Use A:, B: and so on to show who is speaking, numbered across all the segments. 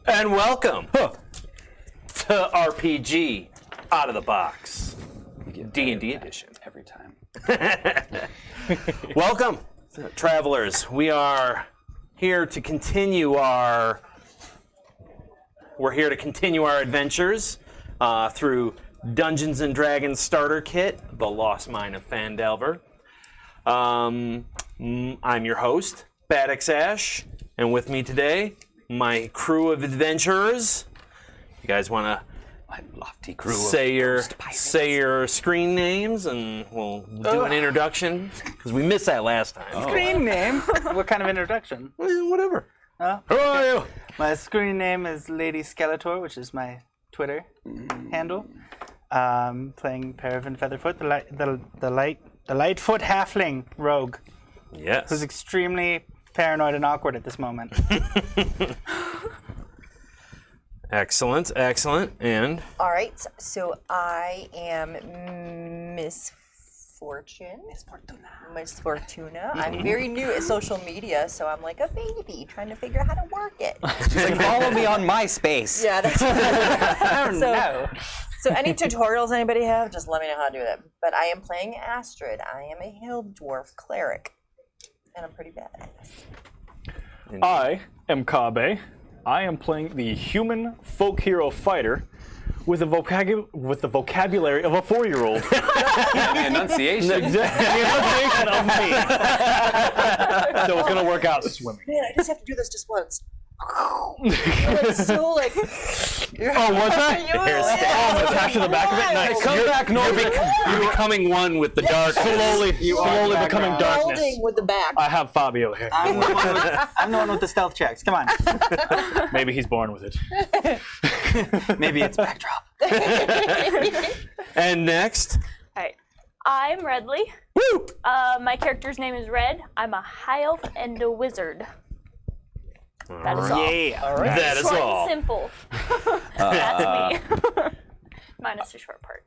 A: And welcome to RPG Out of the Box, D&D edition.
B: Every time.
A: Welcome, travelers. We are here to continue our adventures through Dungeons and Dragons Starter Kit, The Lost Mine of Phandelver. I'm your host, Baddox Ash, and with me today, my crew of adventurers. You guys want to
B: Lofty crew
A: say your screen names, and we'll do an introduction because we missed that last time.
C: Screen name? What kind of introduction?
A: Whatever.
C: Who
A: are you?
C: My screen name is Lady Skeletor, which is my Twitter handle. Playing Paravin Featherfoot, the Lightfoot halfling rogue,
A: Yes.
C: who's extremely paranoid and awkward at this moment.
A: Excellent, excellent. And
D: All right, so I am Miss Fortuna. I'm very new at social media, so I'm like a baby trying to figure out how to work it.
B: She's like, follow me on MySpace.
D: Yeah, that's
C: Oh no.
D: So any tutorials anybody have, just let me know how to do that. But I am playing Astrid. I am a hill dwarf cleric, and I'm pretty bad.
E: I am Kabe. I am playing the human folk hero fighter with the vocabulary of a 4-year-old.
B: The enunciation.
E: The enunciation of me. So it's gonna work out swimming.
D: Man, I just have to do this just once. It's so like.
E: Oh, what's that? Attached to the back of it. Nice.
B: Come back, Norby.
A: you're becoming one with the dark.
E: Slowly becoming darkness.
D: Melding with the back.
E: I have Fabio here.
C: I'm the one with the stealth checks. Come on.
E: Maybe he's born with it.
C: Maybe it's backdrop.
A: And next,
F: Alright, I'm Redley.
A: woo!
F: My character's name is Red. I'm a high elf and a wizard. That is all.
C: Yeah.
A: That is
F: Short
A: all.
F: and simple. That's me. Minus the short part.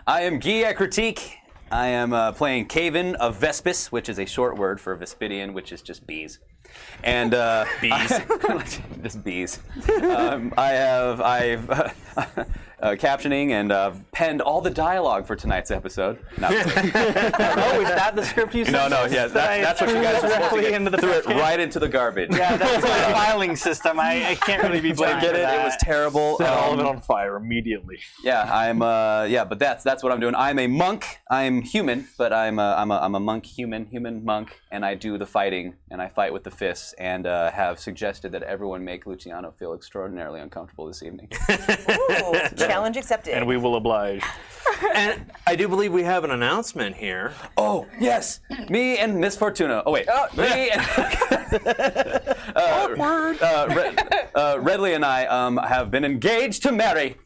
B: I am Guy Critique. I am playing Caven of Vespis, which is a short word for Vespidian, which is just bees. And
A: Bees.
B: just bees. I've captioning and penned all the dialogue for tonight's episode.
C: Oh, is that the script you sent?
B: No, yeah, that's what you guys are supposed to
C: Directly
B: get.
C: into the
B: Threw it
C: packet?
B: right into the garbage.
C: Yeah, that's my filing system. I can't really be blamed.
B: Get it? It was terrible.
E: Set all of it on fire immediately.
B: Yeah, but that's what I'm doing. I'm a monk. I'm human, but I'm a monk, human monk, and I do the fighting, and I fight with the fists, and have suggested that everyone make Luciano feel extraordinarily uncomfortable this evening.
D: Ooh, challenge accepted.
E: And we will oblige.
A: And I do believe we have an announcement here.
B: Oh yes, me and Miss Fortuna. Oh wait, me and Redley and I have been engaged to marry.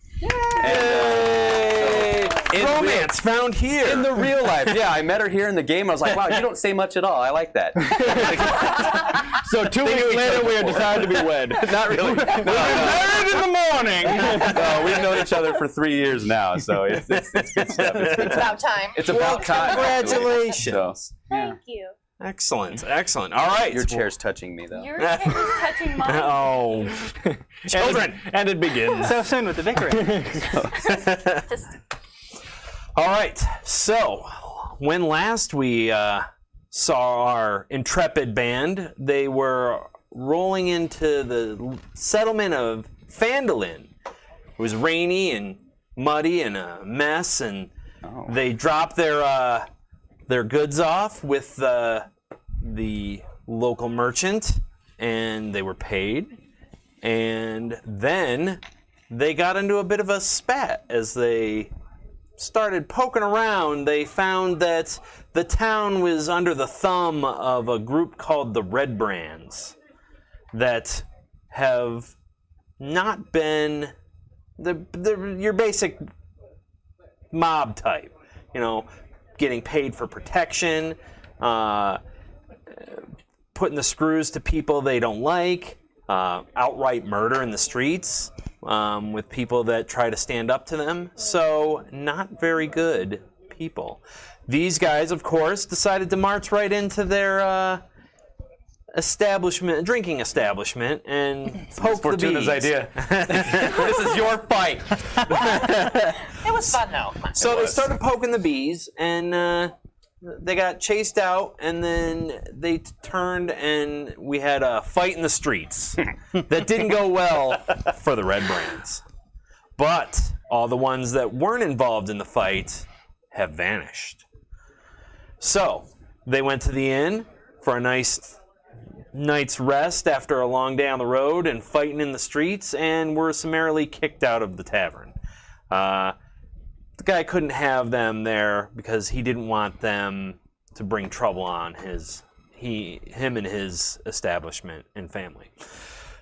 A: Romance found here.
B: In the real life, yeah, I met her here in the game. I was like, wow, you don't say much at all. I like that.
E: So 2 weeks later, we have decided to be wed.
B: Not really.
E: Married in the morning.
B: No, we've known each other for 3 years now, so it's good stuff.
D: It's about time.
B: It's about time.
A: Congratulations.
B: So,
F: Thank you.
A: Excellent, excellent. All right.
B: your chair's touching me, though.
F: Your chair is touching mine.
A: Oh, children.
E: And it begins.
C: So soon with the bickering.
F: Just
A: All right. So, when last we saw our intrepid band, they were rolling into the settlement of Phandalin. It was rainy and muddy and a mess, and they dropped their goods off with the local merchant, and they were paid. And then they got into a bit of a spat as they started poking around. They found that the town was under the thumb of a group called the Redbrands that have not been your basic mob type, getting paid for protection, putting the screws to people they don't like, outright murder in the streets with people that try to stand up to them. So not very good people. These guys, of course, decided to march right into their drinking establishment, and poke the
B: Fortuna's
A: bees.
B: idea. This is your fight.
D: It was fun though. Come on.
A: So they started poking the bees, and they got chased out, and then they turned, and we had a fight in the streets that didn't go well for the Redbrands. But all the ones that weren't involved in the fight have vanished. So they went to the inn for a nice night's rest after a long day on the road and fighting in the streets, and were summarily kicked out of the tavern. The guy couldn't have them there because he didn't want them to bring trouble on him and his establishment and family.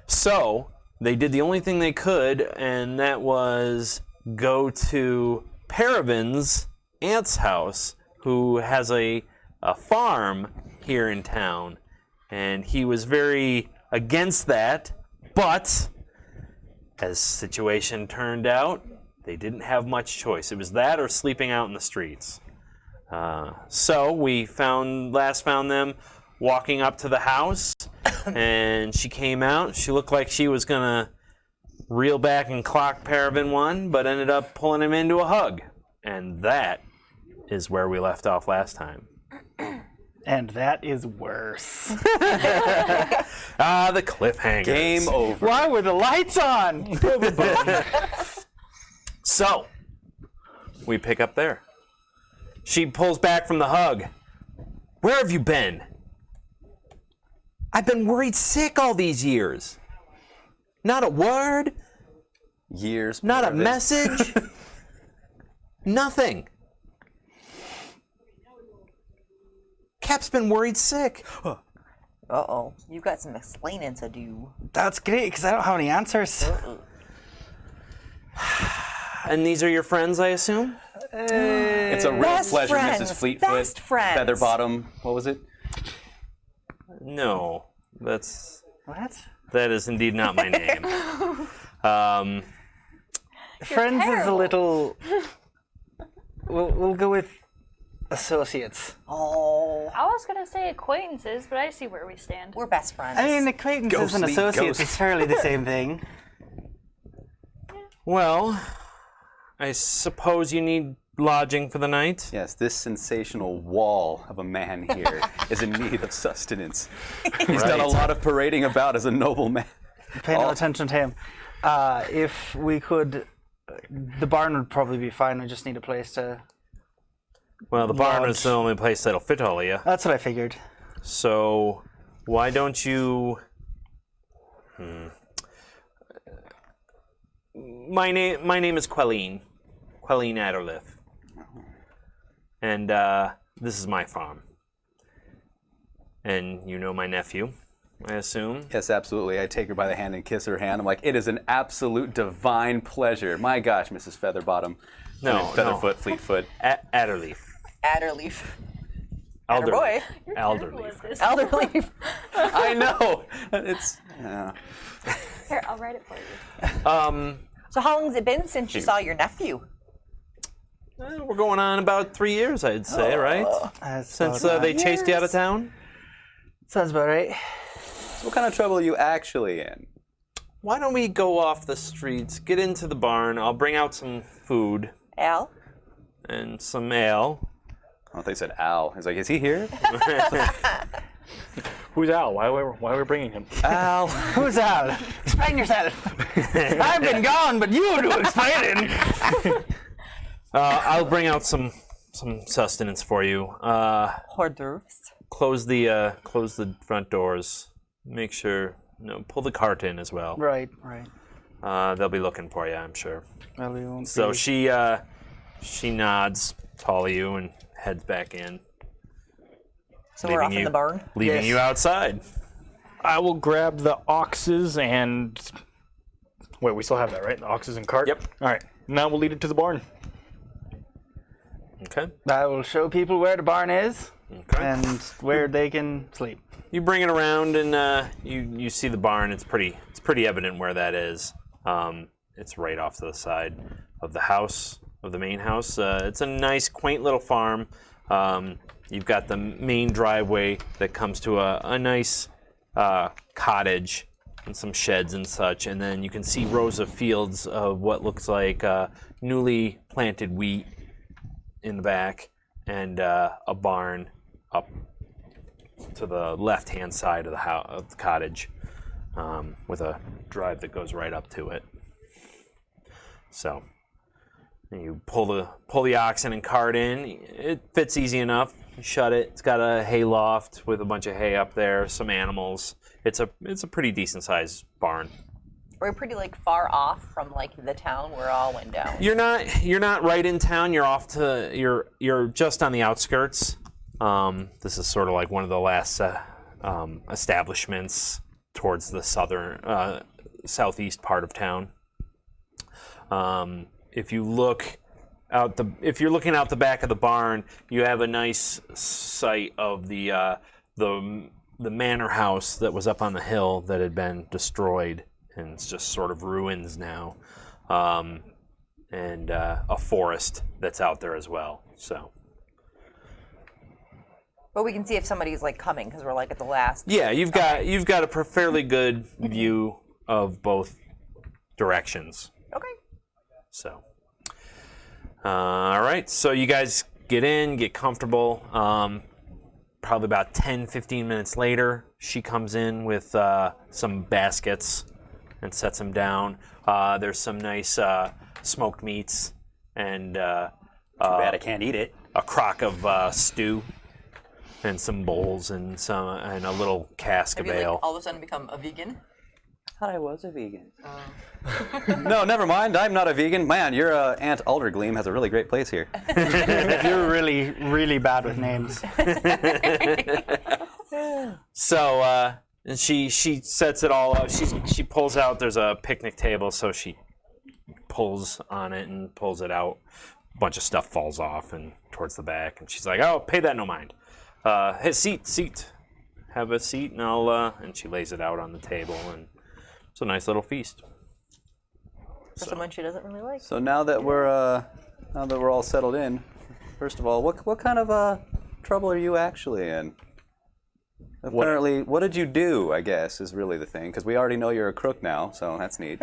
A: So they did the only thing they could, and that was go to Paravin's aunt's house, who has a farm here in town, and he was very against that, but as the situation turned out, they didn't have much choice. It was that or sleeping out in the streets. So we found them walking up to the house, and she came out. She looked like she was gonna reel back and clock Paravin one, but ended up pulling him into a hug. And that is where we left off last time.
C: And that is worse.
A: The cliffhanger.
B: Game over.
C: Why were the lights on?
A: So, we pick up there. She pulls back from the hug. Where have you been? I've been worried sick all these years. Not a word,
B: Years.
A: not a
B: Paravin.
A: message, nothing. Cap's been worried sick.
D: Uh-oh. You got some explaining to do.
C: That's great, because I don't have any answers.
A: And these are your friends, I assume?
B: It's a real
D: Best
B: pleasure,
D: friends,
B: Mrs. Fleetfoot.
D: best friends.
B: Featherbottom. What was it?
A: No,
C: What?
A: that is indeed not my name.
C: Friends is a
F: terrible.
C: little... We'll go with associates.
D: Oh,
F: I was gonna say acquaintances, but I see where we stand.
D: we're best friends.
C: I mean, acquaintances and
B: Ghostly
C: associates
B: ghost.
C: is fairly the same thing.
A: Well, I suppose you need lodging for the night?
B: Yes, this sensational wall of a man here is in need of sustenance. He's done a lot of parading about as a noble man.
C: Pay no attention to him. If we could... The barn would probably be fine. We just need a place to...
A: Well, the barn is
C: Lodge.
A: the only place that'll fit all of you.
C: That's what I figured.
A: So, why don't you... My name is Quelleen Adderliffe. And this is my farm. And you know my nephew, I assume?
B: Yes, absolutely. I take her by the hand and kiss her hand. I'm like, it is an absolute divine pleasure. My gosh, Mrs. Featherbottom.
A: No,
B: Featherfoot, Fleetfoot.
A: Adderleaf.
D: Adderleaf.
A: Elder.
D: Boy.
A: Elderleaf.
D: Elderleaf.
B: I know. It's.
F: Here, I'll write it for you.
D: So how long has it been since you saw your nephew?
A: We're going on about 3 years, I'd say, right?
C: That's
A: Since
C: about
A: they
C: right.
A: chased you out of town?
C: Sounds about right.
B: So what kind of trouble are you actually in?
A: Why don't we go off the streets, get into the barn, I'll bring out some food
D: Al?
A: and some ale.
B: I thought they said Al. He's like, is he here?
E: Who's Al? Why are we bringing him?
B: Al.
C: Who's Al? Explain yourself. I've been gone, but you do explaining.
A: I'll bring out some sustenance for you.
D: Hors d'oeuvres.
A: Close the front doors. Make sure, pull the cart in as well.
C: Right.
A: They'll be looking for you, I'm sure.
C: Well, we won't
A: So
C: be-
A: she nods to all of you and heads back in,
D: So we're off in the barn.
A: leaving
C: Yes.
A: you outside.
E: I will grab the oxes and... Wait, we still have that, right? The oxes and cart?
A: Yep.
E: All right. Now we'll lead it to the barn.
A: Okay.
C: I will show people where the barn is
A: Okay.
C: and where they can sleep.
A: You bring it around and you see the barn. It's pretty evident where that is. It's right off to the side of the house, of the main house. It's a nice, quaint little farm. You've got the main driveway that comes to a nice cottage and some sheds and such, and then you can see rows of fields of what looks like newly planted wheat in the back, and a barn up to the left-hand side of the cottage, with a drive that goes right up to it. So you pull the oxen and cart in. It fits easy enough. You shut it. It's got a hay loft with a bunch of hay up there, some animals. It's a pretty decent sized barn.
D: We're pretty like far off from like the town where all went down.
A: You're not right in town. You're just on the outskirts. This is sort of like one of the last establishments towards the southeast part of town. If you're looking out the back of the barn, you have a nice sight of the manor house that was up on the hill that had been destroyed, and it's just sort of ruins now, and a forest that's out there as well. So,
D: But we can see if somebody's like coming because we're like at the last.
A: yeah, you've got a fairly good view of both directions.
D: Okay.
A: So, all right. So you guys get in, get comfortable. Probably about 10, 15 minutes later, she comes in with some baskets and sets them down. There's some nice smoked meats and
G: Too bad I can't eat it.
A: a crock of stew and some bowls and a little cask
D: Have
A: of
D: you like
A: ale.
D: all of a sudden become a vegan?
B: I thought I was a vegan. No, never mind. I'm not a vegan. Man, your Aunt Aldergleam has a really great place here.
C: You're really, really bad with names.
A: So and she sets it all up. She pulls out. There's a picnic table, so she pulls on it and pulls it out. A bunch of stuff falls off and towards the back, and she's like, "Oh, pay that no mind. Hey, seat. Have a seat, and I'll." And she lays it out on the table, and it's a nice little feast.
D: For someone she doesn't really like.
B: So now that we're all settled in, first of all, what kind of trouble are you actually in? Apparently, what did you do? I guess is really the thing, because we already know you're a crook now, so that's neat.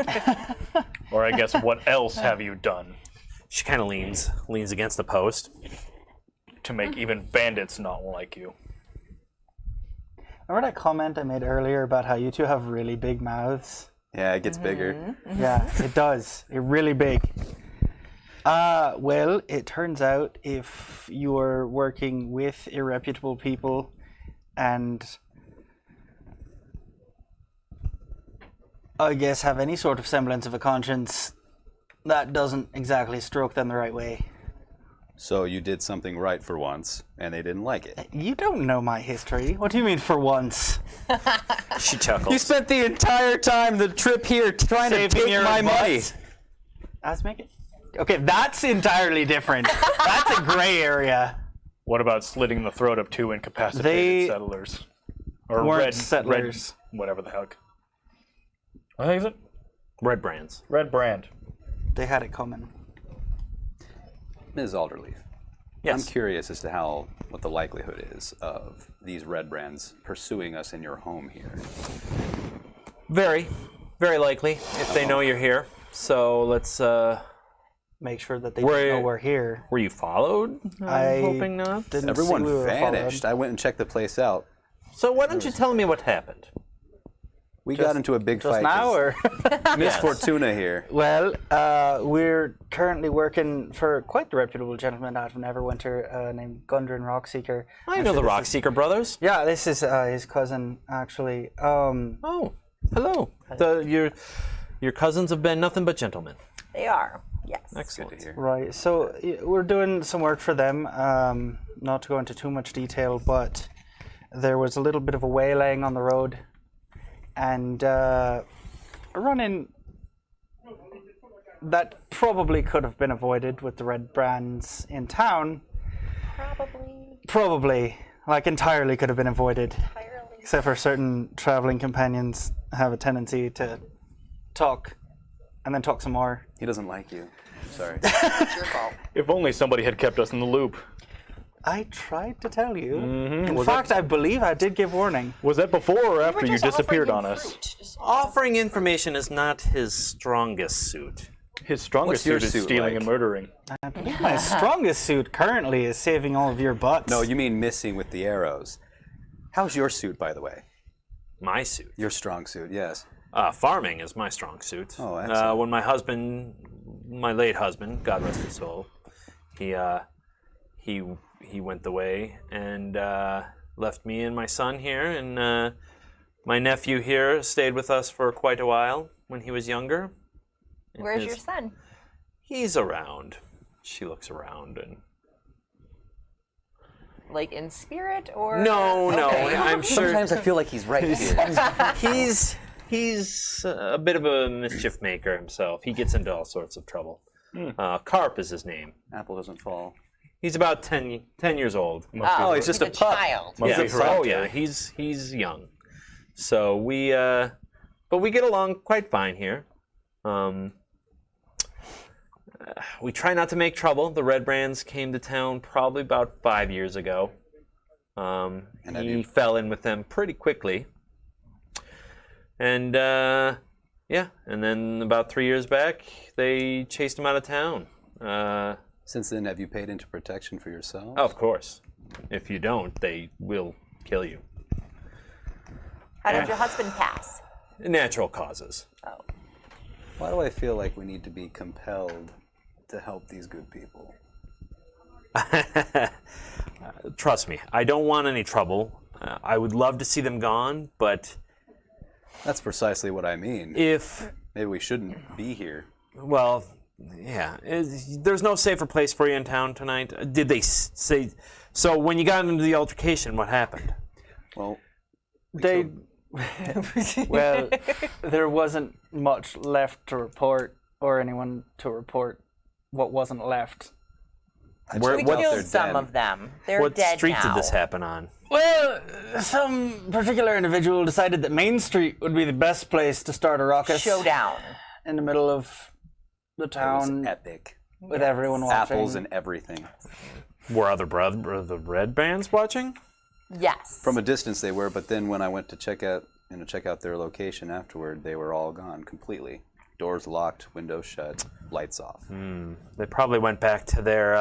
E: Or I guess what else have you done
A: She kind of leans against the post.
E: to make even bandits not like you?
C: Remember that comment I made earlier about how you two have really big mouths?
B: Yeah, it gets bigger.
C: Yeah, it does. It's really big. Well, it turns out if you're working with irreputable people and I guess have any sort of semblance of a conscience, that doesn't exactly stroke them the right way.
B: So you did something right for once, and they didn't like it.
C: You don't know my history. What do you mean for once?
A: She chuckles.
B: You spent the entire time the trip here trying to
C: Saving
B: take
C: your
B: my money.
C: butts. Let's make it. Okay, that's entirely different. That's a gray area.
E: What about slitting the throat of two incapacitated
C: They
E: settlers? Or
C: weren't settlers.
E: Whatever the heck. I think is it?
A: Redbrands.
E: Redbrand.
C: They had it coming.
B: Ms. Alderleaf,
A: Yes.
B: I'm curious as to what the likelihood is of these Redbrands pursuing us in your home here.
A: Very, very likely if they know you're here. So let's.
C: Make sure that they
A: Were-
C: know we're here.
A: Were you followed? I'm
C: I
A: hoping not.
C: Didn't
B: Everyone
C: see we were
B: vanished.
C: followed.
B: I went and checked the place out.
A: So why don't you tell me what happened?
B: We got into a big
C: Just
B: fight.
C: now, or?
B: Miss Fortuna here.
C: Well, we're currently working for quite the reputable gentleman out of Neverwinter named Gundren Rockseeker.
A: I know the Rockseeker brothers.
C: Yeah, this is his cousin, actually.
A: Oh, hello. Your cousins have been nothing but gentlemen.
D: They are. Yes.
A: Excellent.
B: Good to hear.
C: Right, so we're doing some work for them. Not to go into too much detail, but there was a little bit of a waylaying on the road. And a run-in that probably could have been avoided with the Redbrands in town. Probably. Like, entirely could have been avoided. Except for certain traveling companions have a tendency to talk and then talk some more.
B: He doesn't like you. Sorry.
D: It's your fault.
E: If only somebody had kept us in the loop.
C: I tried to tell you. In
E: Was
C: fact, I believe I did give warning.
E: Was that before or after you
D: We're just
E: disappeared
D: offering
E: on
D: him
E: us?
D: fruit. Just-
A: Offering information is not his strongest suit.
E: His strongest
B: What's your
E: suit is
B: suit
E: stealing
B: like?
E: and murdering.
C: I believe my strongest suit currently is saving all of your butts.
B: No, you mean missing with the arrows. How's your suit, by the way?
A: My suit.
B: Your strong suit, yes.
A: Farming is my strong suit.
B: Oh, excellent.
A: When my late husband, God rest his soul, he went the way and left me and my son here, and my nephew here stayed with us for quite a while when he was younger. And
D: Where's your son?
A: He's around. She looks around and.
D: Like in spirit or?
A: No,
D: Okay.
A: I'm sure.
B: Sometimes I feel like he's right here.
A: He's a bit of a mischief maker himself. He gets into all sorts of trouble. Carp is his name.
B: Apple doesn't fall.
A: He's about 10 years old.
B: Oh, he's just a pup.
D: child.
E: Must be
A: Oh
E: hereditary.
A: yeah, he's young. So but we get along quite fine here. We try not to make trouble. The Redbrands came to town probably about 5 years ago.
B: have
A: He
B: you-
A: fell in with them pretty quickly. And yeah, and then about 3 years back, they chased him out of town.
B: Since then, have you paid into protection for yourself?
A: Of course. If you don't, they will kill you.
D: How did your husband pass?
A: Natural causes.
D: Oh.
B: Why do I feel like we need to be compelled to help these good people?
A: Trust me, I don't want any trouble. I would love to see them gone, but
B: That's precisely what I mean.
A: if,
B: Maybe we shouldn't be here.
A: well, yeah, there's no safer place for you in town tonight. Did they say? So when you got into the altercation, what happened?
B: Well,
C: They. Well, there wasn't much left to report, or anyone to report what wasn't left.
A: Where,
D: We
A: what
D: killed some
B: dead.
D: of them. They're
A: what
D: dead
A: street
D: now.
A: did this happen on?
C: Well, some particular individual decided that Main Street would be the best place to start a ruckus.
D: Showdown.
C: In the middle of the
B: it was
C: town
B: epic.
C: with everyone watching.
B: Apples and everything.
A: Were other the Redbrands watching?
D: Yes.
B: From a distance they were, but then when I went to check out their location afterward, they were all gone completely. Doors locked, windows shut, lights off.
A: They probably went back to their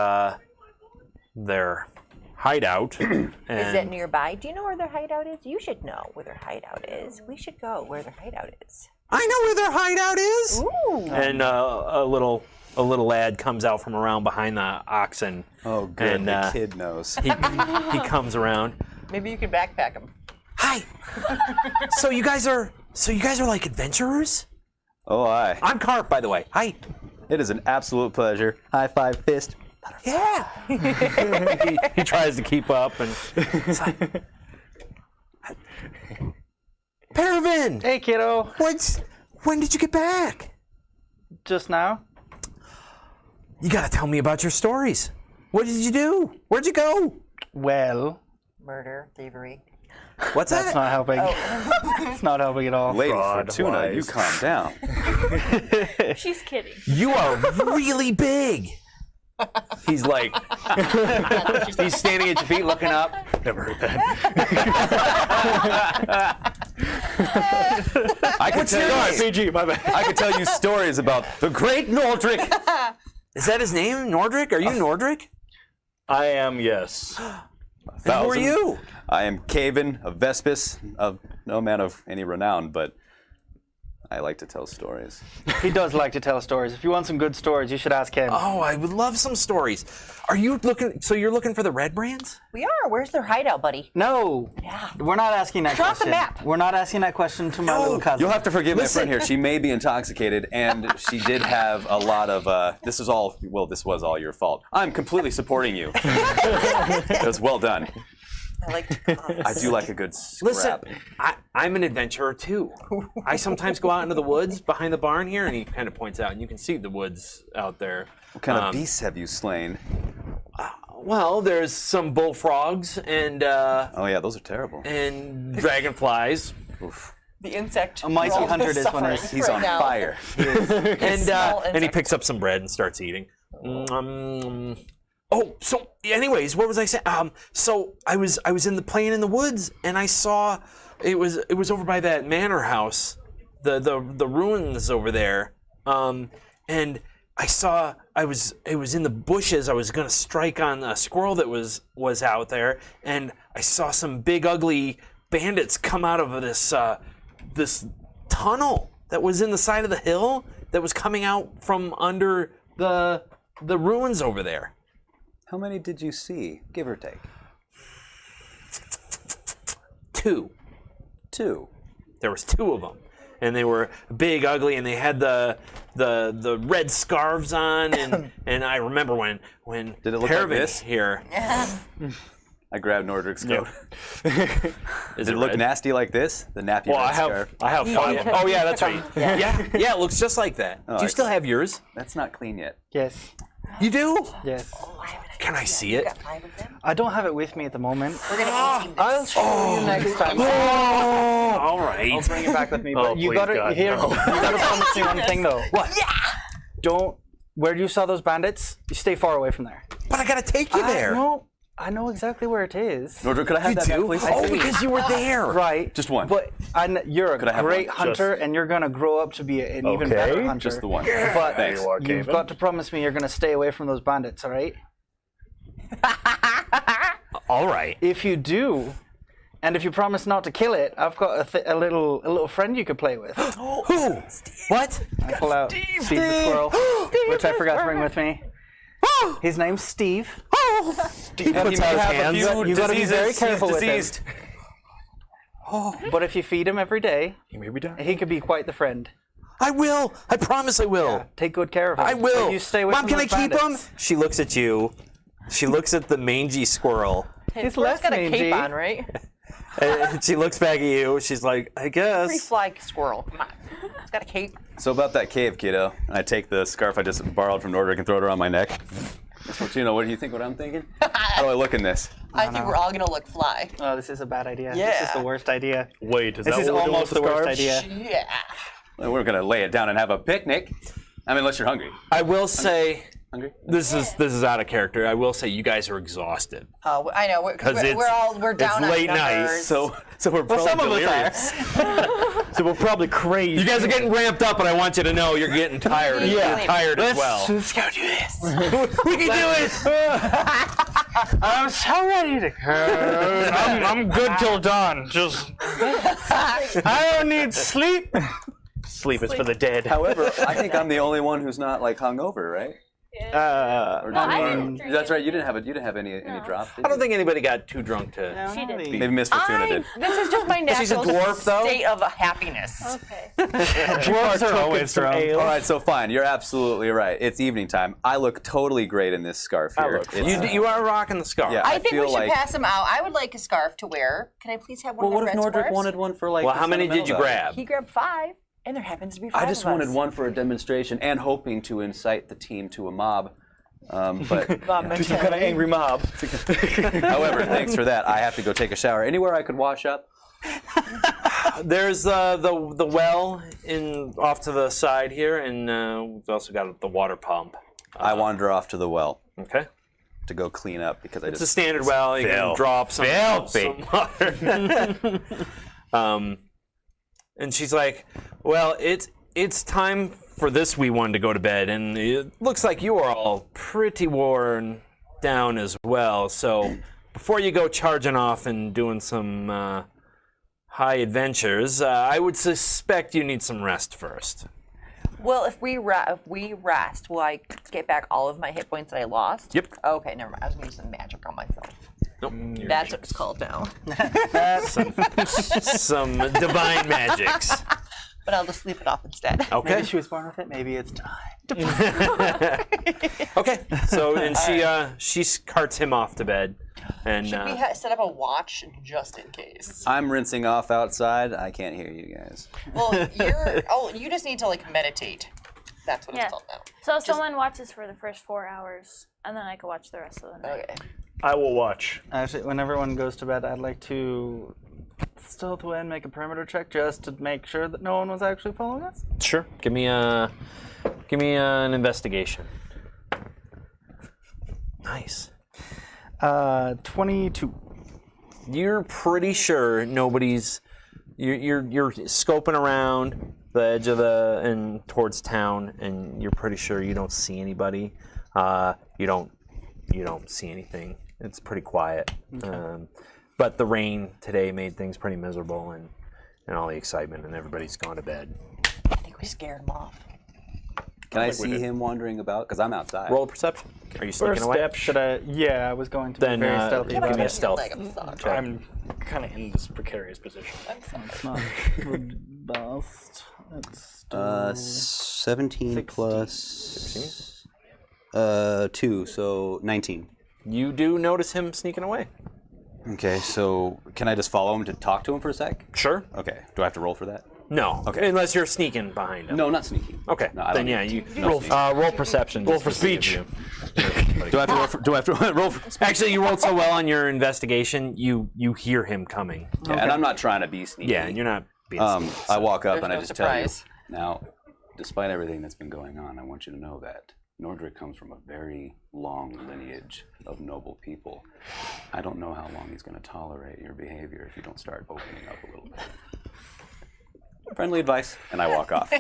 A: hideout.
D: Is
A: and
D: it nearby? Do you know where their hideout is? You should know where their hideout is. We should go where their hideout is.
A: I know where their hideout is.
D: Ooh.
A: And a little lad comes out from around behind the oxen.
B: Oh, good.
A: And,
B: the kid knows.
A: He comes around.
D: Maybe you can backpack them.
A: Hi. So you guys are like adventurers?
B: Oh, aye.
A: I'm Carp, by the way. Hi.
B: It is an absolute pleasure. High five, fist.
A: Yeah. he tries to keep up and. It's like, Paravin.
C: Hey, kiddo.
A: When did you get back?
C: Just now?
A: You gotta tell me about your stories. What did you do? Where'd you go?
C: Well,
D: Murder, thievery.
A: What's
C: that's
A: that?
C: not helping. It's not helping at all.
B: Lady
E: Fraud,
B: Fortuna,
E: lies.
B: you calm down.
F: She's kidding.
A: You are really big. He's like, he's standing at your feet looking up.
E: Never heard that.
B: I could tell you,
E: PG, my bad.
B: I could tell you stories about the great Nordric.
A: Is that his name? Nordric? Are you Nordric?
E: I am, yes.
A: And who are you?
B: I am Caven of Vespis, of no man of any renown, but I like to tell stories.
C: He does like to tell stories. If you want some good stories, you should ask him.
A: Oh, I would love some stories. Are you looking? So you're looking for the Redbrands?
D: We are. Where's their hideout, buddy?
C: No.
D: Yeah.
C: We're not asking that
D: Draw the
C: question.
D: map.
C: We're not asking that question to my little cousin.
B: You'll have to forgive my
A: Listen.
B: friend here. She may be intoxicated, and she did have a lot of. This was all your fault. I'm completely supporting you. It was well done.
D: I like
B: I do like a good scrap.
A: Listen, I'm an adventurer too. I sometimes go out into the woods behind the barn here, and he kind of points out, and you can see the woods out there.
B: What kind of beasts have you slain?
A: Well, there's some bullfrogs and
B: Oh yeah, those are terrible.
A: dragonflies,
B: Oof.
D: the insect.
C: A mighty hunter this one
D: suffering
C: is.
B: He's
D: right
B: on
D: now.
B: fire.
A: and
D: small
A: he
D: insect.
A: picks up some bread and starts eating. Oh, so anyways, what was I saying? So I was playing in the woods, and I saw it was over by that manor house, the ruins over there. And it was in the bushes. I was gonna strike on a squirrel that was out there, and I saw some big ugly bandits come out of this tunnel that was in the side of the hill that was coming out from under the ruins over there.
B: How many did you see, give or take?
A: 2.
B: 2.
A: There was 2 of them, and they were big, ugly, and they had the red scarves on, and I remember when
B: Did it look like
A: Paravin
B: this?
A: here.
B: I grabbed Nordric's coat.
A: Is
B: Did it look nasty like this? The nappy
E: Well,
B: red scarf.
E: I have 5.
A: Oh yeah, that's right. Yeah, it looks just like that. Do you still have yours?
B: That's not clean yet.
C: Yes.
A: You do?
C: Yes.
A: Can I see it?
D: Got 5 of them.
C: I don't have it with me at the moment.
D: We're gonna team this.
C: I'll show you next time.
A: Oh, all right.
C: I'll bring it back with me.
E: Oh,
C: But you
E: please,
C: gotta
E: God,
C: here.
E: no.
C: You gotta promise me one thing though.
A: What?
C: Don't. Where you saw those bandits, you stay far away from there.
A: But I gotta take you there.
C: I know exactly where it is.
B: Nordric, could I have
A: You
B: that back,
A: do?
B: please?
A: Oh, because you were there.
C: Right.
B: Just one.
C: But you're
B: I
C: a
B: have
C: great
B: one?
C: hunter, and you're gonna grow up to be an even better
E: Okay.
C: hunter.
B: Just the one.
C: But
B: Thanks.
C: you've got to promise me you're gonna stay away from those bandits, all right?
A: All right.
C: If you do, and if you promise not to kill it, I've got a little friend you could play with.
A: Who? What?
C: I pull out Steve the squirrel, which I forgot to bring with me. His name's Steve.
A: He puts out his hands.
C: You gotta be very careful with him.
B: diseased.
C: But if you feed him every day,
E: He may be done.
C: he could be quite the friend.
A: I will. I promise I will.
C: Take good care of him.
A: I will.
C: But you stay away
A: Mom,
C: from
A: can I
C: those
A: keep him?
C: bandits.
A: She looks at you. She looks at the mangy squirrel.
C: He's
D: Squirrel's
C: less
D: got a
C: mangy.
D: cape on, right?
A: And she looks back at you. She's like, I
D: Free
A: guess.
D: fly squirrel. Come on. It's got a cape.
B: So about that cave, kiddo, and I take the scarf I just borrowed from Nordric and throw it around my neck. What do you think what I'm thinking? How do I look in this?
D: I think we're all gonna look fly.
C: Oh, this is a bad idea. This is
D: Yeah.
C: the worst idea.
E: Wait, is
C: This
E: that
C: is
E: what we're doing
C: almost
E: with
C: the worst
E: scarves?
C: idea.
D: Yeah.
B: Well, we're gonna lay it down and have a picnic. I mean, unless you're hungry.
A: I will say,
B: Hungry?
A: this is out of character. I will say you guys are exhausted.
D: Oh, I know. Because
A: 'Cause
D: we're down
A: it's late
D: on
A: night,
D: numbers.
B: So we're probably
C: some of us
B: delirious.
E: So we're probably crazy.
A: You guys are getting ramped up, but I want you to know you're getting tired.
D: Yeah.
A: You're tired as well.
C: Let's go do this.
A: We can do it.
C: I'm so ready to go. I'm good till dawn. Just I don't need sleep.
E: Sleep is for the dead.
B: However, I think I'm the only one who's not like hungover, right? Or
F: No, I
B: did you-
F: didn't drink
B: That's
F: it.
B: right. You didn't have any drops. Did
A: I don't
B: you?
A: think anybody got too drunk to.
F: She did.
B: Maybe Miss Fortuna did.
D: This is just my
A: She's a
D: natural
A: dwarf, though?
D: state of happiness.
F: Okay.
C: Dwarves are always drunk.
B: All right, so fine. You're absolutely right. It's evening time. I look totally great in this scarf here.
E: look
B: It's-
A: You are rocking the scarf.
B: Yeah.
D: I
B: I
D: think we
B: feel
D: should
B: like-
D: pass them out. I would like a scarf to wear. Can I please have one
B: Well,
D: of
B: what
D: my
B: if
D: red
B: Nordric
D: scarves?
B: wanted one for like?
A: Well,
B: the
A: how many did you
B: sentimental value?
A: grab?
D: He grabbed 5, and there happens to be 5
B: I just
D: of us.
B: wanted one for a demonstration and hoping to incite the team to a mob. But
E: To some kind of angry mob.
B: however, thanks for that. I have to go take a shower. Anywhere I could wash up?
A: There's the well in off to the side here, and we've also got the water pump.
B: I wander off to the well
A: Okay.
B: to go clean up because I
A: It's a
B: just
A: standard well. You can
E: Filth.
A: drop some
E: Filthy.
A: water. And she's like, "Well, it's time for this wee one to go to bed, and it looks like you are all pretty worn down as well. So before you go charging off and doing some high adventures, I would suspect you need some rest first."
D: Well, if we rest, will I get back all of my hit points that I lost?
A: Yep.
D: Okay, never mind. I was going to use some magic on myself.
A: Nope.
D: That's what it's called now.
A: Some divine magics.
D: But I'll just sleep it off instead.
A: Okay.
C: Maybe she was born with it. Maybe it's time.
A: Okay. So and she carts him off to bed, and
D: Should we set up a watch just in case?
B: I'm rinsing off outside. I can't hear you guys.
D: Well, you just need to like meditate. That's what
F: Yeah.
D: it's called now.
F: So someone watches for the first 4 hours, and then I can watch the rest of the night.
D: Okay.
E: I will watch.
C: Actually, when everyone goes to bed, I'd like to stealth away and make a perimeter check just to make sure that no one was actually following us.
A: sure. Give me an investigation. Nice.
C: 22.
A: You're pretty sure nobody's. You're scoping around the edge of and towards town, and you're pretty sure you don't see anybody. You don't see anything. It's pretty quiet.
C: Okay.
A: But the rain today made things pretty miserable, and all the excitement, and everybody's gone to bed.
D: I think we scared him off.
B: Can I see him wandering about? Because I'm outside.
A: Roll a perception. Are you sneaking
C: First
A: away?
C: step, should I? Yeah, I was going to
A: Then,
C: be very stealthy.
A: give me a
C: about it.
A: stealth.
D: Like I'm sorry.
E: I'm kind of in this precarious position.
C: It's not the best. It's
B: 17
C: 16.
B: plus 2, so 19.
A: You do notice him sneaking away.
B: Okay, so can I just follow him to talk to him for a sec?
A: Sure.
B: Okay. Do I have to roll for that?
A: No.
B: Okay.
A: Unless you're sneaking behind him.
B: No, not sneaking.
A: Okay.
B: No, I
A: then
B: don't
A: yeah,
B: need
A: you
B: no
A: roll.
B: sneaking.
A: Roll perception.
E: Roll
A: just
E: for
A: to see if
E: speech.
A: you-
B: Do I have to roll for? Do I have to roll for?
A: Actually, you rolled so well on your investigation. You hear him coming.
B: Yeah, and I'm not trying to be sneaky.
A: Yeah, and you're not being. sneaky,
B: I
A: so-
B: walk up
D: There's
B: and I
D: no
B: just
D: surprise.
B: tell you. Now, despite everything that's been going on, I want you to know that Nordric comes from a very long lineage of noble people. I don't know how long he's going to tolerate your behavior if you don't start opening up a little bit. Friendly advice, and I walk off.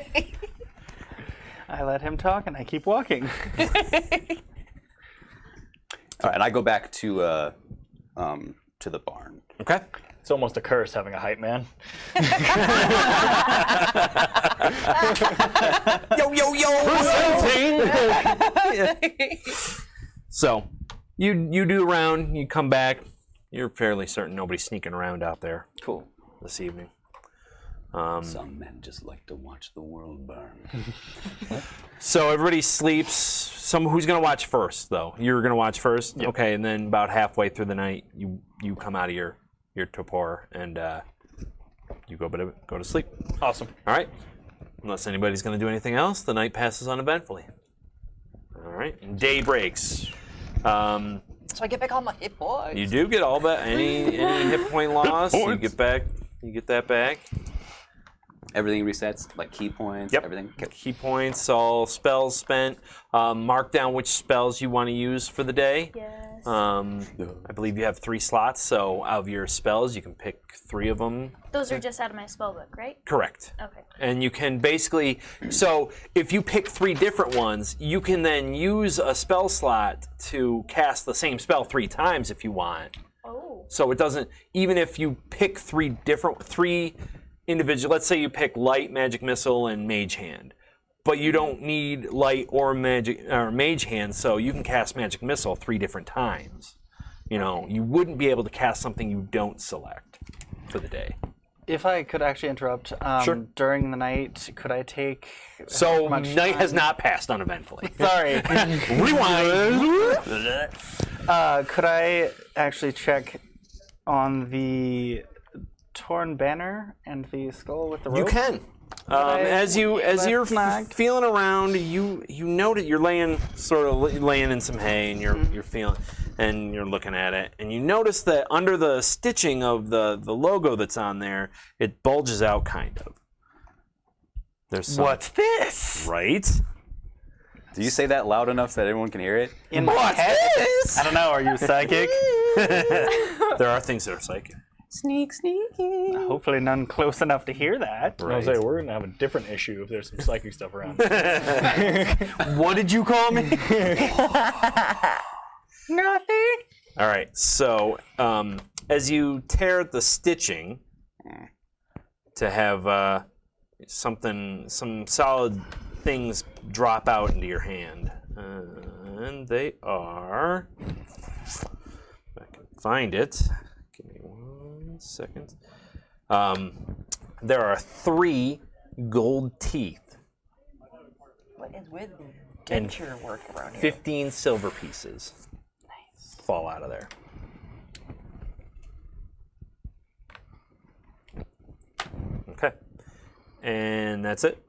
C: I let him talk, and I keep walking.
B: All right, and I go back to the barn.
A: Okay.
E: It's almost a curse having a hype man.
A: So, you do a round. You come back. You're fairly certain nobody's sneaking around out there.
B: Cool.
A: This evening.
B: Some men just like to watch the world burn.
A: So everybody sleeps. Who's gonna watch first, though? You're gonna watch first, okay? And then about halfway through the night, you come out of your torpor and you go to sleep.
E: Awesome.
A: All right. Unless anybody's gonna do anything else, the night passes uneventfully. All right. And day breaks.
D: So I get back all my hit points.
A: You do get all that. Any hit point loss, you
B: points.
A: get back. You get that back.
B: Everything resets, like key points,
A: Yep.
B: everything. Okay.
A: Key points, all spells spent. Mark down which spells you want to use for the day.
F: Yes.
A: I believe you have 3 slots, so out of your spells, you can pick 3 of them.
F: Those are just out of my spell book, right?
A: Correct.
F: Okay.
A: And you can basically, so if you pick 3 different ones, you can then use a spell slot to cast the same spell 3 times if you want.
F: Oh.
A: So it doesn't, even if you pick 3 individual, let's say you pick light, magic missile, and mage hand, but you don't need light or mage hand, so you can cast magic missile 3 different times. You wouldn't be able to cast something you don't select for the day.
C: If I could actually interrupt,
A: Sure.
C: during the night, could I take?
A: So
C: much
A: night has
C: time?
A: not passed uneventfully.
C: Sorry.
A: Rewind.
C: Could I actually check on the torn banner and the skull with the rope?
A: You can. As you're
C: snagged?
A: feeling around, you notice you're laying in some hay, and you're feeling, and you're looking at it, and you notice that under the stitching of the logo that's on there, it bulges out kind of. There's some,
C: What's this?
A: right?
B: Do you say that loud enough that everyone can hear it?
C: In my head? I don't know. Are you psychic?
A: There are things that are psychic.
C: Hopefully none close enough to hear that.
E: I was gonna say, we're gonna have a different issue if there's some psychic stuff around.
A: What did you call me?
C: Nothing.
A: All right. So as you tear at the stitching to have some solid things drop out into your hand, and they are. If I can find it. Give me 1 second. There are 3 gold teeth
D: What is with the
A: And
D: denture work around here?
A: 15 silver pieces. Fall out of there. Okay. And that's it.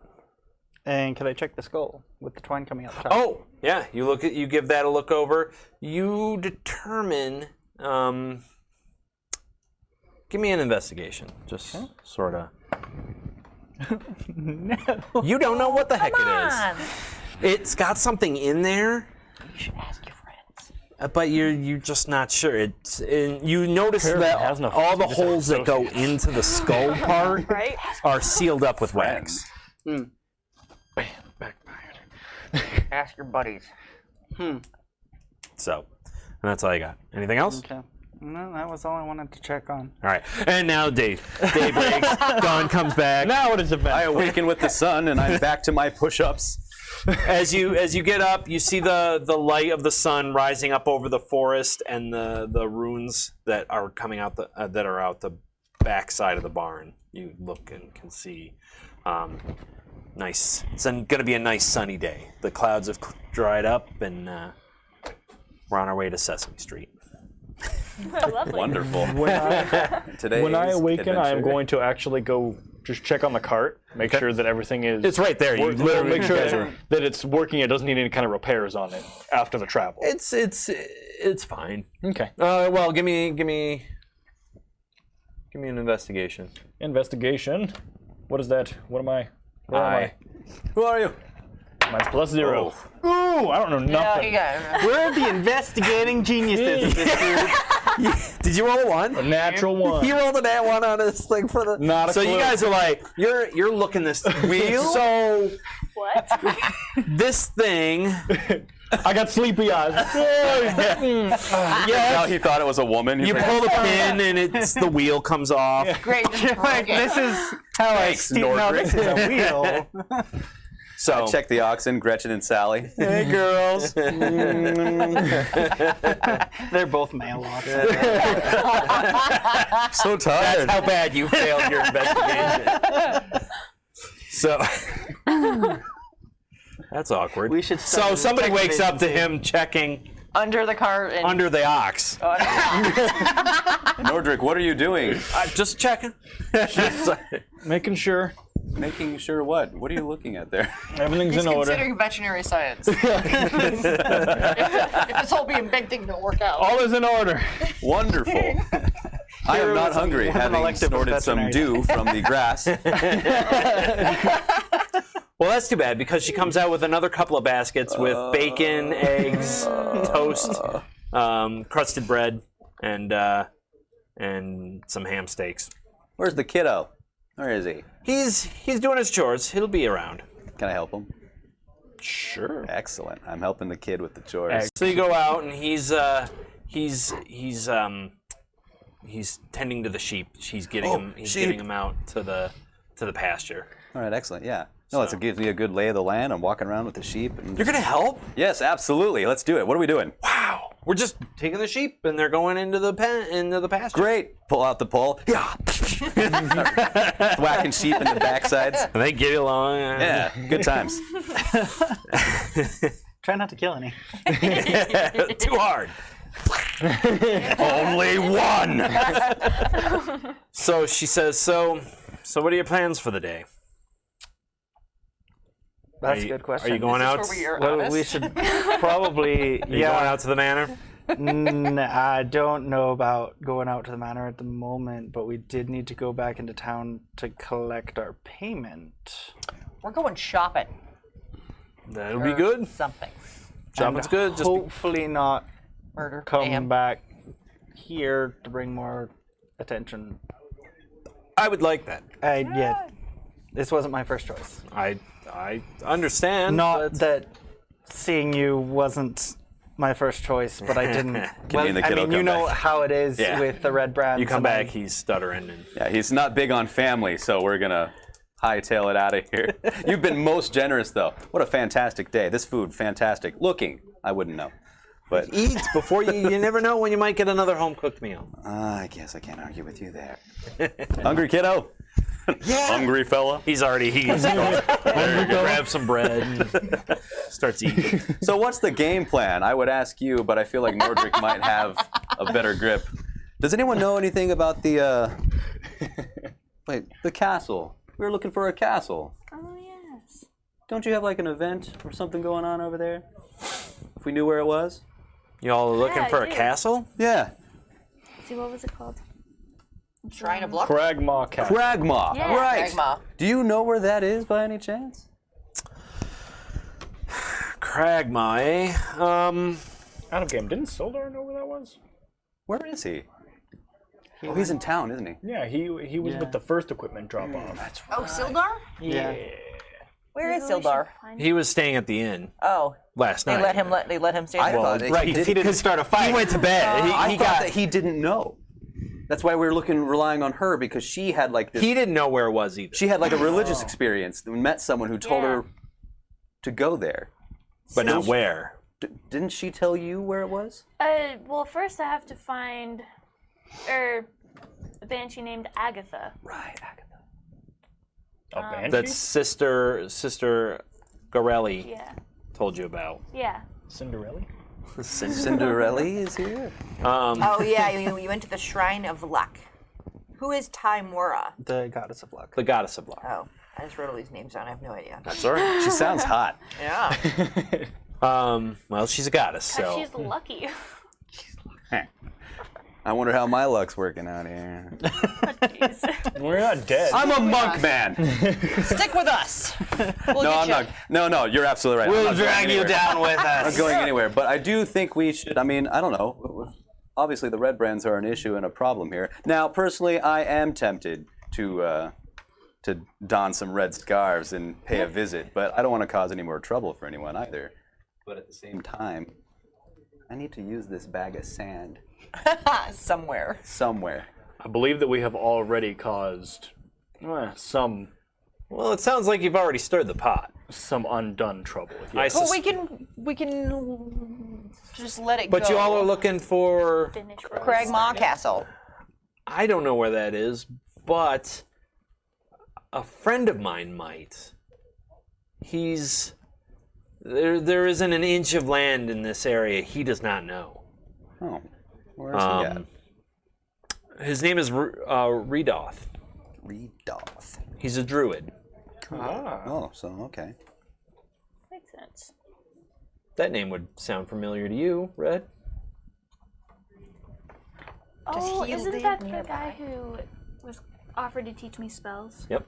C: And can I check the skull with the twine coming out the top?
A: Oh, yeah. You give that a look over. You determine. Give me an investigation. Just sort of.
C: No.
A: You don't know what the heck
D: Come
A: it
D: on.
A: is. It's got something in there.
D: You should ask your friends.
A: but you're just not sure. You notice
E: Paravin
A: that
E: has no
A: all the
E: friends, he just
A: holes
E: has
A: that go
E: associates.
A: into the skull part
F: Right?
A: are sealed up with wax.
E: Bam, backfired.
D: Ask your buddies.
A: So, and that's all I got. Anything else?
C: Okay. No, that was all I wanted to check on.
A: All right. And now day breaks. Dawn comes back.
E: Now it is event.
B: I awaken with the sun, and I'm back to my push-ups.
A: As you get up, you see the light of the sun rising up over the forest and the ruins that are coming out that are out the back side of the barn. You look and can see. Nice. It's going to be a nice sunny day. The clouds have dried up, and we're on our way to Sesame Street.
F: Lovely.
B: Wonderful. Today,
E: When I awaken, I am going to actually go just check on the cart, make sure that everything is.
A: It's right there. You literally
E: make sure
A: guys are-
E: that it's working. It doesn't need any kind of repairs on it after the travel.
A: It's fine.
E: Okay.
A: Well, give me an investigation.
E: Investigation. What is that? What am I? Where am I?
B: Who are you?
E: Mine's +0. Ooh, I don't know
D: No,
E: nothing.
D: you got it.
C: We're the investigating geniuses of this group.
A: Did you roll a 1?
E: A natural 1.
A: He rolled a nat 1 on his thing for the.
E: Not a
A: so
E: clue.
A: you guys are like, you're looking this wheel. So
F: What?
A: this thing.
E: I got sleepy eyes.
B: Now he thought it was a woman. He's
A: You
B: like,
A: pull the pin and the wheel comes off.
D: Great. Just
C: Like,
D: broke it.
C: this is how I
B: Thanks,
C: steal. No, this is a wheel.
A: So
B: check the oxen, Gretchen and Sally.
A: hey girls.
C: They're both male oxen.
B: So tired.
A: That's how bad you failed your investigation. So that's awkward.
C: We should start
A: So
C: a
A: somebody
C: detective
A: wakes up to
C: agency.
A: him checking
D: Under the cart and
A: under the ox.
B: Nordric, what are you doing?
A: Just checking.
E: Making sure
B: Making sure what? What are you looking at there?
E: everything's
D: he's
E: in order.
D: considering veterinary science. if this whole being big thing don't work out.
E: All is in order.
B: Wonderful. I am not hungry,
C: with an
B: having
C: elective
B: snorted some
C: veterinary.
B: dew from the grass.
A: Well, that's too bad because she comes out with another couple of baskets with bacon, eggs, toast, crusted bread, and some ham steaks.
B: Where's the kiddo? Where is he?
A: He's doing his chores. He'll be around.
B: Can I help him?
A: Sure.
B: Excellent. I'm helping the kid with the chores.
A: So you go out and he's tending to the sheep. He's getting
B: sheep.
A: getting them out to the pasture.
B: All right, excellent. Yeah. No, it gives me a good lay of the land. I'm walking around with the sheep. And
A: You're gonna help?
B: yes, absolutely. Let's do it. What are we doing?
A: Wow. We're just taking the sheep and they're going into the pasture.
B: Great. Pull out the pole. Yeah. Whacking sheep in the backsides.
A: And they get along.
B: Yeah, good times.
C: Try not to kill any.
A: Too hard.
B: Only one.
A: So she says, so what are your plans for the day?
C: That's a good question.
A: Are you going out?
D: Where we are
C: Well,
D: honest.
C: we should probably.
A: Are you going out to the manor?
C: I don't know about going out to the manor at the moment, but we did need to go back into town to collect our payment.
D: We're going shopping.
A: That'll be
D: or
A: good.
D: Something.
A: Shopping's
C: And
A: good. Just
C: hopefully not
D: Murder.
C: come
D: mayhem.
C: back here to bring more attention.
A: I would like that.
C: Yeah, this wasn't my first choice.
A: I understand.
C: Not
A: but-
C: that seeing you wasn't my first choice, but I didn't.
B: Me and the
C: I
B: kiddo
C: mean, you
B: come
C: know
B: back.
C: how it is
B: Yeah.
C: with the Redbrands.
A: You come
C: and I-
A: back, he's stuttering. And
B: Yeah, he's not big on family, so we're gonna hightail it out of here. You've been most generous, though. What a fantastic day. This food, fantastic. Looking, I wouldn't know. But
A: eat before you never know when you might get another home cooked meal.
B: I guess I can't argue with you there. Hungry kiddo? Hungry fella?
A: He's going to grab some bread and starts eating.
B: So what's the game plan? I would ask you, but I feel like Nordric might have a better grip. Does anyone know anything about the castle? We were looking for a castle.
F: Oh, yes.
B: Don't you have like an event or something going on over there? If we knew where it was?
A: You all are looking
F: Yeah,
A: for
F: I
A: a
F: do.
A: castle?
B: Yeah.
F: See, what was it called?
D: Shrine of Luck.
E: Cragmaw Cat.
B: Cragmaw.
F: Yeah.
B: Right.
D: Cragmaw.
B: Do you know where that is by any chance?
A: Cragmaw, eh?
E: Out of game. Didn't Sildar know where that was?
B: Where is he? Oh, he's in town, isn't he?
E: Yeah, he was with the first equipment drop off.
B: That's
D: Oh, Sildar?
C: Yeah.
D: Where is Sildar?
A: He was staying at the inn
D: Oh,
A: last
D: they
A: night.
D: let him stay
B: I
D: there.
B: thought that
A: Right,
B: he
A: because he didn't start a fight. He went to bed.
B: I
A: he
B: thought
A: got.
B: that he didn't know. That's why we were relying on her because she had like this.
A: He didn't know where it was either.
B: She had like a religious experience. Met someone who told
F: Yeah.
B: her to go there.
A: but not where.
B: Didn't she tell you where it was?
F: Well, first I have to find, a banshee named Agatha.
B: Right, Agatha.
E: A banshee?
A: That sister Gorelli
F: Yeah.
A: told you about.
F: Yeah.
E: Cinderella?
B: Cinderella is here.
D: Oh yeah, you went to the Shrine of Luck. Who is Timora?
C: The goddess of luck.
A: The goddess of luck.
D: Oh, I just wrote all these names down. I have no idea.
A: That's all right.
B: She sounds hot.
D: Yeah.
A: Well, she's a goddess, so.
F: She's lucky.
B: I wonder how my luck's working out here.
F: Jeez.
E: We're not dead.
B: I'm a monk, man.
D: Stick with us. We'll
B: No,
D: get
B: I'm
D: you.
B: not. No, you're absolutely right. I'm
A: We'll
B: not going
A: drag you
B: anywhere.
A: down with
B: I'm not
A: us.
B: going anywhere, but I do think we should. I mean, I don't know. Obviously, the Redbrands are an issue and a problem here. Now, personally, I am tempted to don some red scarves and pay a visit, but I don't want to cause any more trouble for anyone either. But at the same time, I need to use this bag of sand
D: Somewhere.
B: somewhere.
E: I believe that we have already caused some
A: Well, it sounds like you've already stirred the pot.
E: undone trouble.
A: I
D: Well,
A: sus-
D: we can just let it
A: but
D: go.
A: you all are looking for.
F: Finish
D: Cragmaw Castle.
A: I don't know where that is, but a friend of mine might. He's. There isn't an inch of land in this area he does not know.
B: Oh, where is he at?
A: His name is Redoth.
B: Redoth.
A: He's a druid.
B: Oh, so okay.
F: Makes sense.
A: That name would sound familiar to you, Red.
F: Oh,
D: he
F: isn't
D: live
F: that the
D: nearby?
F: guy who was offered to teach me spells?
A: Yep.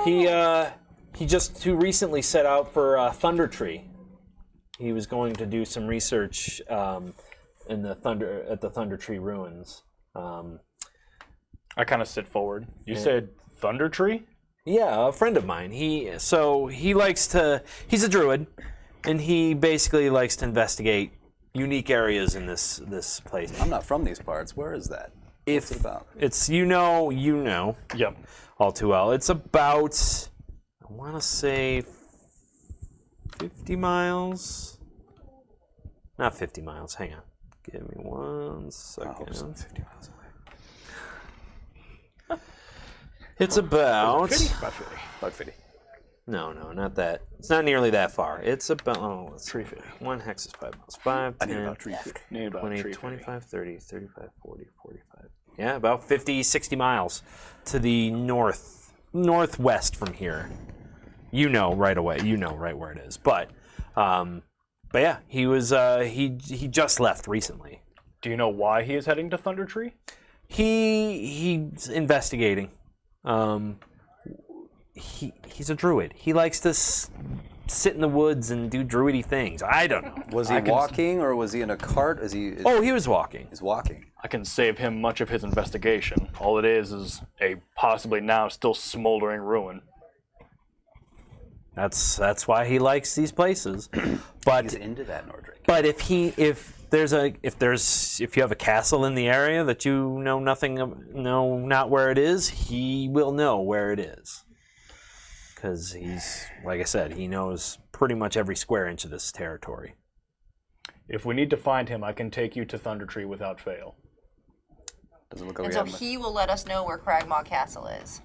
B: Yeah.
A: He just too recently set out for Thunder Tree. He was going to do some research at the Thunder Tree ruins.
E: I kind of sit forward. You said Thunder Tree?
A: Yeah, a friend of mine. He's a druid, and he basically likes to investigate unique areas in this place.
B: I'm not from these parts. Where is that? What's it about?
A: It's you know
E: Yep.
A: all too well. It's about I want to say 50 miles. Not 50 miles. Hang on. Give me 1 second.
B: Oh, so 50 miles away.
A: It's about
E: About 50.
B: About 50.
A: no, not that. It's not nearly that far. It's about let's see.
E: 350.
A: 1 hex is 5 miles. 5,
B: I need
A: 10,
B: about 350.
E: Need about
A: 20,
E: 350.
A: 25, 30, 35, 40, 45. Yeah, about 50, 60 miles to the northwest from here. You know right away. You know right where it is. But yeah, he was he just left recently.
E: Do you know why he is heading to Thunder Tree?
A: He's investigating. He's a druid. He likes to sit in the woods and do druidy things. I don't know.
B: Was he walking or was he in a cart?
A: Oh, he was walking.
B: He's walking.
E: I can save him much of his investigation. All it is a possibly now still smoldering ruin.
A: That's why he likes these places. But
B: He's into that Nordric.
A: but if you have a castle in the area that you know not where it is, he will know where it is. Because he's, like I said, he knows pretty much every square inch of this territory.
E: If we need to find him, I can take you to Thunder Tree without fail.
B: Doesn't look like
D: And
B: we
D: so
B: have
D: he will let us know where Cragmaw Castle is.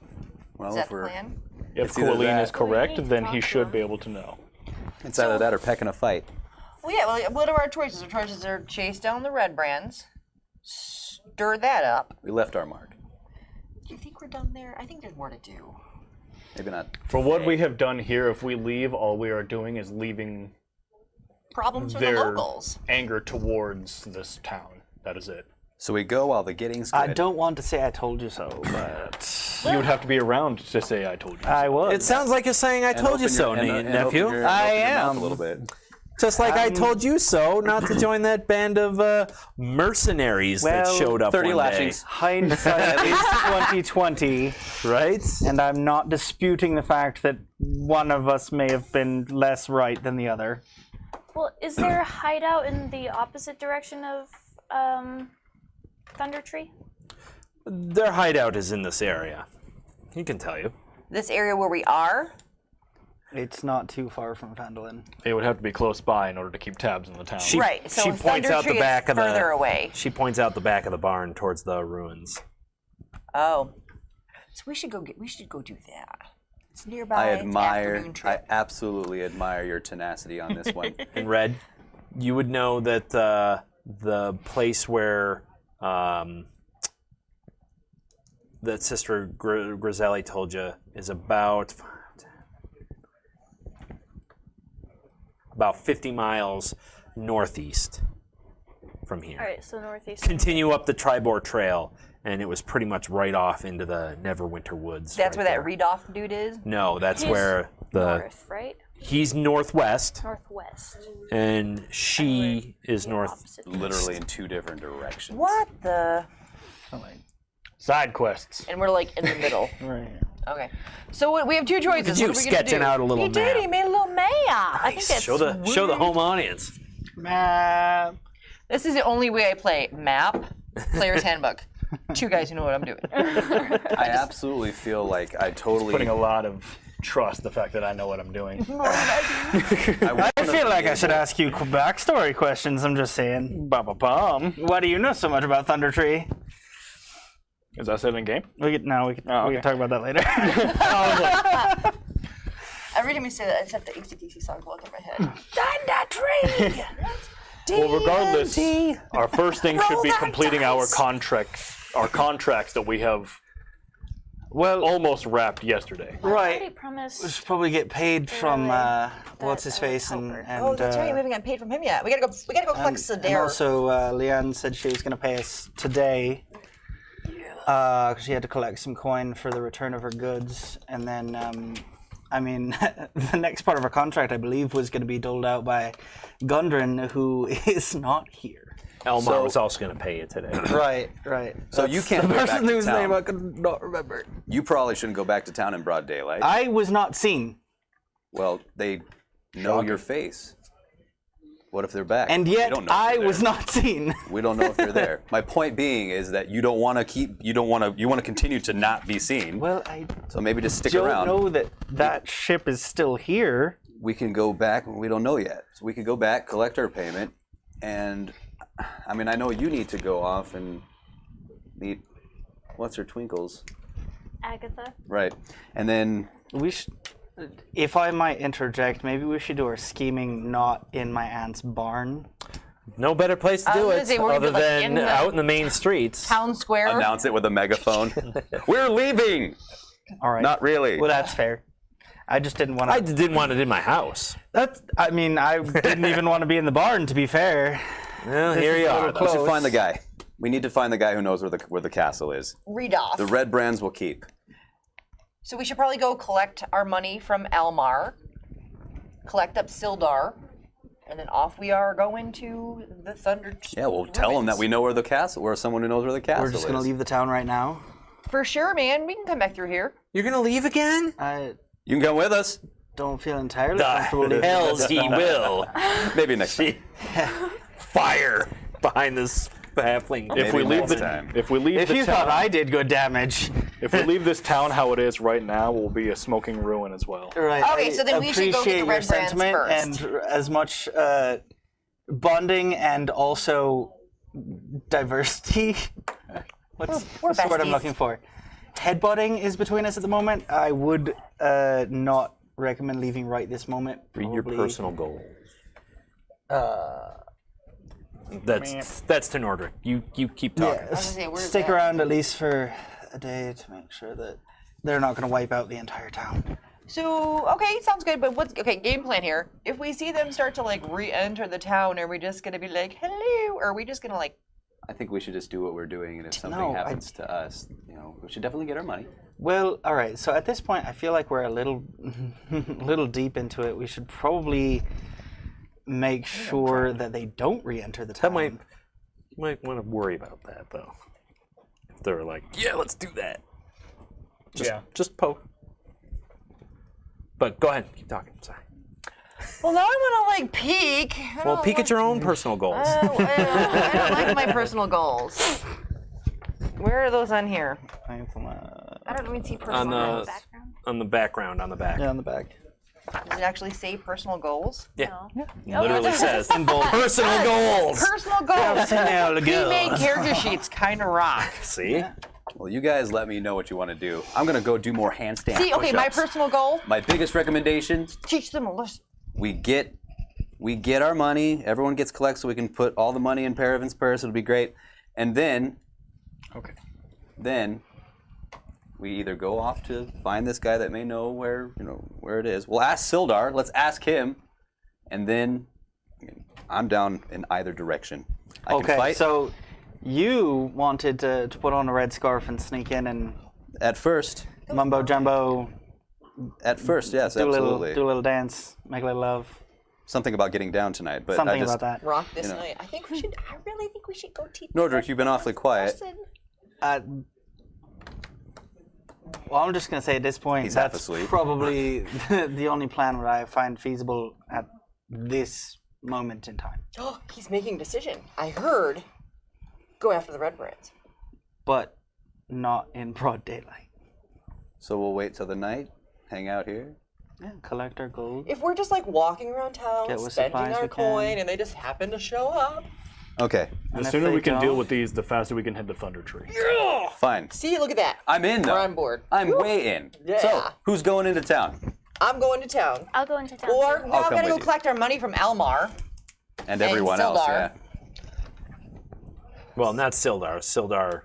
B: well,
D: Is that
B: if
D: the
B: we're,
D: plan?
E: If
B: It's either
E: Coraline
B: that-
E: is correct,
F: We need to
E: then
F: talk
E: he
F: to
E: should
F: him.
E: be able to know.
B: it's either that or pecking a fight.
D: Well, yeah. Well, what are our choices? Our choices are chase down the Redbrands, stir that up.
B: We left our mark.
D: Do you think we're done there? I think there's more to do.
B: Maybe not.
E: For what we have done here, if we leave, all we are doing is leaving
D: Problems for the
E: their
D: locals.
E: anger towards this town. That is it.
B: So we go while the getting's good.
C: I don't want to say I told you so, but
E: You would have to be around to say I told you so.
C: I was.
A: It sounds like you're saying "I
B: And
A: told you
B: open
A: so,"
B: your- and
A: nephew.
B: open your-
C: I
B: open your mouth
C: am.
B: a little bit.
A: Just like I told you so, not to join that band of mercenaries that
C: Well,
A: showed up
B: 30
A: one
B: lashings.
C: Hindsight is 2020,
A: day. Right?
C: and I'm not disputing the fact that one of us may have been less right than the other.
F: Well, is there a hideout in the opposite direction of Thunder Tree?
A: Their hideout is in this area. He can tell you.
D: This area where we are.
C: It's not too far from Phandalin.
E: They would have to be close by in order to keep tabs on the town.
D: Right, so
A: she
D: Thunder
A: points out the
D: Tree is
A: back of
D: further away.
A: She points out the back of the barn towards the ruins.
D: Oh, so we should go do that. It's nearby.
B: I
D: it's an afternoon
B: I
D: trip.
B: absolutely admire your tenacity on this one.
A: In Red, you would know that the place where that Sister Griselli told you is about 50 miles northeast from here.
F: All right, so northeast.
A: Continue up the Tribor Trail, and it was pretty much right off into the Neverwinter Woods.
D: That's
A: right
D: where that
A: there.
D: Redoff dude is.
A: No, that's
F: He's
A: where the
F: north, right?
A: he's northwest,
F: Northwest.
A: and she is
F: The
A: north.
F: opposite.
B: Literally in two different directions.
D: What the?
E: Side quests.
D: And we're like in the middle.
C: Right.
D: Okay. So we have two choices.
A: You
D: What are we gonna
A: sketching
D: do?
A: out a little
D: He did.
A: map.
D: He made a little map. I think that's
A: Show the home audience.
C: Map.
D: This is the only way I play. Map, player's handbook. Two guys who know what I'm doing.
B: I absolutely feel like I totally.
E: Putting a lot of trust the fact that I know what I'm doing.
C: I feel like I should ask you backstory questions. I'm just saying.
E: Ba-ba-bum.
C: Why do you know so much about Thunder Tree?
E: Is that said in game?
C: We can
E: okay.
C: talk about that later.
D: Every time you say that, I just have the AC/DC song go through my head. Thunder Tree.
E: Well, regardless,
D: D&D.
E: our first thing should be completing our contracts that we have almost wrapped yesterday.
F: I already
C: Right.
F: promised.
C: We should probably get paid from what's his face and
D: Oh, that's right. We haven't gotten paid from him yet. We gotta go collect
C: and
D: Sedair.
C: also Leanne said she was going to pay us today because she had to collect some coin for the return of her goods, and then I mean the next part of her contract I believe was going to be doled out by Gundren, who is not here.
A: Elmar was also going to pay you today.
C: Right.
B: So you can't
C: the
B: go back
C: person
B: to
C: whose
B: town.
C: name I could not remember.
B: You probably shouldn't go back to town in broad daylight.
C: I was not seen,
B: Well, they know your face. What if they're back?
C: and
B: We
C: yet
B: don't know if
C: I
B: they're
C: was
B: there.
C: not seen.
B: We don't know if they're there. My point being is that you want to continue to not be seen.
C: Well, I
B: So maybe just stick
C: don't
B: around.
C: know that ship is still here.
B: We can go back. We don't know yet. So we could go back, collect our payment, and I mean, I know you need to go off and meet. What's her Twinkles?
F: Agatha.
B: Right, and then
C: We should, if I might interject, maybe we should do our scheming not in my aunt's barn.
A: No better place to
D: I
A: do
D: was
A: it
D: gonna say, we're
A: other
D: gonna do, like,
A: than
D: in the-
A: out in the main streets.
D: Town Square.
B: announce it with a megaphone. We're leaving.
C: All right.
B: Not really.
C: Well, that's fair. I just didn't want
A: I
C: to.
A: didn't want it in my house.
C: I mean, I didn't even want to be in the barn. To be fair.
A: Well,
C: This
A: here
C: is
A: you
C: a
A: are.
C: little
B: We
A: though.
B: should
C: close.
B: find the guy. We need to find the guy who knows where the castle is.
D: Redoff.
B: The Redbrands will keep.
D: So we should probably go collect our money from Elmar, collect up Sildar, and then off we are going to the Thunder.
B: Yeah, we'll tell them that we know where the castle, where someone who knows where the castle
C: We're just
B: is.
C: gonna leave the town right now.
D: For sure, man. We can come back through here.
A: You're gonna leave again?
C: I
B: You can come with us.
C: don't feel entirely
A: The
C: comfortable leaving.
A: hells he will.
B: Maybe next time.
A: Fire behind this halfling.
E: If we
B: Maybe
E: leave
B: next time.
E: if we leave
C: If
E: the
C: you
E: town,
C: thought I did good damage.
E: if we leave this town how it is right now, we'll be a smoking ruin as well.
C: Right.
D: Okay, so then we should go get the
C: appreciate your
D: Redbrands
C: sentiment
D: first.
C: and as much bonding and also diversity. What's
D: We're
C: the word I'm
D: besties.
C: looking for? Headbutting is between us at the moment. I would not recommend leaving right this moment.
A: Read your
C: Probably-
A: personal goals. That's to Nordric. You keep talking.
C: Yeah,
D: gonna say, where's
C: stick
D: that?
C: around at least for a day to make sure that they're not going to wipe out the entire town.
D: So okay, sounds good. But game plan here? If we see them start to like re-enter the town, are we just gonna be like hello, or are we just gonna like?
B: I think we should just do what we're doing, and if something
C: No,
B: happens to us, we should definitely get our money.
C: Well, all right. So at this point, I feel like we're a little deep into it. We should probably make sure that they don't re-enter the town.
A: You might want to worry about that though. If they're like, yeah, let's do that. Just poke. But go ahead, keep talking. Sorry.
D: Well, now I want to like peek.
A: Well, peek at your own personal goals.
D: I don't like my personal goals. Where are those on here?
F: I don't even see personal
A: On the
F: background.
A: on the background, on the back.
C: Yeah, on the back.
D: Does it actually say personal goals?
A: Yeah.
F: No.
A: Literally says personal goals.
D: Personal goals.
C: Now to
D: He
C: go.
D: made character sheets kind of rock.
A: See?
B: Well, you guys let me know what you want to do. I'm gonna go do more handstand
D: See, okay, my
B: push-ups.
D: personal goal:
B: My biggest recommendation:
D: teach them a lesson.
B: we get our money. Everyone gets collect, so we can put all the money in Paravin's purse. It'll be great. And then, we either go off to find this guy that may know where it is. We'll ask Sildar. Let's ask him, and then I'm down in either direction. I can fight.
C: So you wanted to put on a red scarf and sneak in and
B: At first,
C: mumbo jumbo,
B: yes,
C: do a
B: absolutely.
C: little dance, make a little love,
B: Something about getting down tonight, but
C: something
B: I just,
C: about that.
D: Rock this night. I really think we should go teach.
B: Nordric, you've been awfully quiet.
C: Well, I'm just gonna say at this point,
B: He's half
C: that's
B: asleep.
C: probably the only plan that I find feasible at this moment in time.
D: Oh, he's making a decision. I heard. Go after the Redbrands.
C: But not in broad daylight.
B: So we'll wait till the night, hang out here.
C: Yeah, collect our gold.
D: If we're just like walking around town,
C: Get what
D: spending
C: supplies
D: our
C: we can.
D: coin, and they just happen to show up.
B: Okay,
E: The
C: And if
E: sooner
C: they
E: we can deal
C: don't-
E: with these, the faster we can head to Thunder Tree.
B: fine.
D: See, look at that.
B: I'm in though.
D: We're on board.
B: I'm way in.
D: Yeah.
B: So, who's going into town?
D: I'm going to town.
F: I'll go into town.
D: Or
F: too.
D: now
B: come
D: I gotta
B: with
D: go
B: you.
D: collect our money from Almar.
B: And everyone else,
D: Sildar.
B: yeah.
A: Well, not Sildar. Sildar,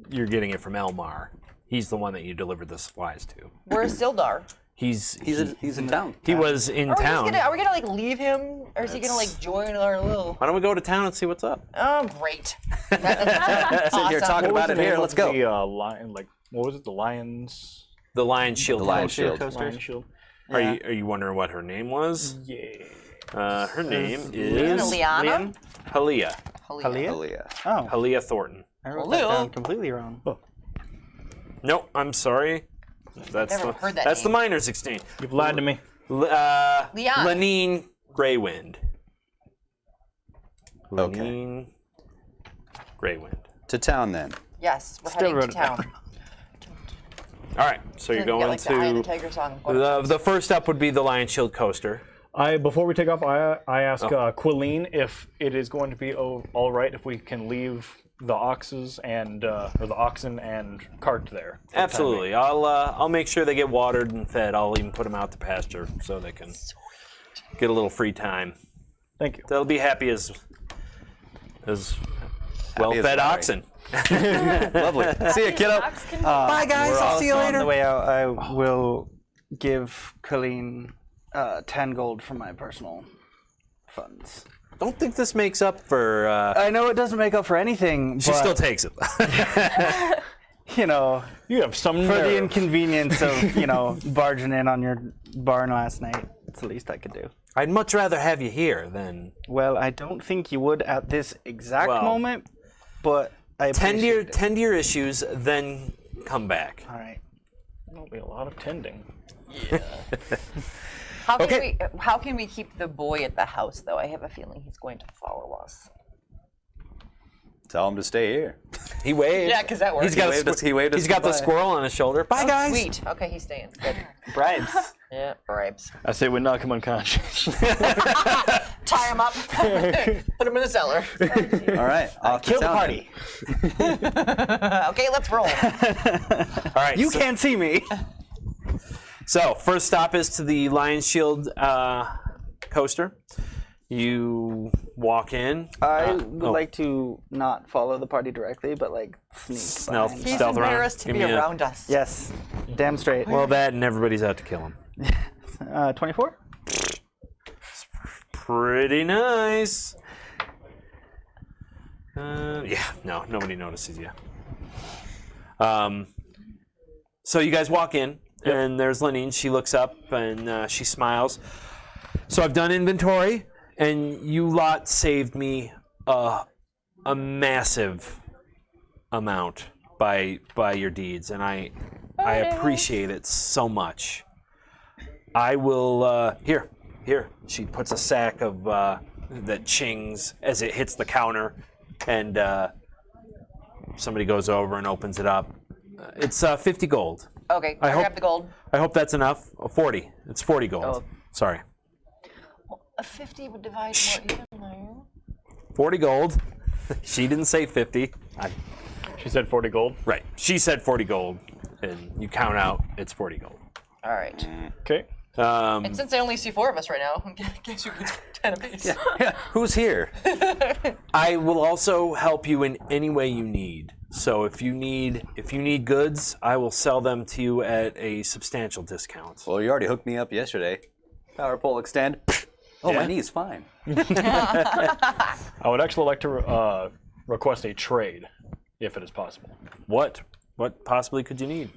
A: you're getting it from Elmar. He's the one that you delivered the supplies to.
D: Where's Sildar?
B: He's in town.
A: He was in
D: Are we,
A: town.
D: are we gonna like leave him, or is he gonna like join our little?
A: Why don't we go to town and see what's up?
D: Oh, great! That's
B: Sit here
D: awesome.
B: talking about it here. Let's go.
E: The lion, what was it? The Lions.
A: The Lion Shield.
B: The Lion
A: Coaster.
B: Shield.
E: Lion Shield.
A: Are you wondering what her name was?
E: Yeah.
A: Her name is
D: Liana?
A: Halia.
C: Halia?
B: Aaliyah.
C: Oh,
A: Halia Thornton.
C: I wrote that down completely wrong.
A: Nope, I'm sorry. That's
D: Never
A: the,
D: heard that
A: that's the
D: name.
A: Miners Exchange.
E: You've lied to me.
D: Leon.
A: Lenine Greywind.
B: Okay.
A: Lenine Greywind.
B: To town then.
D: Yes, we're
C: Still
D: heading
C: wrote
D: to
C: it down.
D: town.
A: All right, so you're
D: Yeah,
A: going
D: like the Eye of the
A: to
D: Tiger song.
A: the first up would be the Lion Shield coaster.
E: Before we take off, I ask Quilleen if it is going to be all right if we can leave the oxes and or the oxen and cart there. for the time
A: Absolutely. I'll make sure they get watered and fed. I'll even put them out to pasture so they can get a little free time.
E: being. Thank you.
A: They'll be happy as well-fed
B: Larry.
A: oxen.
B: Lovely. See ya, kiddo.
F: Ox can
B: Bye, guys. I'll see you
C: On
B: later.
C: the way out, I will give Colleen 10 gold from my personal funds.
A: Don't think this makes up for.
C: I know it doesn't make up for anything,
A: She
C: but,
A: still takes it.
C: you know,
E: You have some
C: for the
E: nerve.
C: inconvenience of, barging in on your barn last night, it's the least I could do.
A: I'd much rather have you here than
C: Well, I don't think you would at this exact
A: Well,
C: moment, but I
A: tend
C: appreciate
A: to your issues, then come back.
C: All right.
E: There'll be a lot of tending.
D: How can we keep the boy at the house though? I have a feeling he's going to follow us.
B: Tell him to stay here.
A: He waved.
D: Yeah, 'cause that works.
A: He's got,
B: He waved us
A: he's got the
B: goodbye.
A: squirrel on his shoulder. Bye, guys.
D: Sweet. Okay, he's staying. Good.
C: Bribes.
D: Yeah, bribes.
E: I say we knock him unconscious.
D: Tie him up. Put him in the cellar.
B: All right. Off to
C: Kill the
B: town
C: party.
D: Okay, let's roll.
A: All right.
C: You can't see me.
A: So first stop is to the Lion Shield coaster. You walk in.
C: I would like to not follow the party directly, but like sneak.
A: Stealth.
C: behind.
D: He's
A: Stealth around.
D: embarrassed to
A: Give
D: be
A: me a-
D: around us.
C: Yes, damn straight.
A: Well, that and everybody's out to kill him.
C: 24.
A: Pretty nice. Yeah, no, nobody notices you. So you guys walk in, and there's Lenine. She looks up and she smiles. So I've done inventory, And you lot saved me a massive amount by your deeds, and I appreciate it so much. I will here. She puts a sack of that chings as it hits the counter, and somebody goes over and opens it up. It's 50 gold.
D: Okay, I grab the gold.
A: I hope that's enough. 40. It's 40 gold.
D: Oh.
A: Sorry.
D: Well, a 50 would divide more evenly.
A: 40 gold. She didn't say 50.
E: She said 40 gold.
A: Right. She said 40 gold, and you count out. It's 40 gold.
D: All right.
E: Okay.
D: And since I only see 4 of us right now, I guess you could 10 apiece.
B: Yeah. Who's here?
A: I will also help you in any way you need. So if you need goods, I will sell them to you at a substantial discount.
B: Well, you already hooked me up yesterday. Power pole extend. Oh,
A: Yeah?
B: my knee's fine.
E: I would actually like to request a trade, if it is possible.
A: What possibly could you need?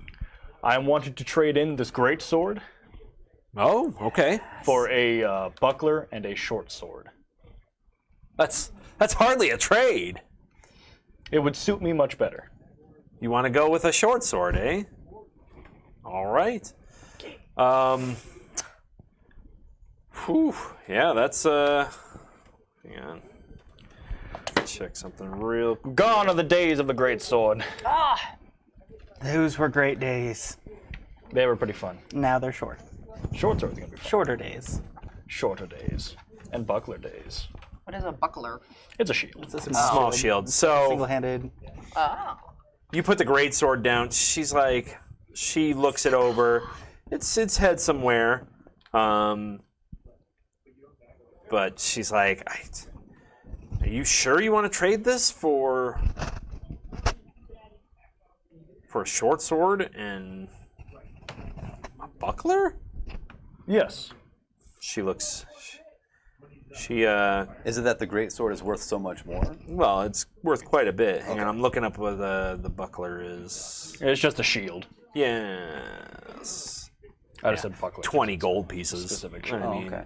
E: I wanted to trade in this great sword
A: Oh, okay.
E: for a buckler and a short sword.
A: That's hardly a trade.
E: It would suit me much better.
A: You want to go with a short sword, eh? All right. Whew. Yeah, that's hang on. Check something real.
E: Gone are the days of the great sword.
C: Those were great days.
E: They were pretty fun.
C: Now they're short.
E: Short sword's gonna be fun.
C: Shorter days.
E: Shorter days. And buckler days.
D: What is a buckler?
E: It's a shield.
C: It's a
A: Small shield. So
C: single-handed.
D: Oh.
A: you put the great sword down. She's like, she looks it over. It's had some wear, but she's like, are you sure you want to trade this for a short sword and a buckler?
E: Yes.
A: She looks. She
B: Is it that the great sword is worth so much more?
A: well, it's worth quite a bit. Hang on, I'm looking up what the buckler is.
E: It's just a shield.
A: Yes.
E: I just said buckler.
A: 20 gold pieces.
E: Specific
A: I
E: shield.
A: mean,
B: okay.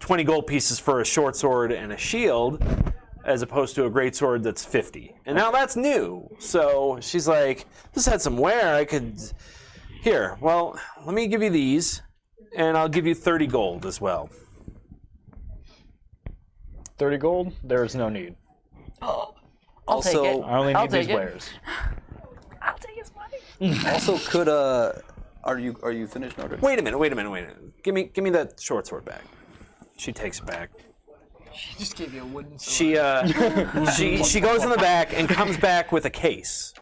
A: 20 gold pieces for a short sword and a shield, as opposed to a great sword that's 50. And now that's new. So she's like, this had some wear. I could. Here, well, let me give you these, and I'll give you 30 gold as well.
E: 30 gold? There is no need.
D: I'll
B: Also-
D: take it.
E: I only
D: I'll
E: need these
D: take it.
E: wares.
F: I'll take his money.
B: Also, could are you finished, Nordred?
A: Wait a minute. Give me that short sword back. She takes it back.
D: She just gave you a wooden sword.
A: She goes in the back and comes back with a case.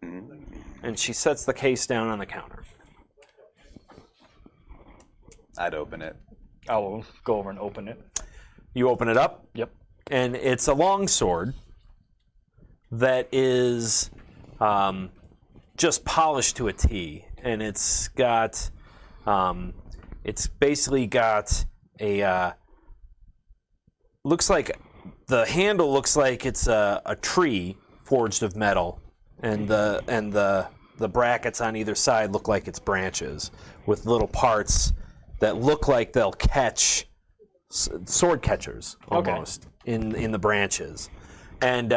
A: And she sets the case down on the counter.
B: I'd open it.
E: I will go over and open it.
A: You open it up,
E: Yep.
A: and it's a long sword that is just polished to a T, and it's got it's basically got a looks like the handle looks like it's a tree forged of metal, and the brackets on either side look like it's branches with little parts that look like they'll catch sword catchers almost in the branches, and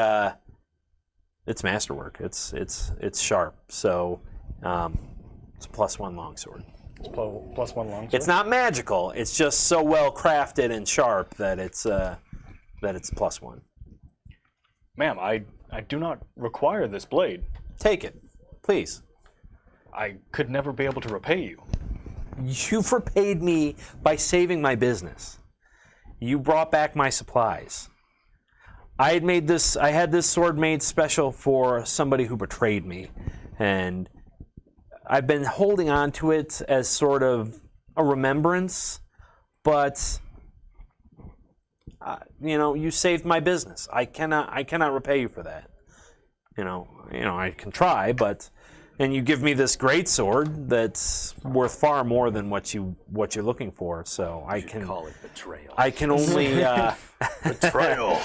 A: it's masterwork. It's sharp, so it's a +1 longsword.
E: It's +1 long.
A: It's not magical. It's just so well crafted and sharp that it's +1.
E: Ma'am, I do not require this blade.
A: Take it, please.
E: I could never be able to repay you.
A: You've repaid me by saving my business. You brought back my supplies. I had this sword made special for somebody who betrayed me, and I've been holding on to it as sort of a remembrance, but you saved my business. I cannot repay you for that. I can try, and you give me this great sword that's worth far more than what you're looking for. So I can
G: Call it betrayal.
A: I can only
G: Betrayal.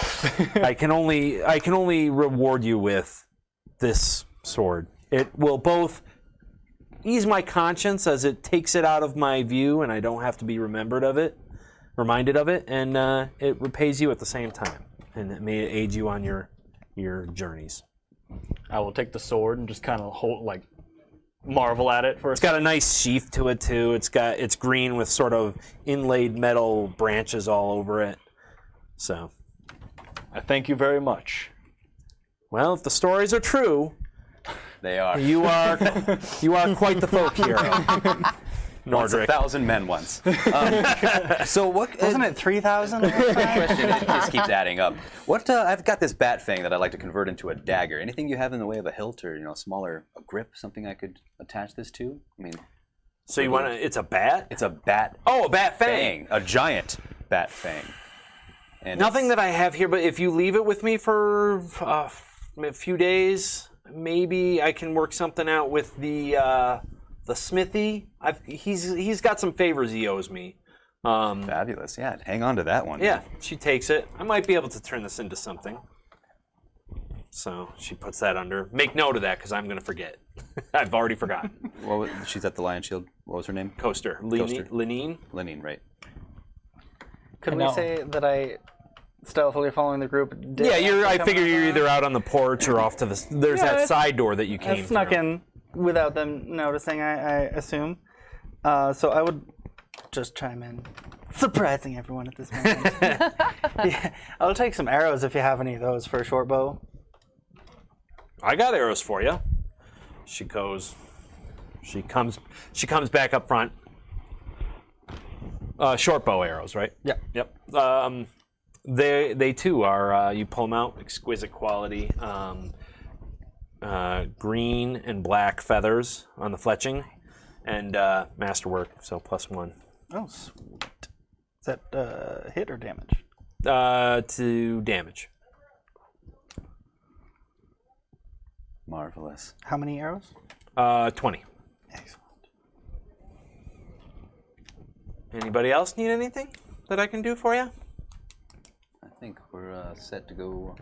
A: I can only reward you with this sword. It will both ease my conscience as it takes it out of my view and I don't have to be remembered of it, reminded of it, and it repays you at the same time, and it may aid you on your journeys.
E: I will take the sword and just kind of marvel at it for a
A: It's got a nice sheath to it too. It's green with sort of inlaid metal branches all over it. So,
E: I thank you very much.
A: well, if the stories are true,
B: They are.
A: you are quite the folk hero.
B: Once
A: Nordric.
B: 1,000 men once. So what?
C: Wasn't it 3,000?
B: Question, it just keeps adding up. What? I've got this bat fang that I'd like to convert into a dagger. Anything you have in the way of a hilt or smaller a grip, something I could attach this to? I mean,
A: So you want to? It's a bat.
B: it's a bat
A: Oh, a bat fang.
B: fang, a giant bat fang. And
A: Nothing that I have here, but if you leave it with me for a few days, maybe I can work something out with the smithy. He's got some favors he owes me.
B: fabulous. Yeah, hang on to that one.
A: Yeah, she takes it. I might be able to turn this into something. So she puts that under. Make note of that because I'm going to forget. I've already forgotten.
B: She's at the Lion Shield. What was her name?
A: Coaster.
B: Coaster.
A: Lenine.
B: Lenine, right?
C: Could
E: No.
C: we say that I stealthily following the group?
A: Yeah, I figure you're either out on the porch or off to the. There's
C: Yeah,
A: that side door that you
C: I
A: came
C: snuck
A: through.
C: in without them noticing, I assume. So I would just chime in, surprising everyone at this moment. Yeah, I'll take some arrows if you have any of those for a short bow.
A: I got arrows for you. She goes. She comes back up front. Short bow arrows, right?
C: Yeah.
A: Yep. They too are. You pull them out, exquisite quality. Green and black feathers on the fletching, and masterwork. So +1
C: Oh, sweet. Is that hit or damage?
A: to damage.
B: Marvelous.
C: How many arrows?
A: 20.
C: Excellent.
A: Anybody else need anything that I can do for you?
B: I think we're set to go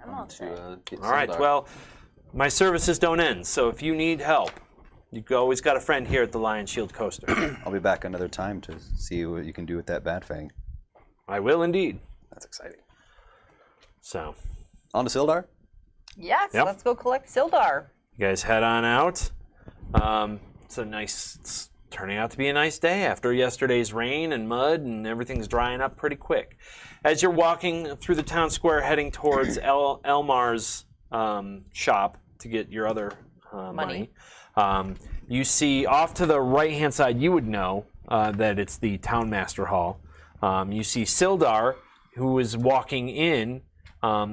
F: I'm all set.
B: to get
A: All right.
B: Sildar.
A: Well, my services don't end. So if you need help, you've always got a friend here at the Lion Shield Coaster.
B: I'll be back another time to see what you can do with that bat fang.
A: I will indeed.
B: That's exciting.
A: So
B: On to Sildar.
D: Yes,
A: Yep.
D: let's go collect Sildar.
A: you guys head on out. It's turning out to be a nice day after yesterday's rain and mud, and everything's drying up pretty quick. As you're walking through the town square, heading towards Elmar's shop to get your other money, you see off to the right-hand side. You would know that it's the Town Master Hall. You see Sildar, who is walking in.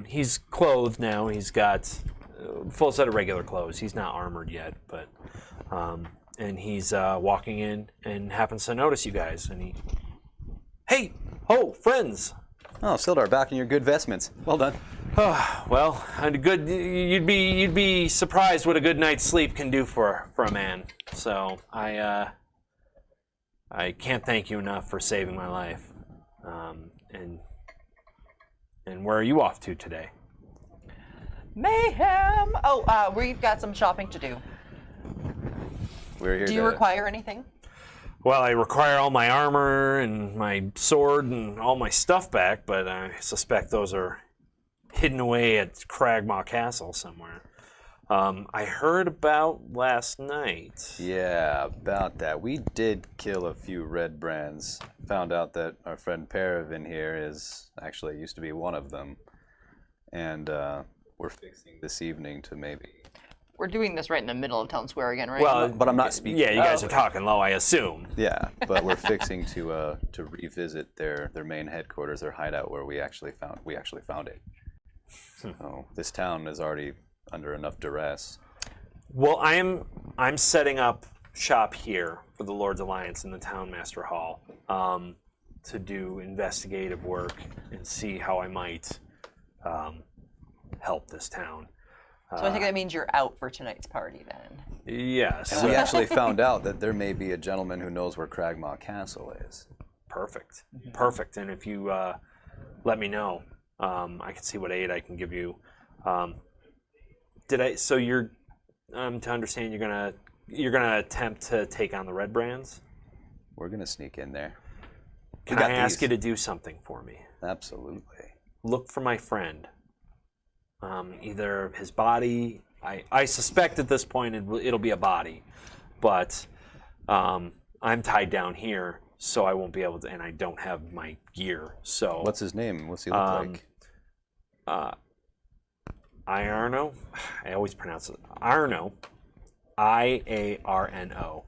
A: He's clothed now. He's got a full set of regular clothes. He's not armored yet, but and he's walking in and happens to notice you guys. And hey, ho, friends.
B: Oh, Sildar, back in your good vestments. Well done.
A: Well, you'd be surprised what a good night's sleep can do for a man. So I can't thank you enough for saving my life. And where are you off to today?
D: Mayhem! Oh, we've got some shopping to do.
B: We're here
D: Do you
B: to
D: require anything?
A: Well, I require all my armor and my sword and all my stuff back, but I suspect those are hidden away at Cragmaw Castle somewhere. I heard about last night.
B: Yeah, about that. We did kill a few Redbrands. Found out that our friend Paravin here actually used to be one of them. And we're fixing this evening to maybe...
D: We're doing this right in the middle of town square again, right?
A: Well,
B: But I'm not speaking.
A: yeah, you guys are talking low, I assume.
B: Yeah, but we're fixing to revisit their main headquarters, their hideout, where we actually found it. So this town is already under enough duress.
A: Well, I'm setting up shop here for the Lord's Alliance in the Town Master Hall to do investigative work and see how I might help this town.
D: so I think that means you're out for tonight's party then.
A: Yes.
B: And we actually found out that there may be a gentleman who knows where Cragmaw Castle is.
A: Perfect. Perfect. And if you let me know, I can see what aid I can give you. So you're to understand you're gonna attempt to take on the Redbrands?
B: We're gonna sneak in there.
A: can
B: got
A: I ask
B: these.
A: you to do something for me?
B: Absolutely.
A: Look for my friend. Either his body. I suspect at this point it'll be a body, but I'm tied down here, so I won't be able to, and I don't have my gear. So
B: What's his name? What's he look like?
A: Iarno. I always pronounce it Arno. Iarno.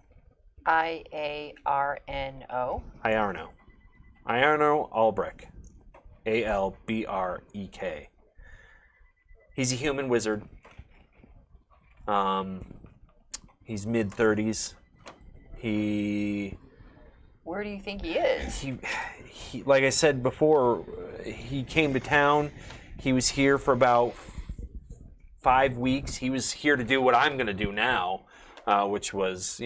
D: Iarno.
A: Iarno. Iarno Albrek. Albrek. He's a human wizard. He's mid-30s.
D: Where do you think he is?
A: He, like I said before, he came to town. He was here for about 5 weeks. He was here to do what I'm going to do now, which was,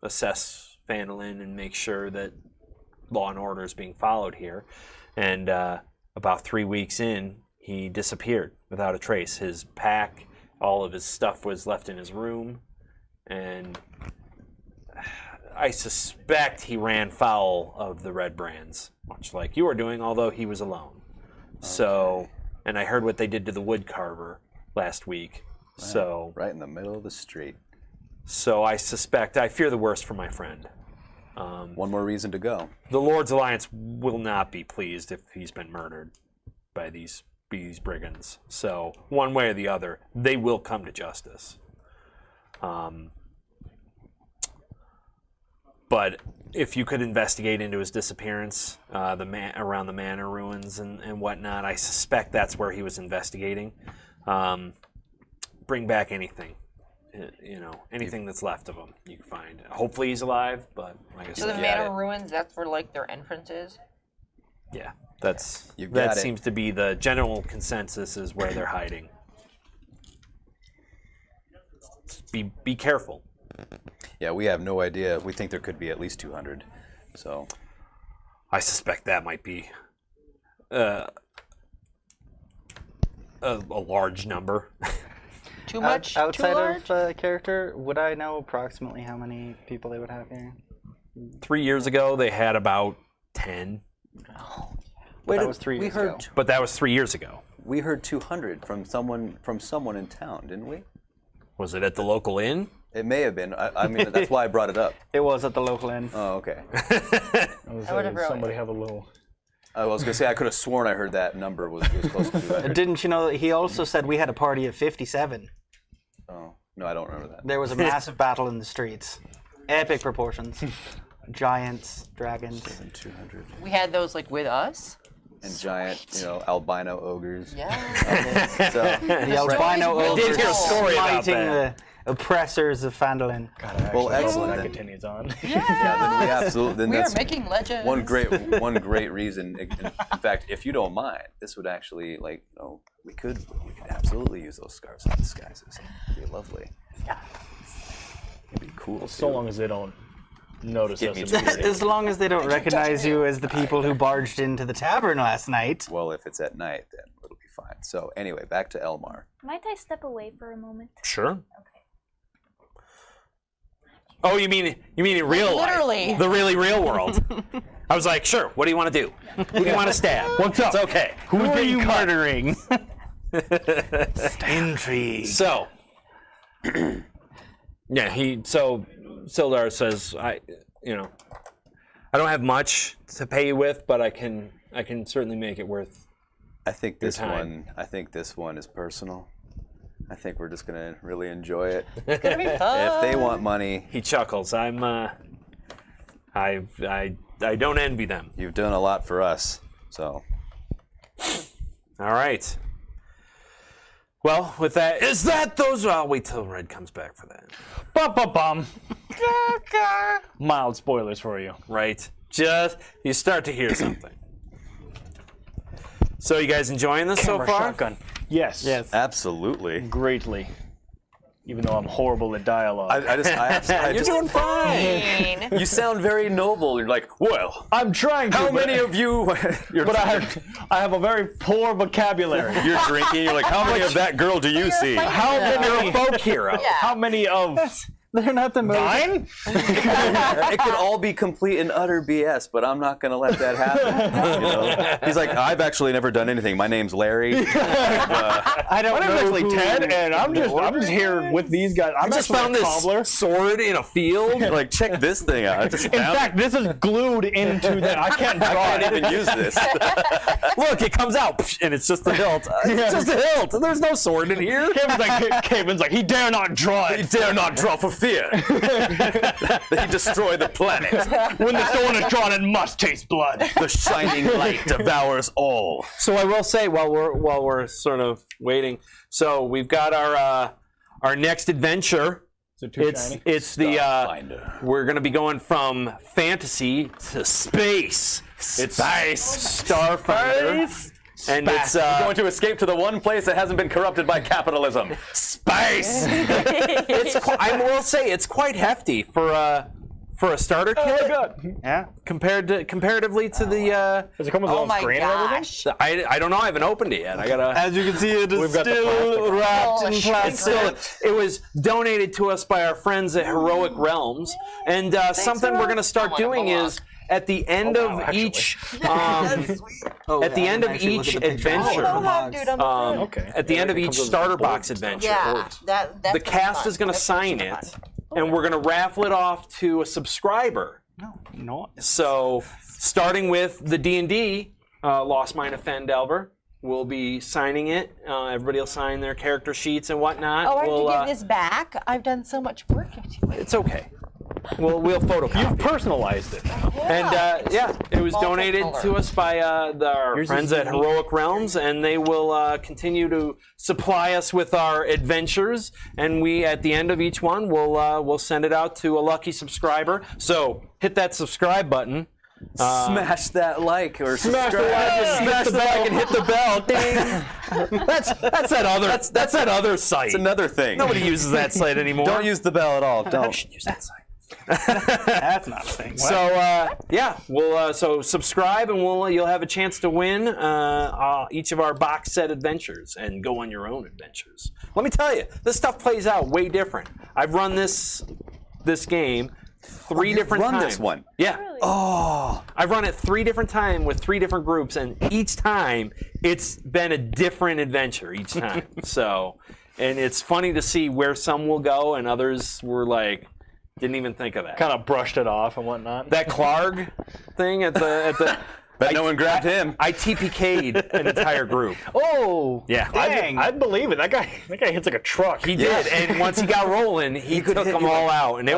A: assess Phandalin and make sure that law and order is being followed here. And about 3 weeks in, he disappeared without a trace. His pack, all of his stuff was left in his room, and I suspect he ran foul of the Redbrands, much like you were doing, although he was alone. Okay. So, and I heard what they did to the wood carver last week. Wow. So
B: right in the middle of the street.
A: So I fear the worst for my friend.
B: One more reason to go.
A: The Lord's Alliance will not be pleased if he's been murdered by these brigands. So one way or the other, they will come to justice. But if you could investigate into his disappearance, around the manor ruins and whatnot, I suspect that's where he was investigating. Bring back anything, anything that's left of him you can find. Hopefully he's alive, but like I said,
D: so the manor ruins, that's where like their entrance is?
A: Yeah, that seems to be the general consensus is where they're hiding. Be careful.
B: Yeah, we have no idea. We think there could be at least 200. So
A: I suspect that might be a large number.
D: Too much?
C: Outside
D: too large?
C: of character, would I know approximately how many people they would have here?
A: 3 years ago, they had about 10.
C: Wait, that was 3 years ago.
A: But that was 3 years ago.
B: We heard 200 from someone in town, didn't we?
A: Was it at the local inn?
B: It may have been. I mean, that's why I brought it up.
C: It was at the local inn.
B: Oh, okay.
E: Somebody have a little.
B: I was going to say, I could have sworn I heard that number was close to 200.
C: Didn't you know that he also said we had a party of 57?
B: Oh, no, I don't remember that.
C: There was a massive battle in the streets. Epic proportions. Giants, dragons.
B: 200.
D: We had those like with us?
B: And giant, albino ogres.
D: Yeah.
B: So,
C: The albino
D: I did
C: ogres
D: hear a
A: story about
C: smiting
A: that.
C: the oppressors of Phandalin.
B: well, excellent.
E: That
B: Then,
E: continues on.
B: then we absolutely. Then
D: We are
B: that's
D: making legends.
B: one great reason. In fact, if you don't mind, this would actually we could absolutely use those scarves as disguises. It'd be lovely. Yeah. It'd be cool.
E: So long as they don't notice us immediately.
C: As long as they don't recognize you as the people who barged into the tavern last night.
B: Well, if it's at night, then it'll be fine. So anyway, back to Elmar.
F: Might I step away for a moment?
A: Sure.
F: Okay.
A: Oh, you mean in real life?
D: Literally.
A: The really real world. I was like, sure. What do you want to do? Who do you want to stab?
E: What's up?
A: It's okay.
C: Who are you murdering?
A: Intrigue. So, yeah, so Sildar says, I don't have much to pay you with, but I can certainly make it worth.
B: I think this
A: time.
B: one is personal. I think we're just gonna really enjoy it.
D: It's gonna be fun.
B: If they want money,
A: He chuckles. I don't envy them.
B: you've done a lot for us. So
A: All right. Well, with that, I'll wait till Red comes back for that.
E: Bum. Mild spoilers for you.
A: Right? You start to hear something. So you guys enjoying this
E: Camera
A: so far?
E: shotgun. Yes.
C: Yes.
B: absolutely.
E: Greatly. Even though I'm horrible at dialogue.
B: I
A: You're
B: just
A: doing fine.
B: you sound very noble. You're like, well,
E: I'm trying to.
B: how many of you?
E: But I have a very poor vocabulary.
B: You're drinking. You're like, how many of that girl do you see?
E: How many
A: You're a folk hero.
D: Yeah.
E: How many of
C: They're not the most.
E: Fine.
B: It could all be complete and utter BS, but I'm not gonna let that happen. You know? He's like, I've actually never done anything. My name's Larry.
C: I don't
E: My name's
C: know
E: actually
C: who-
E: Ted, and I'm just here with these guys.
A: I just found this
E: cobbler.
A: sword in a field.
B: Like, check this thing out. I just
E: In
B: found
E: fact, this is glued into that. I can't draw
B: I
E: it.
B: can't even use this.
A: Look, it comes out, and it's just a hilt. It's just a hilt. There's no sword in here.
E: Caven's like, he dare not draw
B: He
E: it.
B: dare not draw for fear. He destroyed the planet.
E: When the stone is drawn, it must taste blood.
B: The shining light devours all.
A: So I will say, while we're sort of waiting, so we've got our next adventure.
E: Is it too shiny?
A: It's the
B: Starfinder.
A: we're gonna be going from fantasy to space. It's Starfinder. And it's
B: We're going to escape to the one place that hasn't been corrupted by capitalism.
A: space. I will say it's quite hefty for a starter kit.
E: Oh my god.
C: Yeah.
A: Comparatively to the.
E: Does it come with
D: Oh
E: its
D: my
E: own screen and everything?
D: gosh.
A: I don't know. I haven't opened it yet. I gotta.
C: As you can see, it is
E: We've got the
C: still
E: plastic.
C: wrapped
D: Oh,
C: in
D: shrink
C: plastic.
A: It was donated to us by our friends at Heroic Realms, and something we're going to start
D: Come on,
A: doing
D: come on.
A: is at the end
E: wow,
A: of
E: actually.
A: each at the end of each adventure,
D: Dude, I'm
E: Okay.
A: at the end of each starter box adventure,
D: yeah, that's
A: the cast is going to sign it, and we're going to raffle it off to a subscriber.
C: No.
A: So, starting with the D&D, Lost Mine of Fendelver, we'll be signing it. Everybody will sign their character sheets and whatnot.
D: Oh, I have
A: We'll,
D: to give this back. I've done so much work into it.
A: It's okay. We'll photocopy.
E: You've personalized it.
A: And yeah, it was
D: Multicolor.
A: donated to us by our friends at Heroic Realms, and they will continue to supply us with our adventures. And we, at the end of each one, we'll send it out to a lucky subscriber. So hit that subscribe button.
B: Smash that like or
A: Smash the like, smash the like, and hit the bell. Ding. That's that other site.
B: It's another thing.
A: Nobody uses that site anymore.
B: Don't use the bell at all. Don't.
A: use that site.
C: That's not a thing.
A: So yeah, we'll so subscribe and you'll have a chance to win each of our box set adventures and go on your own adventures. Let me tell you, this stuff plays out way different. I've run this game three different
B: run
A: times.
B: this one?
A: Yeah.
F: Really?
A: Oh, I've run it 3 different times with 3 different groups, and each time it's been a different adventure each time. So, and it's funny to see where some will go and others were like, didn't even think of that.
E: Kind of brushed it off and whatnot.
A: That Clark thing at the
B: Bet no one grabbed him.
A: I TPK'd an entire group.
C: Oh.
A: Yeah.
C: Dang.
E: I'd believe it. That guy hits like a truck.
A: He did, and once he got rolling, he took
B: hit
A: them
B: you
A: all
B: like,
A: out, and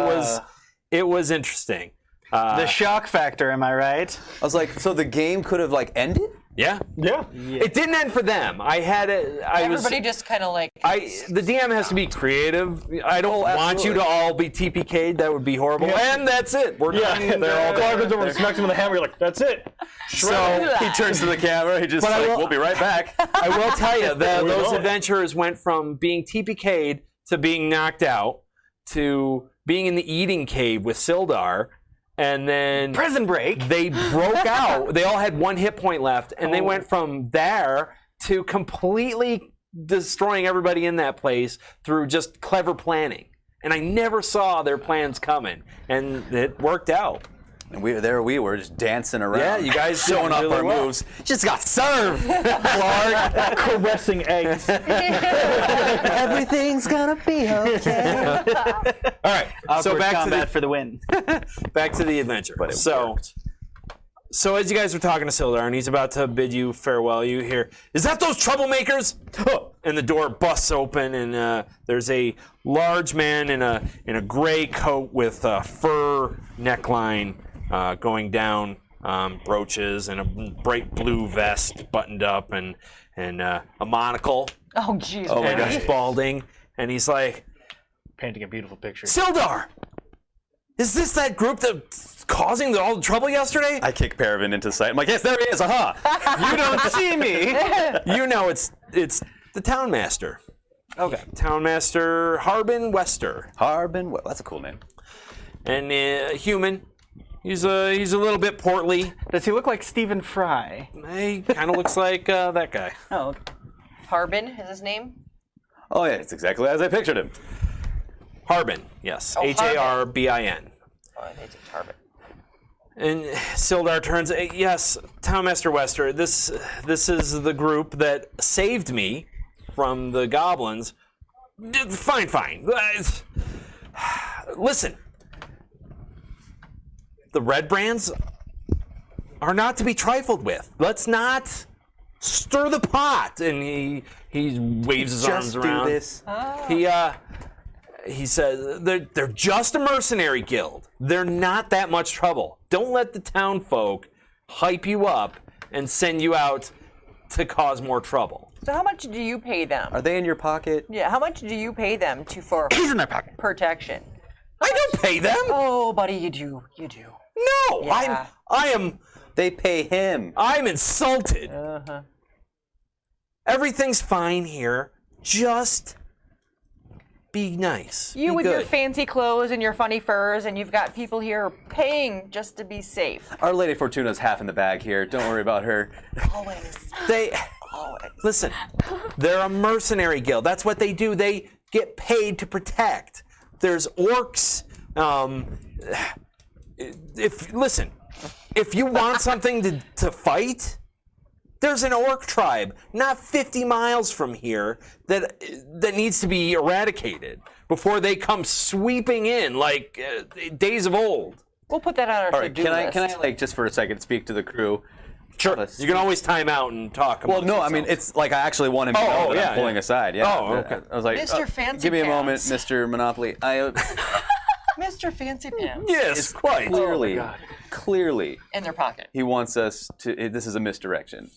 A: it was interesting.
C: The shock factor, am I right?
B: I was like, so the game could have like ended?
A: Yeah.
E: Yeah.
A: It didn't end for them. I had it.
D: Everybody just kind of like.
A: The DM has to be creative. I don't want you to all be TPK'd. That would be horrible.
E: Yeah.
A: And that's it. We're
E: Yeah.
A: done.
E: They're all Clark goes over and smacks him with a hammer. You're like, that's it.
A: So
B: He turns to the camera. He just
A: But I
B: like,
A: will-
B: we'll be right back.
A: I will tell you, those
E: know it.
A: adventurers went from being TPK'd to being knocked out to being in the eating cave with Sildar, and then
C: Prison break.
A: they broke out. They all had 1 hit point left, and they went from there to completely destroying everybody in that place through just clever planning. And I never saw their plans coming, and it worked out.
B: And we were just dancing around.
A: Yeah, you guys did
B: showing off
A: really
B: our
A: well.
B: moves. Just got served.
E: Clark caressing eggs.
C: Everything's gonna be okay.
A: All right, so
C: Awkward
A: back to
C: combat
A: the
C: for the win.
A: back to the adventure.
B: But it
A: so,
B: worked.
A: so as you guys were talking to Sildar, and he's about to bid you farewell, you hear, "Is that those troublemakers?" And the door busts open, and there's a large man in a gray coat with a fur neckline going down, brooches, and a bright blue vest buttoned up, and a monocle,
D: Oh, jeez.
B: Oh my
A: and
B: gosh.
A: he's balding, and he's like,
E: Painting a beautiful picture.
A: "Sildar, is this that group that's causing all the trouble yesterday?"
B: I kick Paravin into sight. I'm like, yes, there he is. Aha.
A: You don't see me. You know it's the town master.
C: Okay.
A: Town master Harbin Wester,
B: Harbin. Well, that's a cool name.
A: and human. He's a little bit portly.
C: Does he look like Stephen Fry?
A: He kind of looks like that guy.
C: Oh, okay.
D: Harbin is his name.
B: Oh yeah, it's exactly as I pictured him.
A: Harbin, yes.
D: Oh,
A: Harbin.
D: Oh, it's a Harbin.
A: And Sildar turns, yes, Townmaster Wester, this is the group that saved me from the goblins. Fine. Listen, the Redbrands are not to be trifled with. Let's not stir the pot. And he waves his arms around.
B: Just do this.
A: He says they're just a mercenary guild. They're not that much trouble. Don't let the town folk hype you up and send you out to cause more trouble.
D: So how much do you pay them?
B: Are they in your pocket?
D: Yeah, how much do you pay them for
C: He's in their pocket.
D: protection?
A: I don't pay them.
D: Oh, buddy, you do. You do.
A: No,
D: Yeah.
B: They pay him.
A: I'm insulted. Everything's fine here. Just be nice.
D: You
A: be
D: with
A: good.
D: your fancy clothes and your funny furs, and you've got people here paying just to be safe.
B: Our Lady Fortuna's half in the bag here. Don't worry about her.
D: Always.
A: Listen, they're a mercenary guild. That's what they do. They get paid to protect. There's orcs. If you want something to fight, there's an orc tribe not 50 miles from here that needs to be eradicated before they come sweeping in like days of old.
D: We'll put that on our
B: All right,
D: to-do list.
B: can I like just for a second speak to the crew?
A: Sure. You can always time out and talk.
B: Well,
A: amongst
B: no, I mean
A: yourselves.
B: it's like I actually want him to know that
A: yeah,
B: I'm pulling
A: yeah.
B: aside. Yeah.
A: Oh, okay.
B: I was like,
D: Mr. Fancy
B: give me a moment,
D: Pants.
B: Mr. Monopoly.
D: Mr. Fancy Pants.
A: Yes, quite.
B: Clearly,
D: In their pocket.
B: he wants us to. This is a misdirection.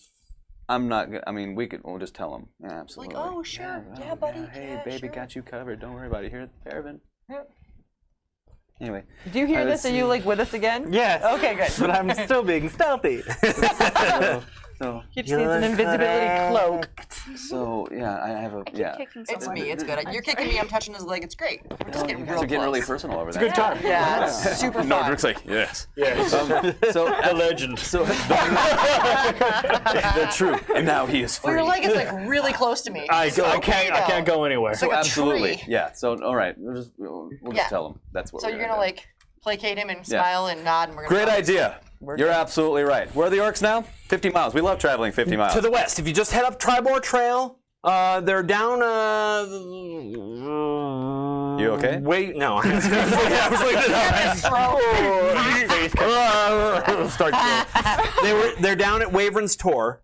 B: I'm not. I mean, we'll just tell him. Yeah, absolutely.
D: oh, sure. Yeah, buddy.
B: Hey,
D: Yeah,
B: baby,
D: sure.
B: got you covered. Don't worry about it. Here at Paravin.
D: Yep.
B: Anyway.
D: Do you hear
B: I
D: this?
B: was-
D: Are you like with us again?
C: Yes.
D: Okay, good.
C: But I'm still being stealthy.
B: So,
D: He just needs an invisibility cloak.
B: so yeah, I have a yeah.
D: It's me. It's good. You're kicking me. I'm touching his leg. It's great. We're just
B: You
D: getting
B: guys
D: real
B: are getting
D: close.
B: really personal over there.
E: Good time.
D: Yeah, it's super fun.
A: Nordrick's like, yes.
B: So
E: The legend.
B: So the truth. And now he is
D: Well,
B: free.
D: your leg is like really close to me.
E: I
D: So, okay,
E: can't
D: though.
E: go anywhere.
D: So- like a
B: absolutely.
D: tree.
B: Yeah. So all right, we'll just
D: Yeah.
B: tell him. That's what
D: So
B: we're
D: you're gonna
B: do.
D: like placate him and smile and nod, and we're gonna.
B: Great
D: talk.
B: idea. You're absolutely right. Where are the orcs now? 50 miles. We love traveling 50 miles.
A: To the west. If you just head up Tribor Trail, they're down.
B: You okay?
A: Wait, no. I was like, they're down at Waveren's Tor.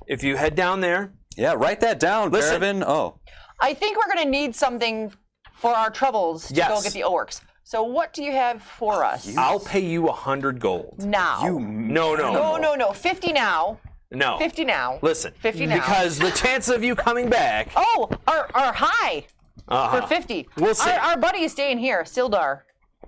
A: If you head down there,
B: Yeah, write that down,
A: Listen.
B: Paravin. Oh.
D: I think we're gonna need something for our troubles to go
A: Yes.
D: get the orcs. So what do you have for us?
A: I'll pay you 100 gold.
D: Now.
A: No.
D: No. 50 now.
A: No.
D: 50 now.
A: Listen.
D: 50 now.
A: Because the chances of you coming back.
D: Oh, are high
A: Uh-huh.
D: for 50.
A: We'll see.
D: Our buddy is staying here, Sildar.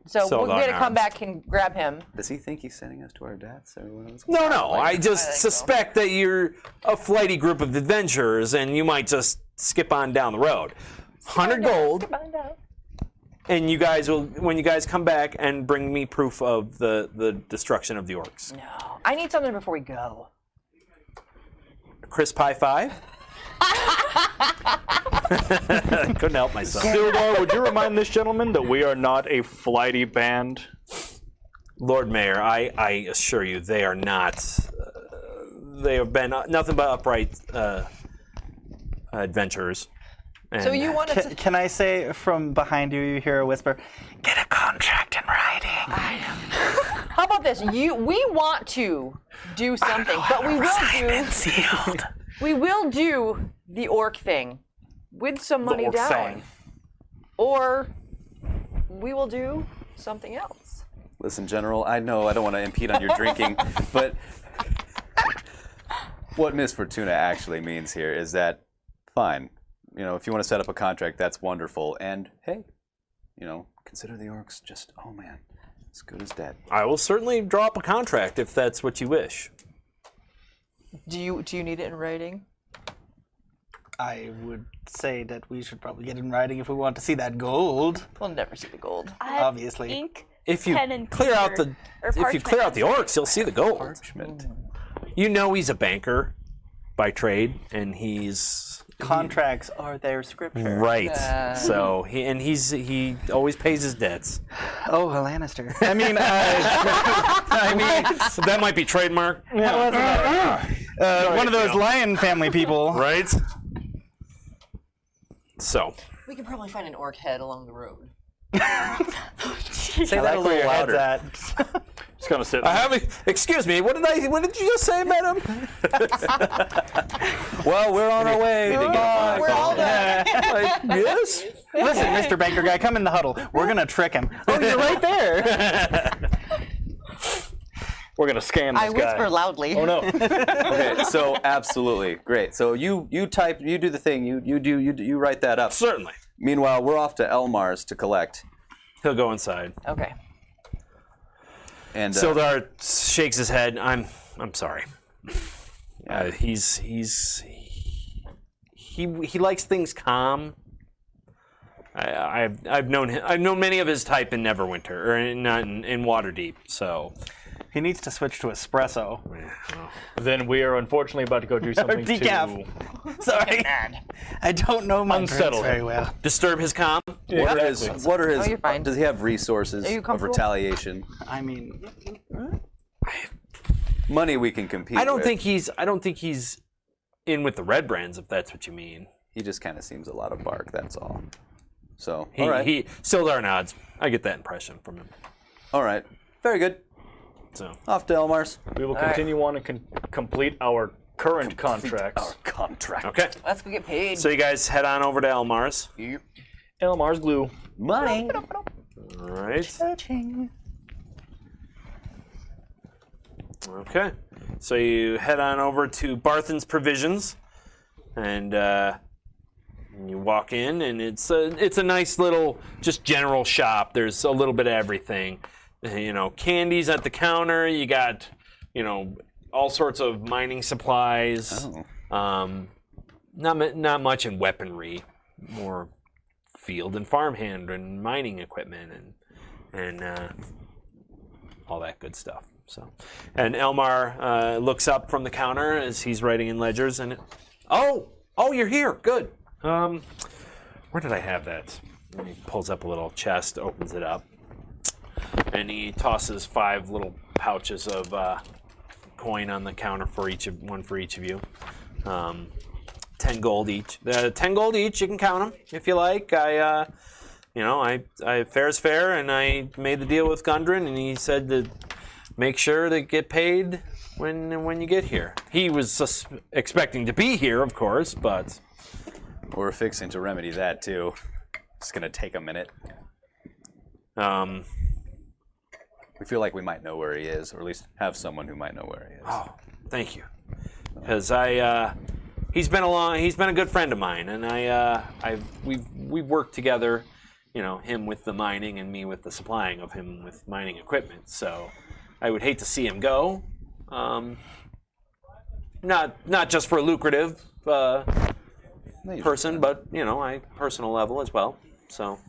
D: So we're
A: Sildar
D: gonna come
A: Arms.
D: back and grab him.
B: Does he think he's sending us to our deaths? Everyone else?
A: No. I just
D: think so.
A: suspect that you're a flighty group of adventurers and you might just skip on down the road. 100 gold. And you guys will, when you guys come back and bring me proof of the destruction of the orcs.
D: No. I need something before we go.
A: Crisp high five. Couldn't help myself.
E: Sildar, would you remind this gentleman that we are not a flighty band?
A: Lord Mayor, I assure you, they are not. They have been nothing but upright adventurers. And
D: So you wanted to.
C: Can I say from behind you, you hear a whisper, get a contract in writing?
D: How about this? We want to do something, but we will do.
C: Sealed.
D: We will do the orc thing with some money
E: orc
D: down,
E: thing.
D: or we will do something else.
B: Listen, General, I know I don't want to impede on your drinking, but what Miss Fortuna actually means here is that, fine, you know, if you want to set up a contract, that's wonderful. And hey, you know, consider the orcs just, oh man, as good as dead.
A: I will certainly draw up a contract if that's what you wish.
D: Do you need it in writing?
C: I would say that we should probably get in writing if we want to see that gold.
D: We'll never see the gold.
F: I have
C: Obviously.
F: ink,
A: If you
F: pen, and
A: clear out
F: paper,
A: the
F: or
A: if you
F: parchment.
A: clear out the orcs, you'll see the gold.
B: Parchment.
A: You know he's a banker by trade, and he's
C: contracts are their scripture.
A: Right. So he always pays his debts.
C: Oh, a Lannister. I mean,
A: That might be trademark.
C: one of those lion family people.
A: Right. So.
D: We could probably find an orc head along the road.
B: Say that a
C: Where
B: little
C: your head's
B: louder.
C: at.
E: Just gonna sit.
A: Excuse me. What did you just say, madam?
B: Well, we're on our way.
D: We're all done.
A: Yes.
C: Listen, Mr. Banker guy, come in the huddle. We're gonna trick him. Oh, you're right there.
E: We're gonna scam this
D: I
E: guy.
D: whisper loudly.
E: Oh no.
B: Okay, so absolutely great. So you do the thing. You write that up.
A: Certainly.
B: Meanwhile, we're off to Elmar's to collect.
A: He'll go inside.
D: Okay.
B: And
A: Sildar shakes his head. I'm sorry. He likes things calm. I've known many of his type in Neverwinter or in Waterdeep. So
C: He needs to switch to espresso.
E: Then we are unfortunately about to go do something
C: decaf. Sorry. I don't know my drinks
E: Unsettle
C: very
E: him.
C: well.
A: disturb his calm.
B: what are his?
D: you're fine.
B: Does he have resources
D: Are you
B: of
D: comfortable?
B: retaliation?
C: I mean,
B: Money we can compete.
A: I don't
B: with.
A: think he's in with the Redbrands, if that's what you mean.
B: He just kind of seems a lot of bark. That's all. So
A: He,
B: all right,
A: Sildar nods. I get that impression from him.
B: all right, very good.
A: So
B: Off to Elmar's.
E: We will continue on and complete our current contracts.
B: Our contract.
A: okay.
D: Let's go get paid.
A: So you guys head on over to Elmar's.
E: Elmar's glue.
B: Money.
A: All right. Okay. So you head on over to Barthen's Provisions, and you walk in, and it's a nice little just general shop. There's a little bit of everything. Candies at the counter. You got, all sorts of mining supplies.
B: Oh.
A: Not much in weaponry. More field and farmhand and mining equipment and all that good stuff. So, and Elmar looks up from the counter as he's writing in ledgers, and oh, you're here. Good. Where did I have that? And he pulls up a little chest, opens it up, and he tosses 5 little pouches of coin on the counter for one for each of you. 10 gold each. 10 gold each. You can count them if you like. I fair's fair, and I made the deal with Gundren, and he said to make sure to get paid when you get here. He was expecting to be here, of course, but
B: We're fixing to remedy that too. It's gonna take a minute. We feel like we might know where he is, or at least have someone who might know where he is.
A: oh, thank you, because he's been a good friend of mine, and we've worked together. Him with the mining and me with the supplying of him with mining equipment. So I would hate to see him go. Not just for a lucrative person, but personal level as well. So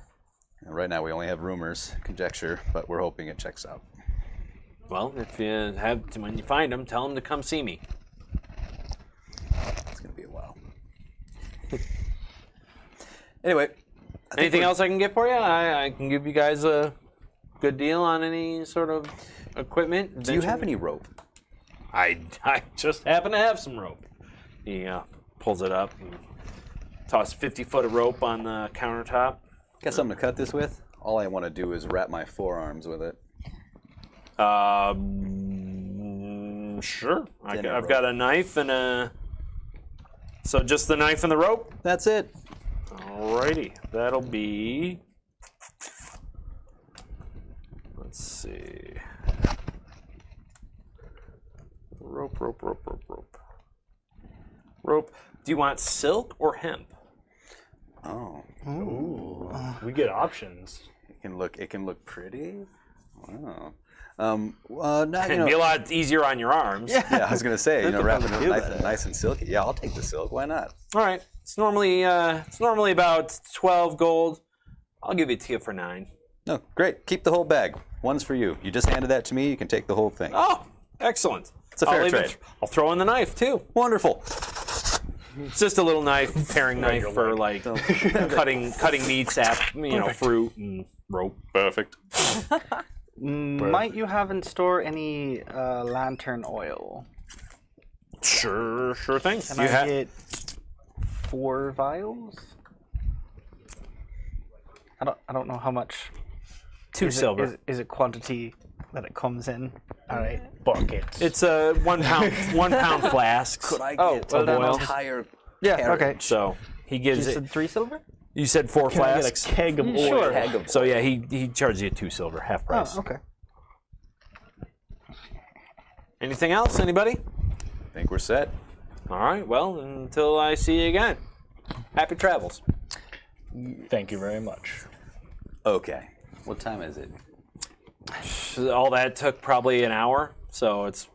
B: Right now we only have rumors, conjecture, but we're hoping it checks out.
A: well, if you when you find him, tell him to come see me.
B: It's gonna be a while. Anyway.
A: Anything else I can get for you? I can give you guys a good deal on any sort of equipment.
B: Do you have any rope?
A: I just happen to have some rope. He pulls it up and tosses 50 foot of rope on the countertop.
B: Got something to cut this with? All I want to do is wrap my forearms with it.
A: Sure.
B: Dinner
A: I've
B: rope.
A: got a knife and a. So just the knife and the rope?
B: That's it.
A: Alrighty. That'll be. Let's see. Rope. Do you want silk or hemp?
B: Oh,
E: We get options.
B: it can look pretty. Wow.
A: It'd be a lot easier on your arms.
B: Yeah, I was gonna say, wrapping
C: probably
B: it
C: do that.
B: nice and silky. Yeah, I'll take the silk. Why not?
A: All right. It's normally about 12 gold. I'll give it to you for 9.
B: No, great. Keep the whole bag. One's for you. You just handed that to me. You can take the whole thing.
A: Oh, excellent.
B: It's a fair
A: I'll
B: trade.
A: I'll throw in the knife too.
B: Wonderful.
A: It's just a little knife, paring knife for like cutting meat, fruit and rope. Perfect.
C: Might you have in store any lantern oil?
A: Sure thing.
C: Can I get 4 vials? I don't know how much.
A: 2 silver.
C: Is it quantity that it comes in? All right.
E: Buckets.
A: It's a 1 pound 1 pound flask.
B: Could I
C: Oh,
B: get
C: well,
B: an
C: then I'll-
B: entire
C: Yeah.
B: carriage?
C: Okay.
A: So he
C: You
A: gives it.
C: said 3 silver?
A: You said 4
E: Can I
A: flasks.
E: get a keg of oil?
C: Sure.
B: Keg of
A: So yeah, he charges you 2 silver, half price.
C: Oh, okay.
A: Anything else? Anybody?
B: I think we're set.
A: All right. Well, until I see you again. Happy travels.
E: Thank you very much.
B: Okay. What time is it?
A: All that took probably an hour, so it's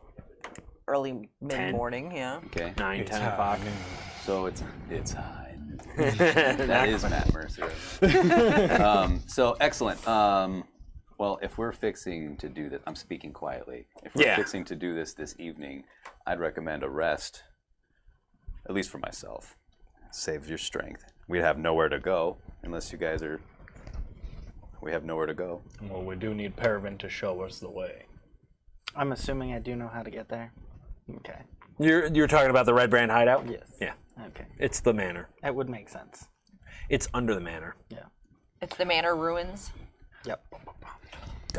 D: Early mid-morning, yeah.
B: Okay.
A: 9, 10 o'clock.
B: So it's high. That is Matt Mercer. So excellent. Well, if we're fixing to do that, I'm speaking quietly. If we're
A: Yeah.
B: fixing to do this evening, I'd recommend a rest, at least for myself. Saves your strength. We have nowhere to go unless you guys are. We have nowhere to go.
E: Well, we do need Paravin to show us the way.
C: I'm assuming I do know how to get there. Okay.
A: You're talking about the Redbrand hideout?
C: Yes.
A: Yeah.
C: Okay.
A: It's the manor.
C: That would make sense.
A: It's under the manor.
C: Yeah.
D: It's the manor ruins.
C: Yep.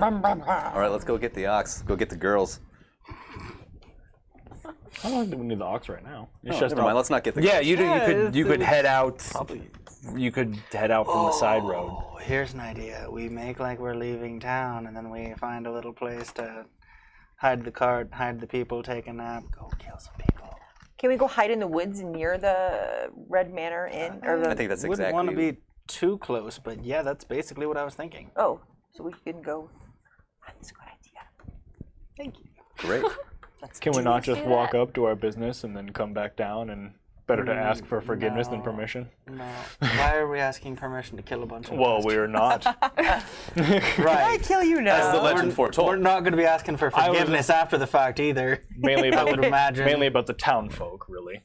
B: All right, let's go get the ox. Go get the girls.
E: I don't think we need the ox right now. It's
B: Oh,
E: just
B: never mind. Let's not get the.
A: Yeah,
B: girls.
A: you could head out. You could head out from the side road.
C: Oh, here's an idea. We make like we're leaving town, and then we find a little place to hide the cart, hide the people, take a nap, go kill some people.
D: Can we go hide in the woods near the Red Manor Inn? Or the,
B: I think that's
C: Wouldn't
B: exactly.
C: want to be too close, but yeah, that's basically what I was thinking.
D: oh, so we can go. That's a good idea.
C: Thank you.
B: great.
E: Can we not
F: do
E: just walk
F: that.
E: up to our business and then come back down? And better to ask for forgiveness than
C: no.
E: permission.
C: No. Why are we asking permission to kill a bunch of
E: Well, we are not.
D: I
C: Right.
D: kill you now.
B: As the legend foretold.
C: We're not going to be asking for
E: I was-
C: forgiveness after the fact either.
E: mainly
C: I
E: about
C: would imagine.
E: mainly about the town folk, really.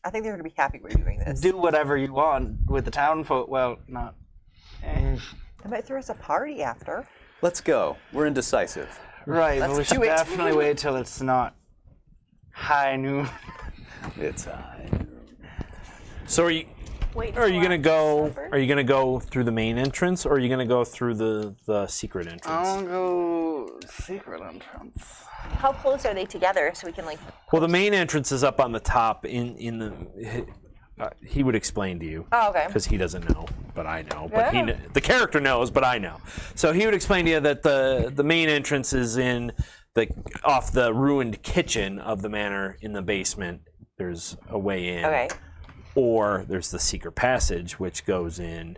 D: I think they're going to be happy we're doing this.
C: Do whatever you want with the town folk. Well, not.
D: They might throw us a party after.
B: Let's go. We're indecisive.
C: Right. Well, we
D: Let's
C: should
D: do it.
C: definitely wait till it's not high noon.
B: It's
A: So are you
F: Wait.
A: are you
F: till
A: gonna
F: after
A: go?
F: supper?
A: Are you gonna go through the main entrance, or are you gonna go through the secret entrance?
C: I'll go secret entrance.
F: How close are they together so we can like?
A: Well, the main entrance is up on the top. In the he would explain to you.
D: Oh, okay.
A: Because he doesn't know, but I know. But
D: Yeah.
A: the character knows, but I know. So he would explain to you that the main entrance is in off the ruined kitchen of the manor in the basement. There's a way in.
D: Okay.
A: Or there's the secret passage, which goes in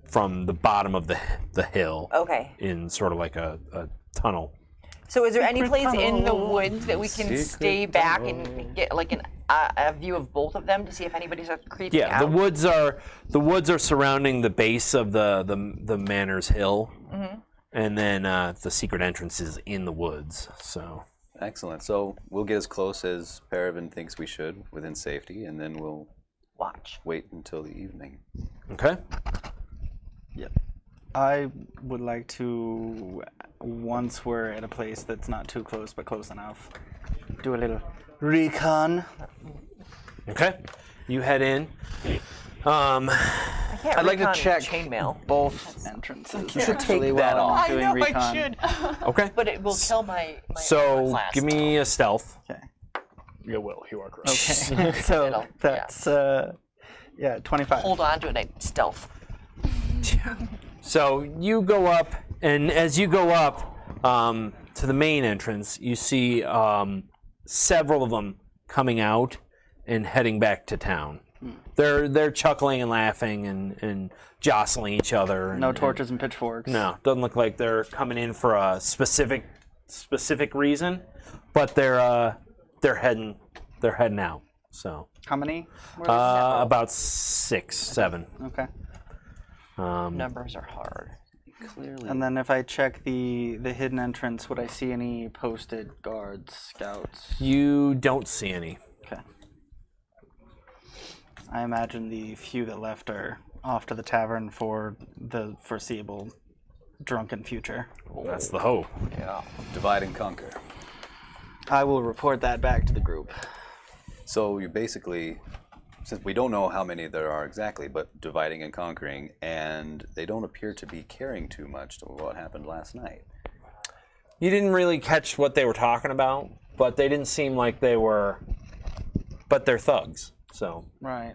A: from the bottom of the hill
D: Okay.
A: in sort of like a tunnel.
D: So is there any place in the woods that we can
B: Secret
D: stay back and get like a view of both of them to see if anybody's creeping
A: Yeah,
D: out?
A: the woods are surrounding the base of the manor's hill, and then the secret entrance is in the woods. So
B: Excellent. So we'll get as close as Paravin thinks we should within safety, and then we'll
D: Watch.
B: wait until the evening.
A: okay.
C: Yep. I would like to, once we're at a place that's not too close but close enough, do a little recon.
A: Okay, you head in.
D: I can't
C: I'd like to
D: recon
C: check
D: chainmail,
C: both entrances.
B: You should take
C: actually,
B: that
C: while I'm
B: off.
C: doing recon.
A: Okay.
D: but it will kill my
A: So
D: class.
A: give me a stealth.
C: Okay.
E: You will. You are correct.
C: Okay. So
D: It'll-
C: that's 25.
D: Hold on to it. Stealth.
A: So you go up, and as you go up to the main entrance, you see several of them coming out and heading back to town. They're chuckling and laughing and jostling each other. And,
C: No torches and pitchforks.
A: No, doesn't look like they're coming in for a specific reason, but they're heading out. So
C: How many?
A: about 6, 7.
C: Okay.
D: Numbers are hard.
B: Clearly.
C: And then if I check the hidden entrance, would I see any posted guards, scouts?
A: You don't see any.
C: Okay. I imagine the few that left are off to the tavern for the foreseeable drunken future.
A: That's the hope.
B: Yeah. Divide and conquer.
C: I will report that back to the group.
B: So you're basically, since we don't know how many there are exactly, but dividing and conquering, and they don't appear to be caring too much to what happened last night.
A: You didn't really catch what they were talking about, but they didn't seem like they were. But they're thugs, so.
C: Right.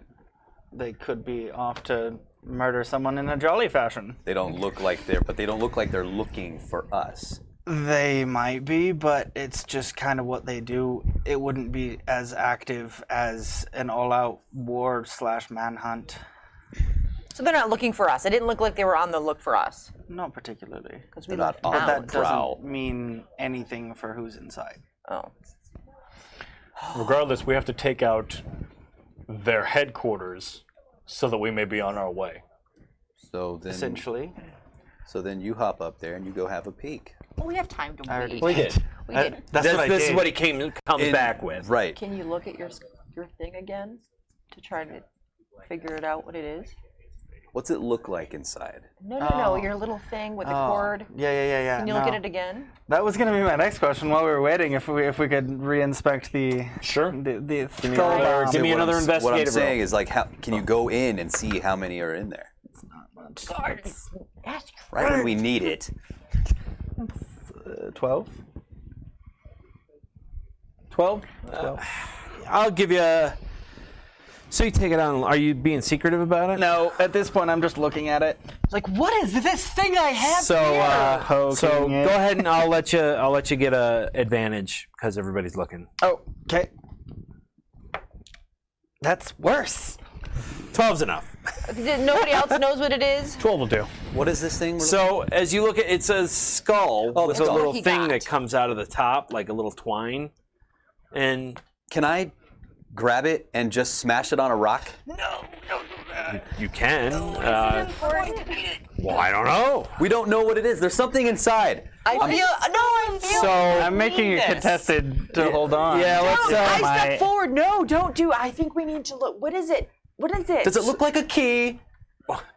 C: They could be off to murder someone in a jolly fashion.
B: They don't look like they don't look like they're looking for us.
C: They might be, but it's just kind of what they do. It wouldn't be as active as an all-out war / manhunt.
D: So they're not looking for us. It didn't look like they were on the look for us.
C: Not particularly.
D: Because we
B: They're not
D: left
B: on
C: But
D: town.
C: that
B: Prowl.
C: doesn't mean anything for who's inside.
D: Oh.
E: Regardless, we have to take out their headquarters so that we may be on our way.
B: So then,
C: Essentially.
B: so then you hop up there and you go have a peek.
D: Well, we have time to
C: I already
D: wait.
A: We did.
D: We did.
C: That's what I
A: This
C: did.
A: is what he comes back with.
B: Right.
D: Can you look at your thing again to try to figure it out what it is?
B: What's it look like inside?
D: No, your little thing with the cord.
C: Yeah.
D: Can you look at it again?
C: That was going to be my next question while we were waiting. If we could re-inspect the
A: Sure.
C: the
A: another- give me
B: What
A: another
B: I'm- What I'm
A: investigative roll.
B: saying is like, how can you go in and see how many are in there?
D: God, that's
B: Right when we need it.
C: 12.
A: 12? I'll give you a... So you take it on. Are you being secretive about it?
C: No, at this point I'm just looking at it.
D: It's like, what is this thing I have
A: So,
D: here?
C: Poking it.
A: go ahead and I'll let you get a advantage because everybody's looking.
C: Oh, okay. That's worse.
A: 12's enough.
D: Nobody else knows what it is?
E: 12 will do.
B: What is this thing?
A: So as you look at, it's a skull with a
D: skull.
A: little
D: He
A: thing
D: got.
A: that comes out of the top, like a little twine, and
B: Can I grab it and just smash it on a rock?
A: you can. Well, I don't know.
B: We don't know what it is. There's something inside.
D: I feel.
A: So
C: I'm making it
D: this.
C: contested to hold on.
A: yeah, let's.
D: I step forward. No, don't do. I think we need to look. What is it? What is it?
B: Does it look like a key?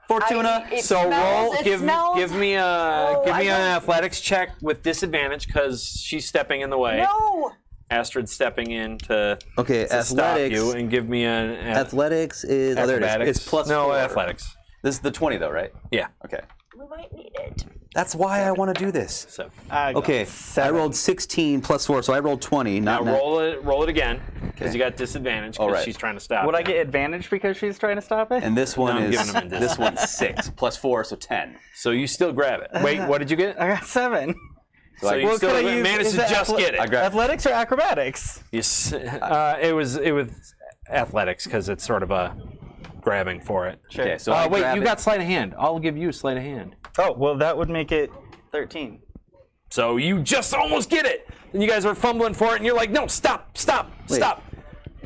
B: Fortuna?
D: It
A: So
D: smells,
A: roll.
D: it
A: Give
D: smells.
A: me
D: I
A: an
D: don't-
A: athletics check with disadvantage because she's stepping in the way.
D: No.
A: Astrid's stepping in to
B: Okay,
A: stop you and give me an
B: Athletics is. Oh, there it is.
A: acrobatics.
B: It's plus
A: no
B: 4.
A: athletics.
B: This is the 20, though, right?
A: Yeah.
B: Okay.
D: We might need it.
B: That's why I want to do this.
A: So
C: I got
B: Okay, I
C: 7.
B: rolled 16 plus 4, so I rolled 20.
A: now
B: Not
A: roll it again because
B: Okay.
A: you got disadvantage
B: All
A: because
B: right.
A: she's trying to stop.
C: Would I
A: you.
C: get advantage because she's trying to stop it?
B: And this one
A: I'm
B: is
A: giving him a
B: this one's 6 plus 4, so 10.
A: So you still grab it. Wait, what did you get?
C: I got 7.
A: So you
C: Well,
A: still
C: could I use-
A: managed
C: is
A: to
C: it
A: just get it.
B: I grabbed.
C: Athletics or acrobatics?
A: Yes, it was athletics because it's sort of a grabbing for it.
B: Okay, so I
A: Wait,
B: grab
A: you
B: it.
A: got sleight of hand. I'll give you sleight of hand.
C: Oh, well, that would make it 13.
A: So you just almost get it, and you guys are fumbling for it, and you're like, "No, stop!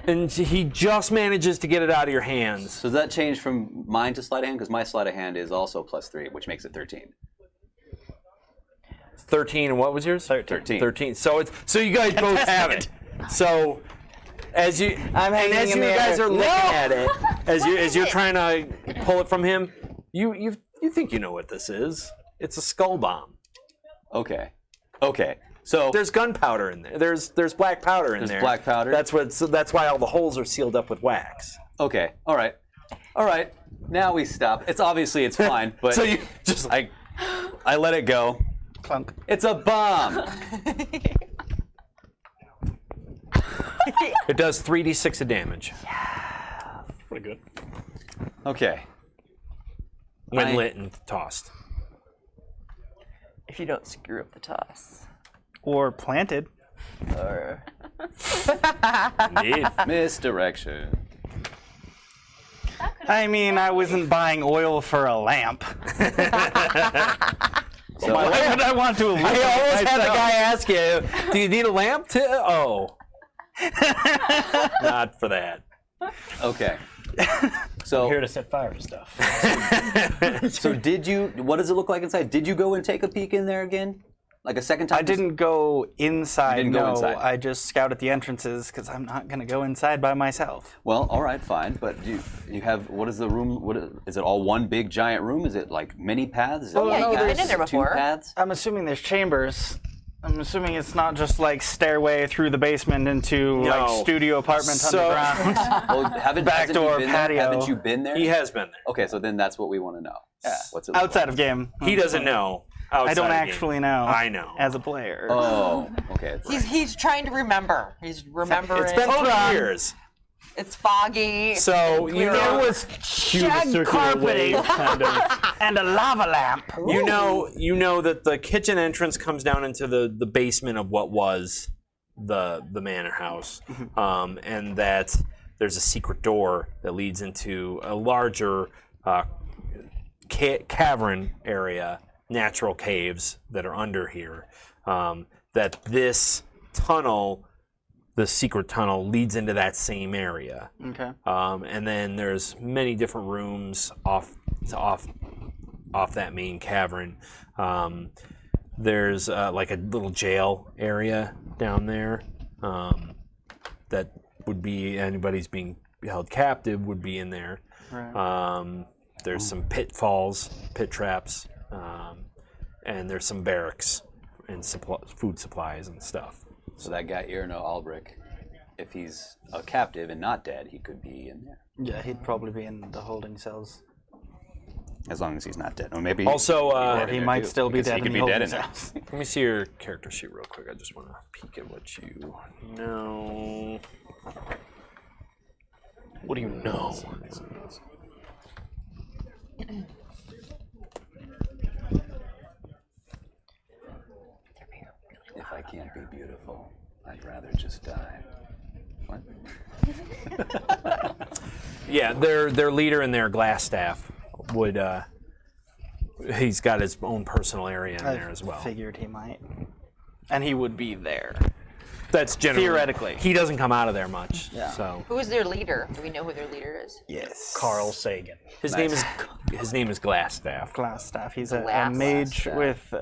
A: And he just manages to get it out of your hands.
B: So does that change from mine to sleight of hand? Because my sleight of hand is also plus 3, which makes it 13.
A: 13, and what was yours?
B: 13.
A: 13. So you guys both have it. So as you
C: hanging in the
A: guys
C: air.
A: are looking at it, as you're
D: it?
A: trying to pull it from him, you think you know what this is. It's a skull bomb.
B: Okay. So
A: There's gunpowder in there. There's black powder in there.
B: There's black powder?
A: That's why all the holes are sealed up with wax.
B: okay. All right. Now we stop. It's fine, but
A: So you just
B: I let it go.
C: Clunk.
B: It's a bomb.
A: it does 3d6 of damage
E: Pretty good.
B: Okay.
A: when
B: I-
A: lit and tossed.
D: If you don't screw up the toss.
C: Or planted.
D: Or
A: Indeed.
B: Misdirection.
C: I mean, I wasn't buying oil for a lamp.
B: So
C: Why would I want to illuminate
A: I always had the
C: myself?
A: guy ask you, "Do you need a lamp?" Oh, not for that.
B: okay. So
E: Here to set fire to stuff.
B: what does it look like inside? Did you go and take a peek in there again? Like a second time?
C: I didn't go inside.
B: You didn't go
C: no,
B: inside.
C: I just scouted the entrances because I'm not going to go inside by myself.
B: Well, all right, fine. But you have, what is the room? Is it all one big giant room? Is it like many paths? Is it
D: Oh, yeah,
B: one
D: you've been
B: path?
D: in there
B: Two
D: before.
B: paths?
C: I'm assuming there's chambers. I'm assuming it's not just like stairway through the basement into
A: No.
C: like studio apartment
A: So-
C: underground.
B: Well,
C: Back door, patio.
B: Haven't you been there?
A: He has been there.
B: Okay, so then that's what we want to know. Yeah. What's it look
C: Outside
B: like?
C: of game.
A: He doesn't know.
C: I don't
A: outside of
C: actually
A: game.
C: know.
A: I know.
C: As a player.
B: Oh, okay.
D: He's trying to remember. He's remembering.
A: It's been
C: Hold
A: 3
C: on.
A: years.
D: It's foggy.
A: So you
D: Clear
A: know,
D: up.
C: There was shag carpeting
E: kind of.
C: and a lava lamp.
A: you know that the kitchen entrance comes down into the basement of what was the manor house, and that there's a secret door that leads into a larger cavern area, natural caves that are under here. That this tunnel, the secret tunnel, leads into that same area.
C: Okay.
A: And then there's many different rooms off that main cavern. There's like a little jail area down there that would be anybody's being held captive would be in there.
C: Right.
A: There's some pitfalls, pit traps, and there's some barracks and food supplies and stuff.
B: So that guy Irno Albrick, if he's a captive and not dead, he could be in there.
C: Yeah, he'd probably be in the holding cells.
B: As long as he's not dead. Or maybe
A: Also,
C: Or he might still be
B: Because he
C: dead in
B: could
C: the
B: be dead
C: holding
B: in there.
C: cells.
A: let me see your character sheet real quick. I just want to peek at what you know. What do you know?
B: If I can't be beautiful, I'd rather just die. What?
A: Yeah, their leader and their glass staff would. He's got his own personal area in there as well.
C: Figured he might. And he would be there.
A: That's generally
C: Theoretically.
A: He doesn't come out of there much.
C: Yeah.
A: So
D: Who is their leader? Do we know who their leader is?
C: Yes.
E: Carl Sagan.
A: his name is Glassstaff.
C: Glass staff. He's a
D: Glass
C: mage
B: staff.
C: with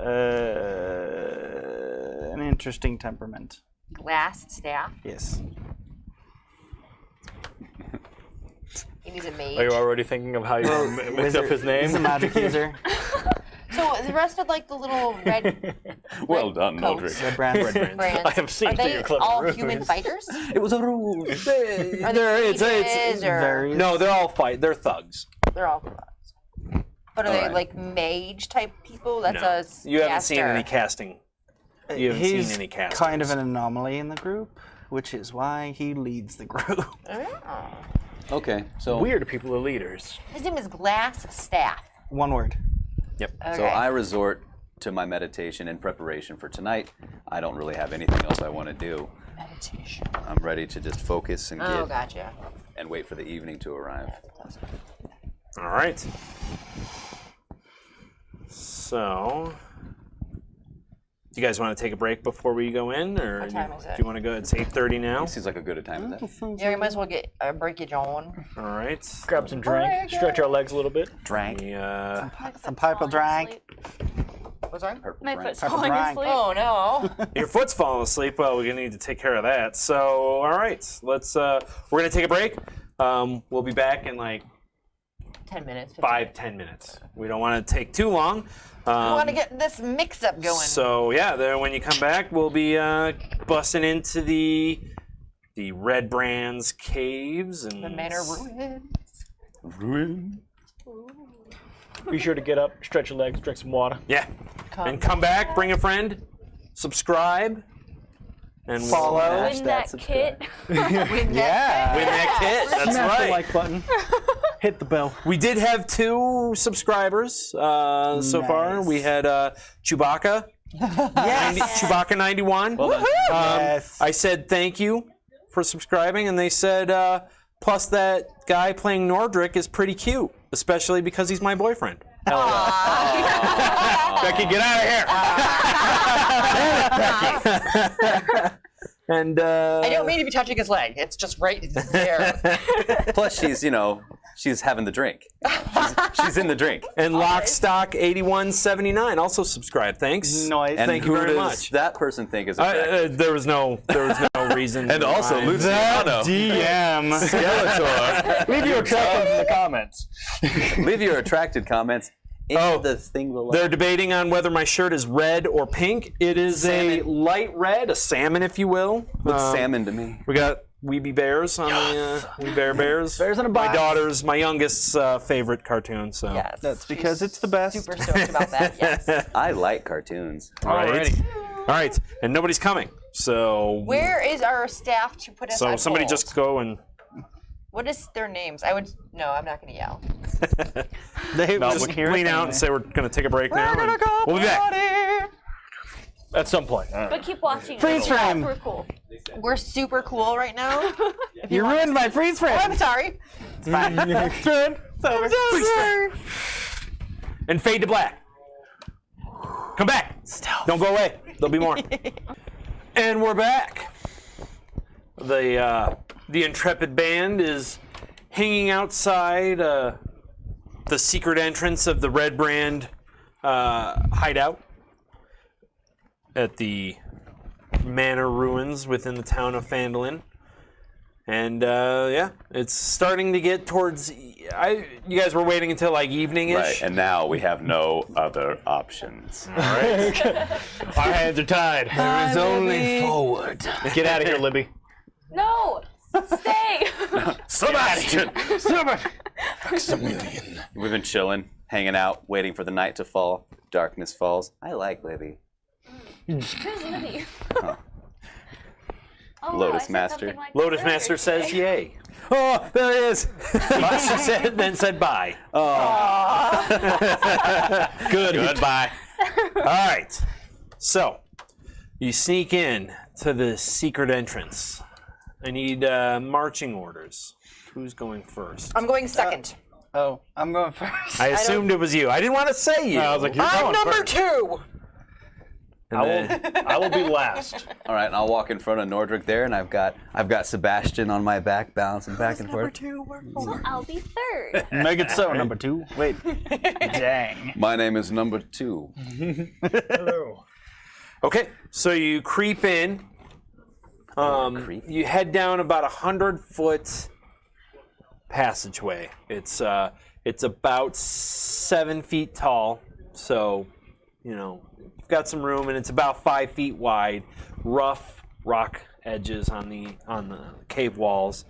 C: an interesting temperament.
D: Glass staff.
C: Yes.
D: And he's a mage.
E: Are you already thinking of how you mix up his name?
C: He's a magic user.
D: So the rest of like the little red
B: Well done,
D: coats,
B: Mildred.
C: Redbrands.
D: brands,
E: I have seen
D: are
E: through
D: they
E: your clever
D: all
E: ruse.
D: human fighters?
B: It was a ruse.
D: Are
A: They're-
D: they
A: it's
D: mages or
C: Very.
A: No, they're all they're thugs.
D: they're all thugs? But are they
B: Alright.
D: like mage type people? That's
A: No.
D: a
A: You haven't seen
D: caster.
A: any casting. You haven't
C: He's
A: seen any casters.
C: kind of an anomaly in the group, which is why he leads the group.
D: Oh.
B: Okay, so
E: Weird people are leaders.
D: His name is Glass Staff.
C: One word.
A: Yep.
D: Okay.
B: So I resort to my meditation in preparation for tonight. I don't really have anything else I want to do.
D: Meditation.
B: I'm ready to just focus and
D: Oh,
B: get
D: gotcha.
B: and wait for the evening to arrive.
A: All right. So, do you guys want to take a break before we go in, or
D: What time is it?
A: do you want to go? It's 8:30 now.
B: It seems like a good a time as that.
D: Yeah, we might as well get a breakage on.
A: All right.
E: Grab some drink, stretch our legs a little bit.
B: Drank.
A: We,
C: Some purple drank.
D: What's that?
B: Purple
F: My
B: drank.
F: foot's
C: Purple
F: falling
C: drank.
F: asleep.
D: Oh no.
A: your foot's falling asleep. Well, we're gonna need to take care of that. So, all right, let's. We're gonna take a break. We'll be back in like
D: 10 minutes.
A: 5-10 minutes. We don't want to take too long.
D: I want to get this mix-up going.
A: So yeah, then when you come back, we'll be busting into the Redbrands caves and
D: the manor ruins.
B: Ruin.
E: Be sure to get up, stretch your legs, drink some water.
A: Yeah, and come back, bring a friend, subscribe, and we'll
C: Follow.
F: Win that kit.
C: Yeah.
A: win that kit. That's
C: Smash the
A: right.
C: like button. Hit the bell.
A: We did have 2 subscribers so far. We had Chewbacca.
C: Yes.
A: Chewbacca 91.
C: Yes.
A: I said thank you for subscribing, and they said plus that guy playing Nordric is pretty cute, especially because he's my boyfriend. Hell yeah. Becky, get out of here. And
D: I don't mean to be touching his leg. It's just right there.
B: Plus, she's She's having the drink. She's in the drink.
A: And Lockstock 8179 also subscribed. Thanks.
C: Noise.
B: And
A: Thank you
B: who
A: very
B: does
A: much.
B: that person think is attractive?
A: There was no reason.
B: And also
A: why.
B: Luciano.
C: DM.
B: Skeletor.
E: Leave your attractive in the comments.
B: Leave your attracted comments in the thing below.
A: They're debating on whether my shirt is red or pink. It is a light red, a salmon, if you will.
B: Looks salmon to me.
A: We got Weeby Bears on the We Bear Bears.
C: Bears in a
A: My
C: box.
A: my youngest's favorite cartoon. So
D: Yes.
C: That's because it's the best.
D: Super stoked about that. Yes.
B: I like cartoons.
A: All right, and nobody's coming. So
D: Where is our staff to put us on
A: somebody
D: hold?
A: just go and
D: What is their names? I'm not going to yell.
C: They
A: just lean out and say we're going to take a break now.
D: We're gonna
A: and
D: go
A: we'll be back.
D: party.
E: At some point.
F: But keep watching.
C: Freeze
F: us.
C: frame.
F: We're cool.
D: We're super cool right now.
C: You ruined my freeze frame.
D: Oh, I'm sorry.
C: It's fine. It's over.
D: I'm so sorry.
A: And fade to black. Come back. Don't go away. There'll be more. And we're back. The Intrepid Band is hanging outside the secret entrance of the Redbrand hideout at the manor ruins within the town of Phandalin. And yeah, it's starting to get towards. You guys were waiting until like evening-ish.
B: Right, and now we have no other options.
E: Our hands are tied.
C: There is only forward.
E: Get out of here, Libby.
F: No, stay.
B: Sebastian!
G: Maximilian.
B: We've been chilling, hanging out, waiting for the night to fall. Darkness falls. I like Libby.
F: Who's Libby? Oh,
B: Lotus
F: I said
B: Master.
F: something like
A: Lotus
F: that
A: Master
F: earlier
A: says
F: today.
A: yay. Oh, there it is. She said, then said bye. Good. Goodbye. All right. So, you sneak in to the secret entrance. I need marching orders. Who's going first?
D: I'm going second.
C: Oh, I'm going first.
A: I assumed it was you. I didn't want to say you.
E: I was like, you're
D: I'm
E: going
D: number
E: first.
D: 2.
E: I will be last.
B: All right, and I'll walk in front of Nordric there, and I've got Sebastian on my back, bouncing back and forth.
F: So I'll be third.
C: Make it so, number 2. Wait. Dang.
B: My name is number 2.
E: Hello.
A: Okay, so you creep in. You head down about 100-foot passageway. It's about 7 feet tall, so you've got some room, and it's about 5 feet wide. Rough rock edges on the cave walls,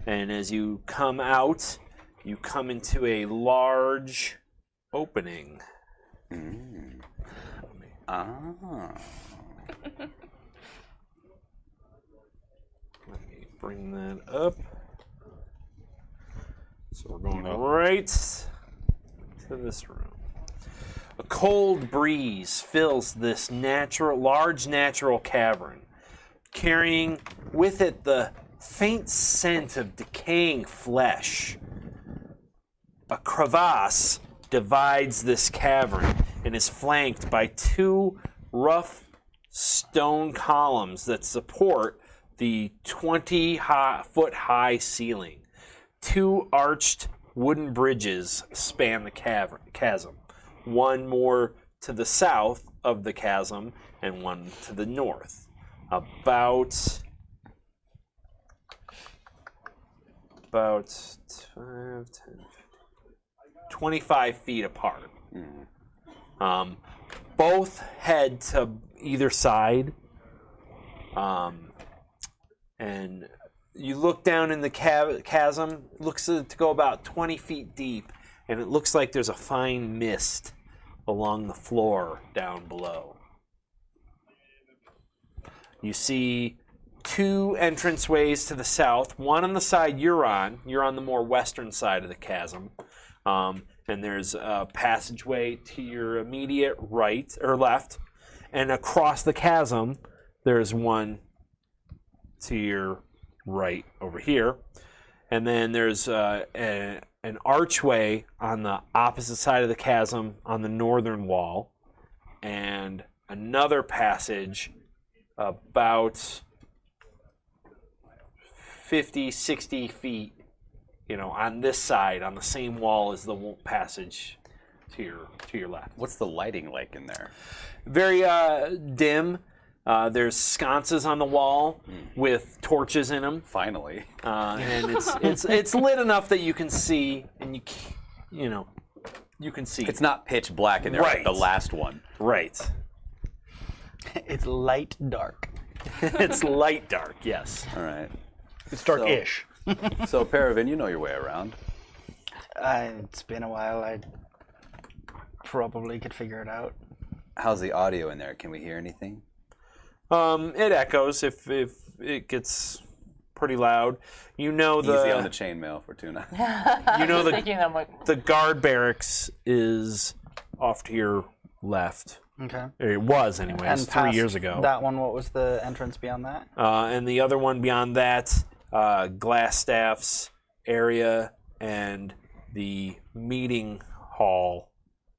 A: and as you come out, you come into a large opening. Let me bring that up. So we're going right to this room. A cold breeze fills this large natural cavern, carrying with it the faint scent of decaying flesh. A crevasse divides this cavern and is flanked by 2 rough stone columns that support the 20-foot high ceiling. 2 arched wooden bridges span the chasm, one more to the south of the chasm and one to the north, about 25 feet apart. Both head to either side, and you look down in the chasm. It looks to go about 20 feet deep, and it looks like there's a fine mist along the floor down below. You see 2 entranceways to the south. One on the side you're on. You're on the more western side of the chasm. And there's a passageway to your immediate right or left. And across the chasm, there's one to your right over here. And then there's an archway on the opposite side of the chasm on the northern wall. And another passage about 50, 60 feet on this side, on the same wall as the passage to your left.
B: What's the lighting like in there?
A: Very dim. There's sconces on the wall with torches in them,
B: Finally.
A: and it's lit enough that you can see, and you can see.
B: It's not pitch black in there like
A: Right.
B: the last one.
A: Right.
C: It's light dark.
A: It's light dark. Yes.
B: All right.
E: It's dark-ish.
B: So, Paravin, you know your way around.
C: It's been a while. I probably could figure it out.
B: How's the audio in there? Can we hear anything?
A: It echoes if it gets pretty loud.
B: Easy on the
A: the
B: chainmail, Fortuna.
A: the guard barracks is off to your left.
C: Okay.
A: It was anyways, 3
C: past
A: years ago.
C: that one, what was the entrance beyond that?
A: And the other one beyond that, Glassstaff's area and the meeting hall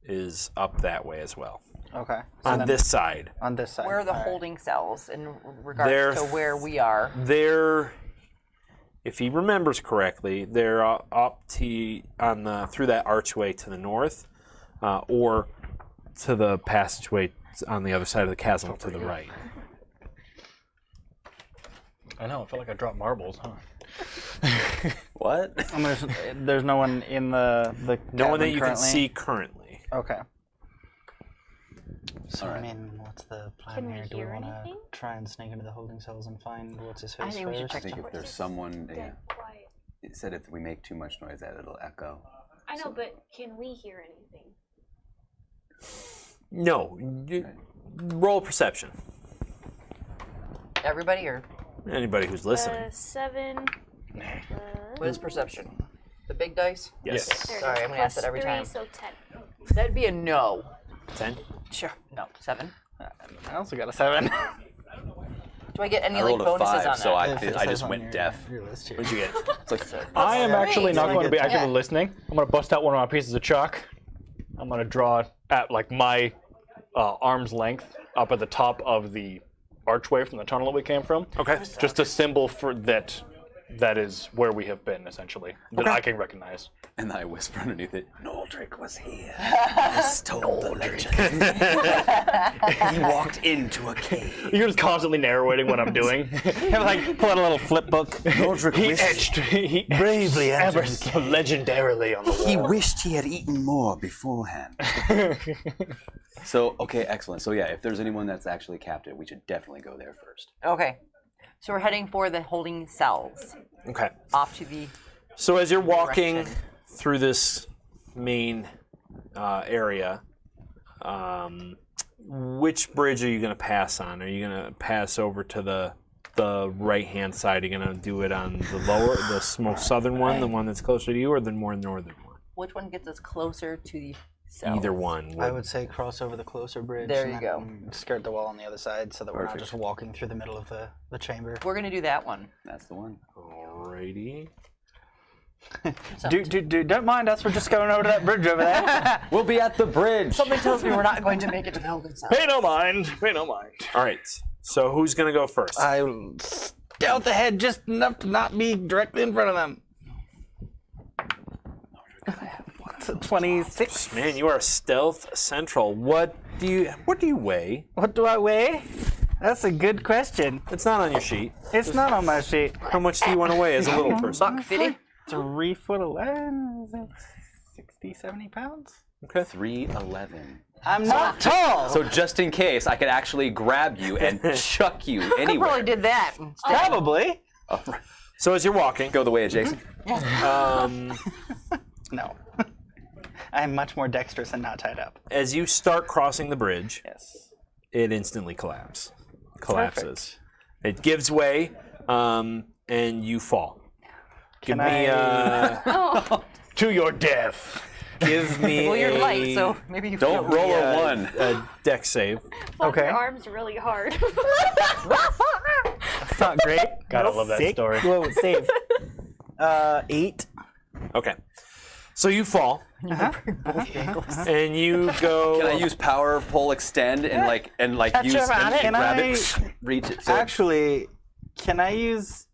A: is up that way as well.
C: Okay. So
A: On
C: then
A: this side.
C: On this side.
D: Where are the
C: All right.
D: holding cells in regards
A: They're-
D: to where we are?
A: They're, if he remembers correctly, they're up to through that archway to the north, or to the passageway on the other side of the chasm to the right.
E: I know. I felt like I dropped marbles, huh?
B: What?
C: And there's no one in the
A: No one that
C: cabin
A: you
C: currently?
A: can see currently.
C: Okay. So
B: All right.
C: I mean, what's the plan
F: Can we
C: here? Do we
F: hear
C: want to
F: anything?
C: try and sneak into the holding cells and find what's his face
D: I think we should
C: first?
B: I
D: check
B: think if there's someone, yeah.
F: Quiet.
B: It said if we make too much noise, that it'll echo.
F: I know, but can we hear anything?
A: No. Roll perception.
D: Everybody, or
A: Anybody who's listening.
F: 7.
D: what is perception? The big dice?
A: Yes.
F: There it
D: Sorry,
F: is.
D: I'm gonna ask
F: Plus
D: that every
F: 3,
D: time.
F: so 10.
D: That'd be a no.
A: 10.
D: Sure. No. 7.
C: I also got a 7.
D: Do I get any
B: I
D: like
B: rolled a
D: bonuses
B: 5,
D: on
B: so
D: that?
B: I just went deaf.
C: Your list here.
A: What'd you get?
B: It's like,
E: I am actually not
D: Great.
E: going to be
C: Yeah.
E: actively listening. I'm going to bust out one of my pieces of chalk. I'm going to draw at like my arm's length up at the top of the archway from the tunnel that we came from.
A: Okay.
E: Just a symbol for that. That is where we have been, essentially, that I can recognize.
B: and then I whisper underneath it,
G: Noldrick was here. This told the legend. He walked into a cave.
E: You're just constantly narrating what I'm doing.
C: Like pull out a little flip book.
G: Noldrick
E: he
G: wished,
E: etched he
G: bravely
E: ever
G: entered
E: so legendarily on the wall.
G: he wished he had eaten more beforehand.
B: So, okay, excellent. So, yeah, if there's anyone that's actually captive, we should definitely go there first.
D: Okay. So we're heading for the holding cells.
A: Okay.
D: Off to the.
A: So as you're walking
D: Direction.
A: through this main area, which bridge are you going to pass on? Are you going to pass over to the right-hand side? Are you going to do it on the most southern one, the one that's closer to you, or the more northern one?
D: Which one gets us closer to the cells?
A: Either one.
C: I would say cross over the closer bridge.
D: There
C: and
D: you
C: then skirt the wall on the other side so that we're not
B: Perfect.
C: just walking through the middle of the chamber.
D: We're gonna do that one.
B: That's the one.
A: Alrighty.
C: Don't mind us. We're just going over to that bridge over there.
B: We'll be at the bridge.
D: Something tells me we're not going to make it to the holding cells.
E: Pay no mind. Pay no mind.
A: All right. So who's going to go first?
C: I'll stealth ahead just enough to not be directly in front of them. It's a 26.
A: Man, you are stealth central. What do you weigh?
C: What do I weigh? That's a good question.
A: It's not on your sheet.
C: It's not on my sheet.
A: How much do you want to weigh as a little person?
D: Buck 50?
C: 3 foot 11. Is that 60, 70 pounds?
A: Okay.
B: 311.
C: I'm not tall.
B: So just in case, I could actually grab you and chuck you
D: I
B: anywhere.
D: probably did that.
C: Probably.
B: Oh, right.
A: So as you're walking,
B: Go the way of Jason.
C: No. I'm much more dexterous and not tied up.
A: as you start crossing the bridge,
C: Yes.
A: it instantly collapses. It gives way, and you fall. Give
C: Can
A: me
E: To your death.
A: give me
D: Well, you're
A: a,
D: light, so maybe you
B: Don't
D: feel
B: roll
A: a,
B: a 1.
A: a deck save.
F: Fuck
C: Okay.
F: your arms really hard.
C: It's not great.
E: Gotta love that
C: Sick.
E: story.
C: Whoa, save. 8.
A: Okay. So you fall, and you go.
B: Can I use power, pull, extend, and
C: Touch
B: use
C: around
B: and
C: it. Can
B: grab
C: I-
B: it, reach it? So
C: Actually, can I use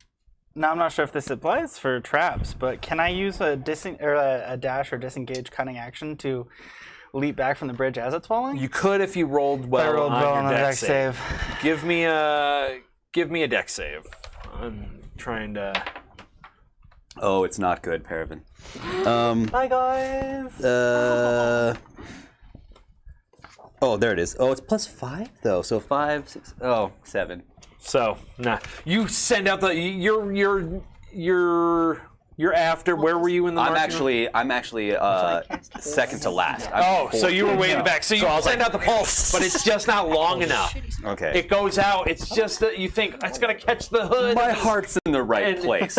C: Now I'm not sure if this applies for traps, but can I use a dash or disengage cunning action to leap back from the bridge as it's falling?
A: You could if you rolled well
C: I rolled
A: on
C: well
A: your
C: on the
A: dex
C: dex
A: save.
C: save.
A: Give me a dex save. I'm trying to.
B: Oh, it's not good, Paravin.
C: Bye, guys.
B: Oh, there it is. Oh, it's +5 though. So 5, 6. Oh, 7.
A: So, nah. You send out the. You're after. Where were you in the
B: I'm
A: marching
B: actually second to last.
A: Oh, so you were way in the back. So you send out the pulse, but it's just not long enough.
B: Okay.
A: It goes out. It's just that you think it's gonna catch the hood.
B: My heart's in the right place.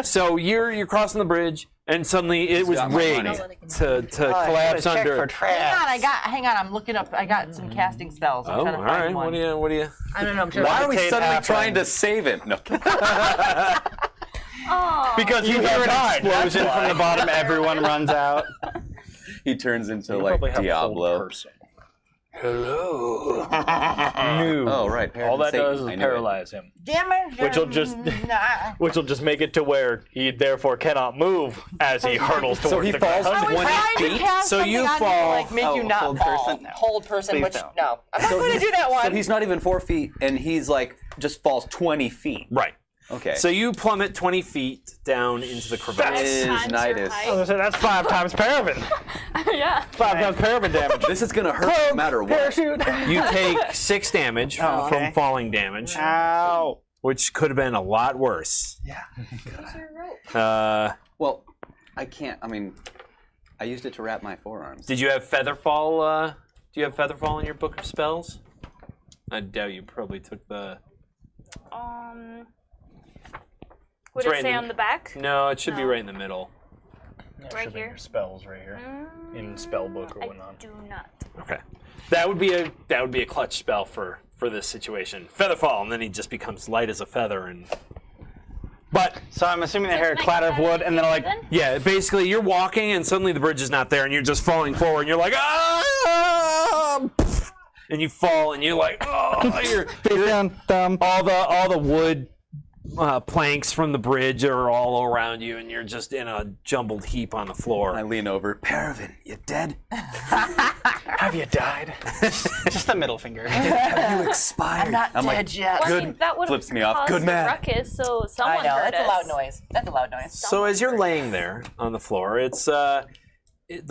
A: So you're crossing the bridge, and suddenly it was
B: got my
A: rigged
B: money.
A: to collapse under.
D: Hang on, I'm looking up. I got some casting spells. I'm
A: Oh,
D: trying
A: all
D: to find
A: right.
D: one.
A: What do you?
D: I don't know. I'm
B: Why are we
C: Levitate
B: suddenly
C: half
B: trying
C: end.
B: to save him? No.
C: Because you hear an explosion from the bottom, everyone runs out.
B: He turns into
E: You
B: like
E: probably have
B: Diablo.
E: hold person.
A: Hello.
E: No.
B: Oh, right.
E: All that
B: Satan.
E: does is
B: I knew it.
E: paralyze him,
D: Damage.
E: which will just make it to where he therefore cannot move as he hurdles towards
B: So he
E: the
B: falls
E: ground.
B: 20 feet.
A: So you fall-
D: Like make you not
C: hold
D: fall.
C: person? No.
D: Hold person,
C: Please
D: which
C: don't.
D: no. I'm not going to do that one.
B: So he's not even 4 feet, and he's like just falls 20 feet.
A: Right.
B: Okay.
A: So you plummet 20 feet down into the crevasse.
B: is
F: Times your
B: Nidus.
F: height.
C: So that's 5 times Paravin.
F: Yeah.
C: 5 times Paravin damage.
B: This is gonna hurt no matter what.
C: Parachute.
A: You take 6 damage
C: Oh, okay.
A: from falling damage,
C: Ow.
A: which could have been a lot worse.
C: Yeah.
B: Well, I can't. I mean, I used it to wrap my forearms.
A: Did you have Featherfall? Do you have Featherfall in your book of spells? I doubt you probably took the.
F: Would
A: It's right
F: it
A: in
F: say
A: the-
F: on the back?
A: No, it should be
F: No.
A: right in the middle.
E: Yeah,
F: Right
E: should be in
F: here?
E: your spells right here, in spell book or
F: I
E: whatnot.
F: do not.
A: Okay, that would be a clutch spell for this situation. Featherfall, and then he just becomes light as a feather, and. But
C: So I'm assuming they hear a
F: Make
C: clatter of
F: that
C: wood, and then like,
F: even?
A: yeah, basically you're walking, and suddenly the bridge is not there, and you're just falling forward, and you're like, ah! And you fall, and you're like, oh, you're
C: face down, thumb.
A: all the wood planks from the bridge are all around you, and you're just in a jumbled heap on the
B: I
A: floor.
B: lean over. Paravin, you dead?
C: Have you died? Just the middle finger.
B: Have you expired?
D: I'm not
B: I'm
D: dead
B: like,
D: yet.
F: Well, I mean, that would
B: Flips me off.
F: cause
B: Good
F: the
B: man.
F: ruckus, so someone
D: I know.
F: heard
D: That's a
F: us.
D: loud noise. That's a loud noise.
A: So as you're laying there on the floor, it's the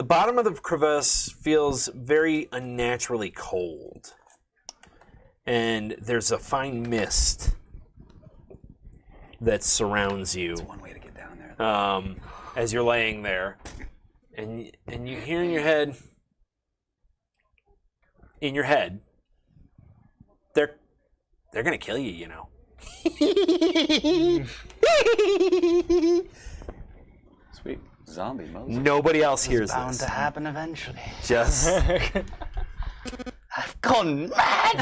A: bottom of the crevasse feels very unnaturally cold, and there's a fine mist that surrounds you.
B: one way to get down there.
A: As you're laying there, and you hear in your head, they're gonna kill you, you know.
B: Sweet. Zombie Moses.
A: Nobody else hears
C: Bound
A: this.
C: to happen eventually.
A: Just
C: I've gone mad.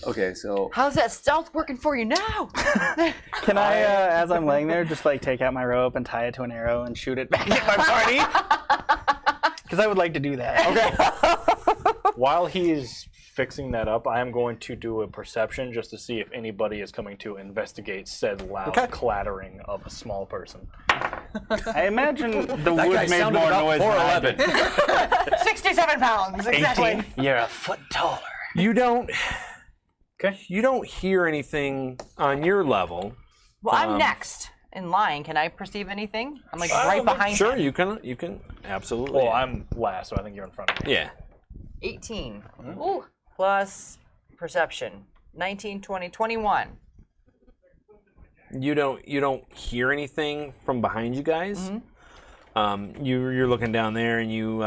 B: Okay, so
D: How's that stealth working for you now?
C: Can I, as I'm laying there, just like take out my rope and tie it to an arrow and shoot it back at my party? Because I would like to do that. Okay.
E: While he's fixing that up, I am going to do a perception just to see if anybody is coming to investigate said loud clattering of a small person.
C: I imagine the
B: that guy
C: wood made
B: sounded
C: more
B: about
C: noise than I did.
B: 4'11".
D: 67 pounds, exactly.
C: You're a foot taller.
A: you don't
E: Okay.
A: hear anything on your level.
D: Well, I'm next in line. Can I perceive anything? I'm like right behind
A: Sure,
D: him.
A: you can absolutely.
E: Well, I'm last, so I think you're in front of me.
A: yeah.
D: 18. Ooh. Plus perception. 19, 20, 21.
A: You don't hear anything from behind you guys. You're looking down there, and you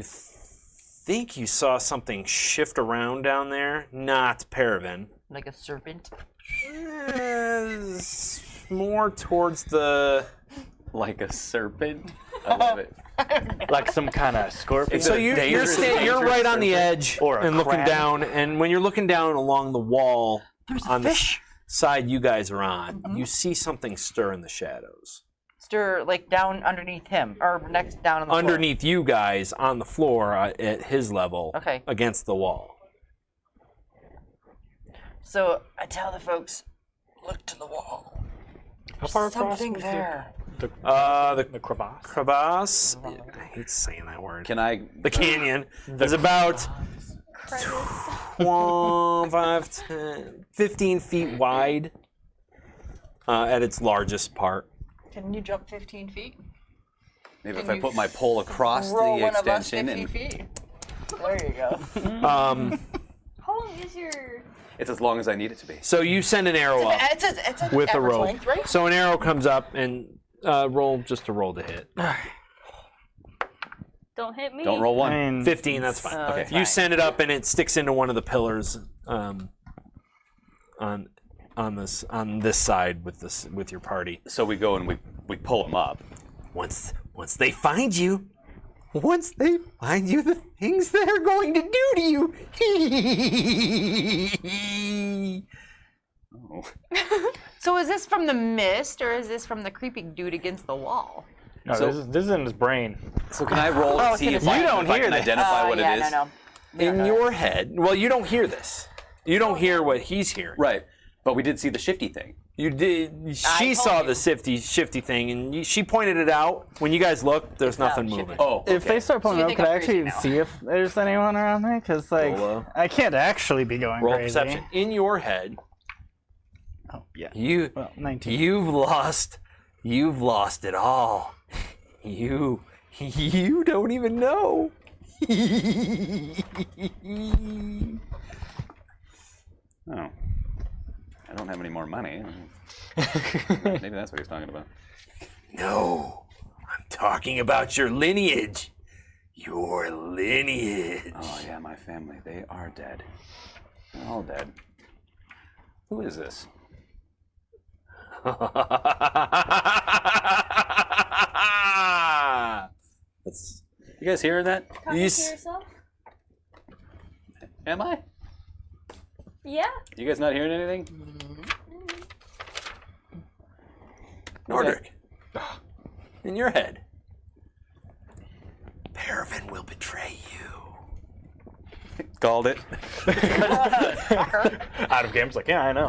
A: think you saw something shift around down there. Not Paravin.
D: Like a serpent.
A: More towards the.
B: Like a serpent. I love it.
E: Like some kind of scorpion.
A: So you're right on the edge
E: Or a
A: and looking
E: crab.
A: down, and when you're looking down along the wall on
D: fish.
A: the side you guys are on, you see something stir in the shadows.
D: Stir like down underneath him or next down on the floor.
A: Underneath you guys on the floor at his level
D: Okay.
A: against the wall.
D: So I tell the folks, look to the wall.
E: How far across
D: Something
E: was
D: there.
E: the crevasse?
A: Crevasse. I hate saying that word.
B: Can I?
A: The canyon is about 5, 10, 15 feet wide at its largest part.
D: Can you jump 15 feet?
B: Maybe
D: Can
B: if I
D: you
B: put my pole across
D: Roll
B: the
D: one of us
B: extension
D: 50
B: and
D: feet. There you go.
F: How long is your?
B: it's as long as I need it to be.
A: So you send an arrow up
D: It's a
A: with a
D: average
A: rope.
D: length, right?
A: So an arrow comes up and roll just to roll to hit.
F: Don't hit me.
B: Don't roll one.
C: I mean,
A: 15, that's fine.
B: Okay.
A: You send it up and it sticks into one of the pillars on this side with your party.
B: So we go and we pull him up.
A: Once they find you, the things they're going to do to you.
B: Oh.
D: So is this from the mist or is this from the creepy dude against the wall?
E: No,
B: So-
E: this is in his brain.
B: So can I roll to see if I can identify what it is?
D: No.
A: In your head, well, you don't hear this. You don't hear what he's hearing.
B: Right. But we did see the shifty thing.
A: You did. She
D: told
A: saw
D: you.
A: the shifty thing, and she pointed it out. When you guys looked, there's nothing
D: shifty.
A: moving.
B: Oh.
C: if they start pulling
D: So you
C: up,
D: think
C: could I
D: I'm crazy
C: actually
D: now?
C: see if there's anyone around me? Because like
A: Roll,
C: I can't actually be going
A: Roll
C: crazy.
A: perception. In your head,
C: Oh yeah.
A: you
C: 19.
A: you've lost it all. You don't even know.
B: Oh. I don't have any more money. Maybe that's what he's talking about.
A: No, I'm talking about your lineage. Your lineage.
B: Oh yeah, my family. They are dead. They're all dead. Who is this?
A: That's,
B: You guys hearing that?
F: Talking
A: You
F: to
A: s-
F: yourself?
B: Am I?
F: Yeah.
B: You guys not hearing anything?
A: Nordric. In your head. Paravin will betray you.
B: Called it.
E: Out of game, it's like, yeah, I know.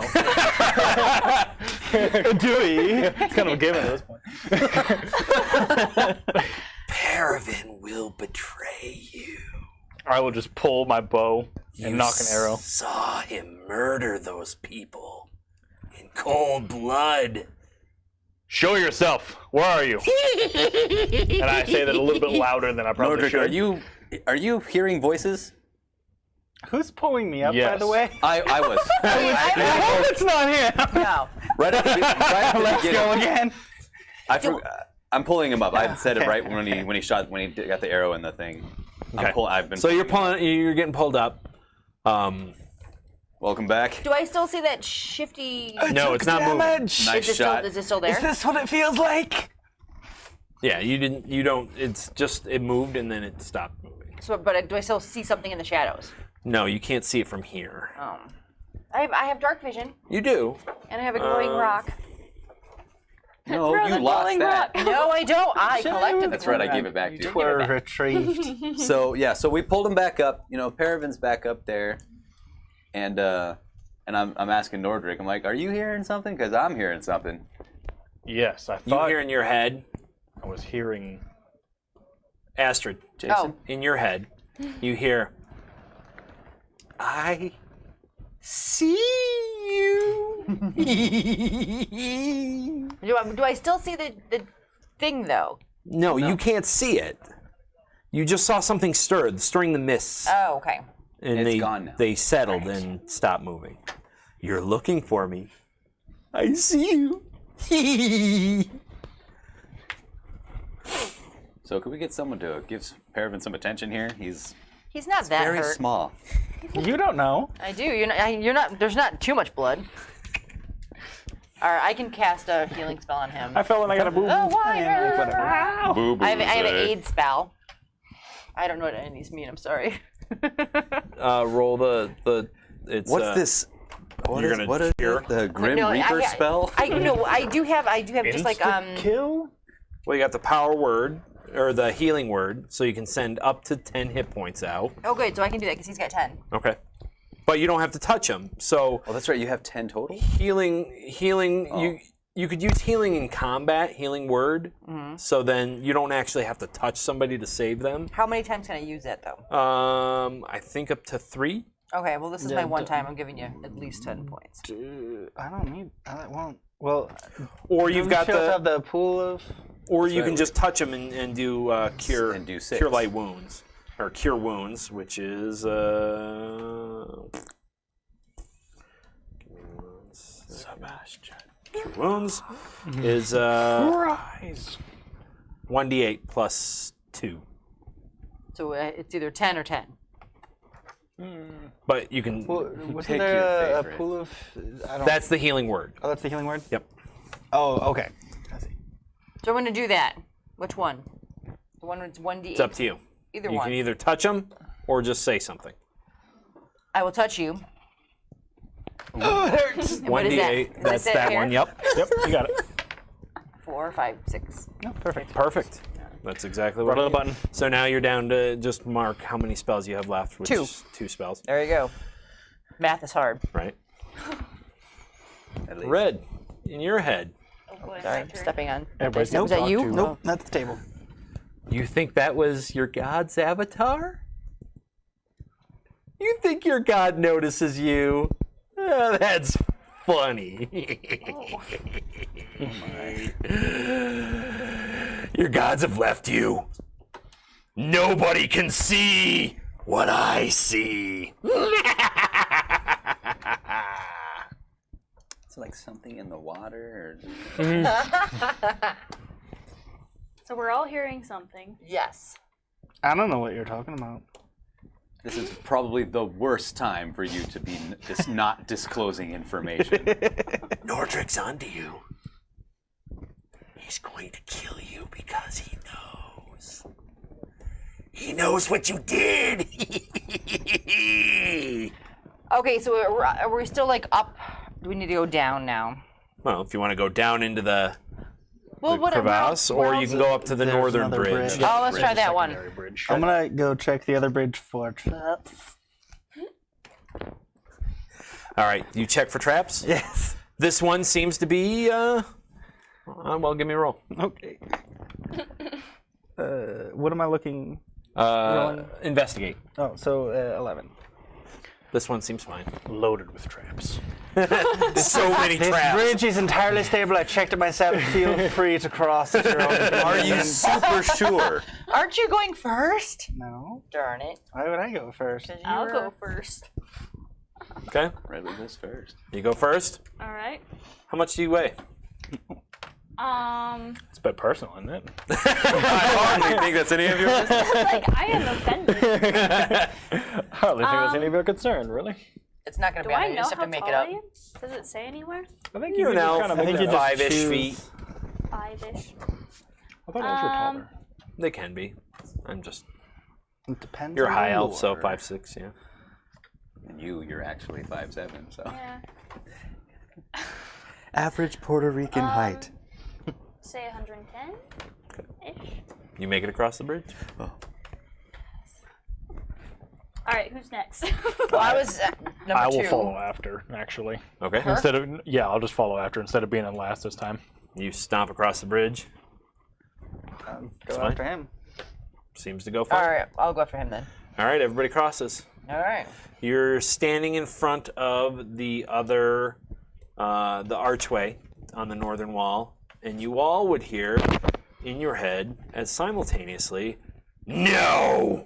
E: Dewey. It's kind of a given at this point.
A: Paravin will betray you.
E: I will just pull my bow and knock an arrow.
A: Saw him murder those people in cold blood.
E: Show yourself. Where are you? And I say that a little bit louder than I probably
B: Nordric,
E: should.
B: are you hearing voices?
C: Who's pulling me up, by
E: Yes.
C: the way?
B: I was.
C: I hope it's not him.
D: No.
B: Right at the
C: Let's
B: beginning.
C: go again.
B: I'm pulling him up. I said it
C: Okay.
B: right when he got the arrow in the thing. I've been.
A: So you're
B: pulling him
A: you're getting pulled up.
B: up. Welcome back.
D: Do I still see that shifty?
A: No, it's not moving.
B: Nice
D: Is it
B: shot.
D: is it still there?
C: Is this what it feels like?
A: Yeah, you don't, it's just, it moved and then it stopped moving.
D: So, but do I still see something in the shadows?
A: No, you can't see it from here.
D: I have dark vision
A: You do.
D: and I have a glowing rock.
B: No,
F: Throw
B: you
F: the
B: lost
F: glowing
B: that.
F: rock.
D: No, I don't. I collected.
B: That's right. I gave it back to you.
C: Were retrieved.
B: So yeah, so we pulled him back up. You know, Paravin's back up there, and I'm asking Nordric. I'm like, "Are you hearing something? Because I'm hearing something."
E: Yes, I
A: You
E: thought
A: hear in your head,
E: I was hearing.
A: Astrid,
B: Jason.
D: Oh.
A: in your head, you hear, I see you.
D: Do I still see the thing though?
A: No, you can't see it. You just saw something stirring the mists.
D: Oh, okay.
A: And
B: It's
A: they
B: gone now.
A: they settled and stopped moving. You're looking for me. I see you.
B: So could we get someone to give Paravin some attention here? He's
D: He's not that
B: very
D: hurt.
B: small.
C: You don't know.
D: I do. You're not. There's not too much blood. All right, I can cast a healing spell on him.
C: I felt when I got a boo.
D: Oh, why?
C: Whatever.
B: Boo-boo,
D: I have an
B: say.
D: aid spell. I don't know what any of these mean. I'm sorry.
A: Roll the it's
B: What's this?
A: you're gonna
B: what is
A: hear?
B: it? The Grim
D: No,
B: Reaper spell?
D: I do have just like
C: Kill?
A: Well, you got the power word or the healing word, so you can send up to 10 hit points out.
D: Oh, good. So I can do that because he's got 10.
A: Okay. but you don't have to touch them. So
B: Oh, that's right. You have 10 total.
A: healing.
B: Oh.
A: You could use healing in combat, healing word. So then you don't actually have to touch somebody to save them.
D: How many times can I use that though?
A: I think up to 3.
D: Okay, well this is my one time. I'm giving you at least 10 points.
C: I don't need. I won't. Well,
A: Or you've got
C: she also
A: the.
C: have the pool of.
A: Or you can just touch them and do cure
B: And do 6.
A: cure light wounds or cure wounds, which is give me 1 second.
E: Sebastian.
A: Cure wounds is
E: Rise.
A: 1d8 plus 2.
D: So it's either 10 or 10.
A: But you can.
C: Well, wasn't
B: Pick
C: there
B: your
C: a
B: favorite.
C: pool of? I don't.
A: That's the healing word.
C: Oh, that's the healing word.
A: Yep.
C: Oh, okay. I see.
D: So I'm going to do that. Which one? The one that's 1d8?
A: It's up to you.
D: Either
A: You
D: one.
A: can either touch them or just say something.
D: I will touch you.
C: Oh, it hurts.
D: And what is that?
A: 1d8.
D: Is
A: That's
D: that
A: that
D: here?
A: one. Yep.
E: Yep, you got it.
D: 4, 5, 6.
C: No, perfect.
A: Perfect. That's exactly what.
E: Right on the button.
A: So now you're down to just mark how many spells you have left, which
D: 2.
A: is 2 spells,
D: There you go. Math is hard.
A: right?
B: At least.
A: Red, in your head,
F: Oh boy,
D: Sorry,
F: my
D: I'm
F: turn.
D: stepping on.
E: Everybody's
D: Was that
E: talk
D: you?
E: to-
C: Nope, that's the table.
A: you think that was your god's avatar? You think your god notices you? That's funny. Your gods have left you. Nobody can see what I see.
B: It's like something in the water.
F: So we're all hearing something.
D: Yes.
C: I don't know what you're talking about.
B: This is probably the worst time for you to be not disclosing information.
A: Nordrick's onto you. He's going to kill you because he knows. He knows what you did.
D: Okay, so are we still like up? Do we need to go down now?
A: Well, if you want to go down into the
D: Well, whatever.
A: crevasse, or you can go up to the
C: There's
A: northern
C: another
A: bridge.
C: bridge.
D: Oh, let's try that one.
E: Secondary bridge.
C: I'm gonna go check the other bridge for traps.
A: All right, you check for traps.
C: Yes.
A: This one seems to be. Well, give me a roll.
C: Okay. What am I looking? Rolling?
A: Investigate.
C: Oh, so 11.
A: This one seems fine.
E: Loaded with traps.
A: So many
C: This
A: traps.
C: bridge is entirely stable. I checked it myself. Feel free to cross at your own.
B: Are you super sure?
D: Aren't you going first?
C: No.
D: Darn it.
C: Why would I go first?
F: I'll go first.
A: Okay,
B: Redley goes first.
A: you go first.
F: All right.
A: How much do you weigh?
E: It's a bit personal, isn't it?
B: I hardly think that's any of your business.
F: Like I am offended.
E: I hardly think that's any of your concern, really.
D: It's not going to
F: Do
D: be on
F: I
D: you. You
F: know
D: just have
F: how
D: to make
F: tall
D: it up.
F: I am? Does it say anywhere?
E: I think
A: You're an
E: just
A: elf.
E: kind of
C: I think
E: make
C: you
E: that-
C: just
A: 5-ish
C: choose-
A: feet.
F: 5-ish.
E: I thought elves were taller.
A: They can be. I'm just.
C: It depends.
A: You're a
C: on
A: high
C: the
A: elf, so
C: lore.
A: 5'6", yeah.
B: And you're actually 5'7", so.
F: Yeah.
G: Average Puerto Rican height.
F: Say 110-ish.
A: You make it across the bridge?
F: All right, who's next?
D: Well, I was number
E: I will
D: 2.
E: follow after, actually.
A: Okay.
E: Instead of I'll just follow after instead of being in last this time.
A: You stomp across the bridge.
C: Go
A: fine.
C: after him.
A: Seems to go fine.
D: All right, I'll go after him then.
A: All right, everybody crosses.
D: All right.
A: You're standing in front of the other, the archway on the northern wall, and you all would hear in your head as simultaneously, "No!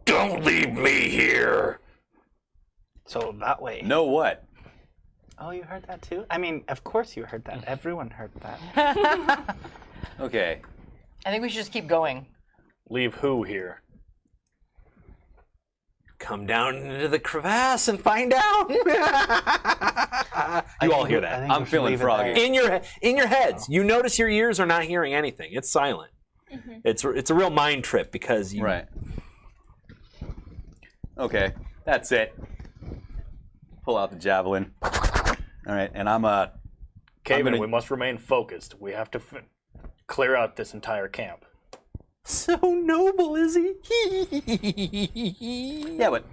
A: Don't leave me here!"
C: So that way.
B: Know what?
C: Oh, you heard that too? I mean, of course you heard that. Everyone heard that.
B: Okay.
D: I think we should just keep going.
E: Leave who here?
A: Come down into the crevasse and find out. You all hear
C: I
A: that.
C: think
B: I'm
C: we should
B: feeling
C: leave it
B: froggy.
C: there.
A: In your heads. You notice your ears are not hearing anything. It's silent. It's a real mind trip because you.
B: Right. Okay, that's it. Pull out the javelin. All right, and I'm
E: Caven,
B: gonna-
E: we must remain focused. We have to clear out this entire camp.
A: So noble, is he?
B: yeah, but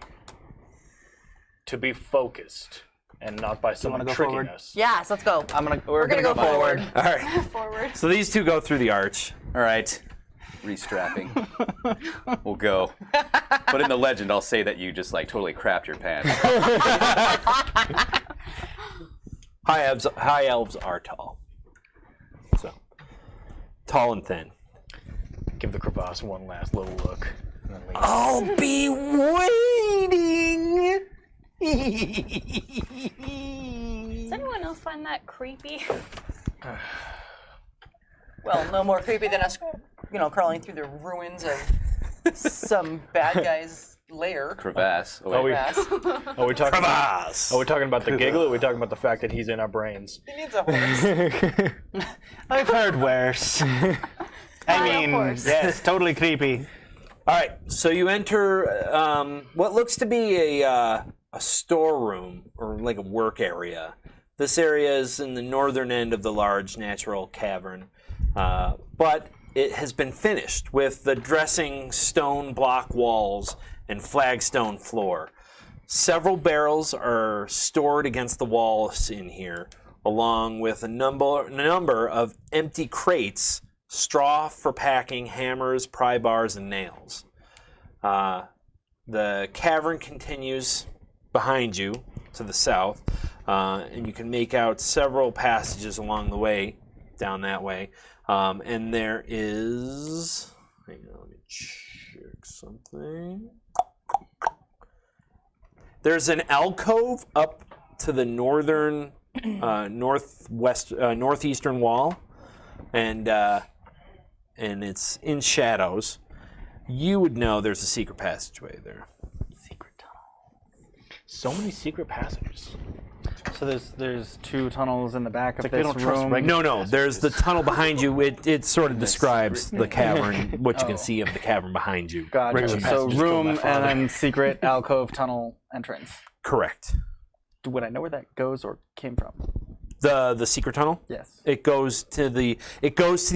E: to be focused and not by someone
C: wanna go
E: tricking
C: forward?
E: us.
D: Yes, let's go.
C: We're gonna go forward.
A: All right.
F: Forward.
A: So these two go through the arch.
B: All right. Restrapping. We'll go. But in the legend, I'll say that you just like totally crapped your pants.
A: High elves are tall. So tall and thin.
E: Give the crevasse one last little look. And then leave.
G: I'll be waiting.
F: Does anyone else find that creepy?
D: Well, no more creepy than us, crawling through the ruins of some bad guy's lair.
B: Crevasse.
E: Oh, we
D: Yes.
E: Are we talking?
A: Crevasse.
E: Are we talking about the giggle? Or are we talking about the fact that he's in our brains?
D: He needs a horse.
C: I've heard worse. I mean,
F: horse.
C: yes, totally creepy.
A: All right, so you enter what looks to be a storeroom or like a work area. This area is in the northern end of the large natural cavern, but it has been finished with the dressing stone block walls and flagstone floor. Several barrels are stored against the walls in here, along with a number of empty crates, straw for packing, hammers, pry bars, and nails. The cavern continues behind you to the south, and you can make out several passages along the way, down that way. And there is... Hang on, let me check something. There's an alcove up to the northern, northeastern wall, and it's in shadows. You would know there's a secret passageway there.
C: Secret tunnel.
E: So many secret passages.
C: So there's two tunnels in the back of
E: like they
C: this
E: don't trust
C: room.
E: regular-
A: No, there's the tunnel behind you. It sort of describes the cavern, what you can see of the cavern behind you.
C: Gotcha.
E: Regular
C: So
E: passages killed
C: room
E: my
C: and
E: father.
C: then secret alcove tunnel entrance.
A: Correct.
C: Would I know where that goes or came from?
A: The secret tunnel?
C: Yes.
A: It goes to the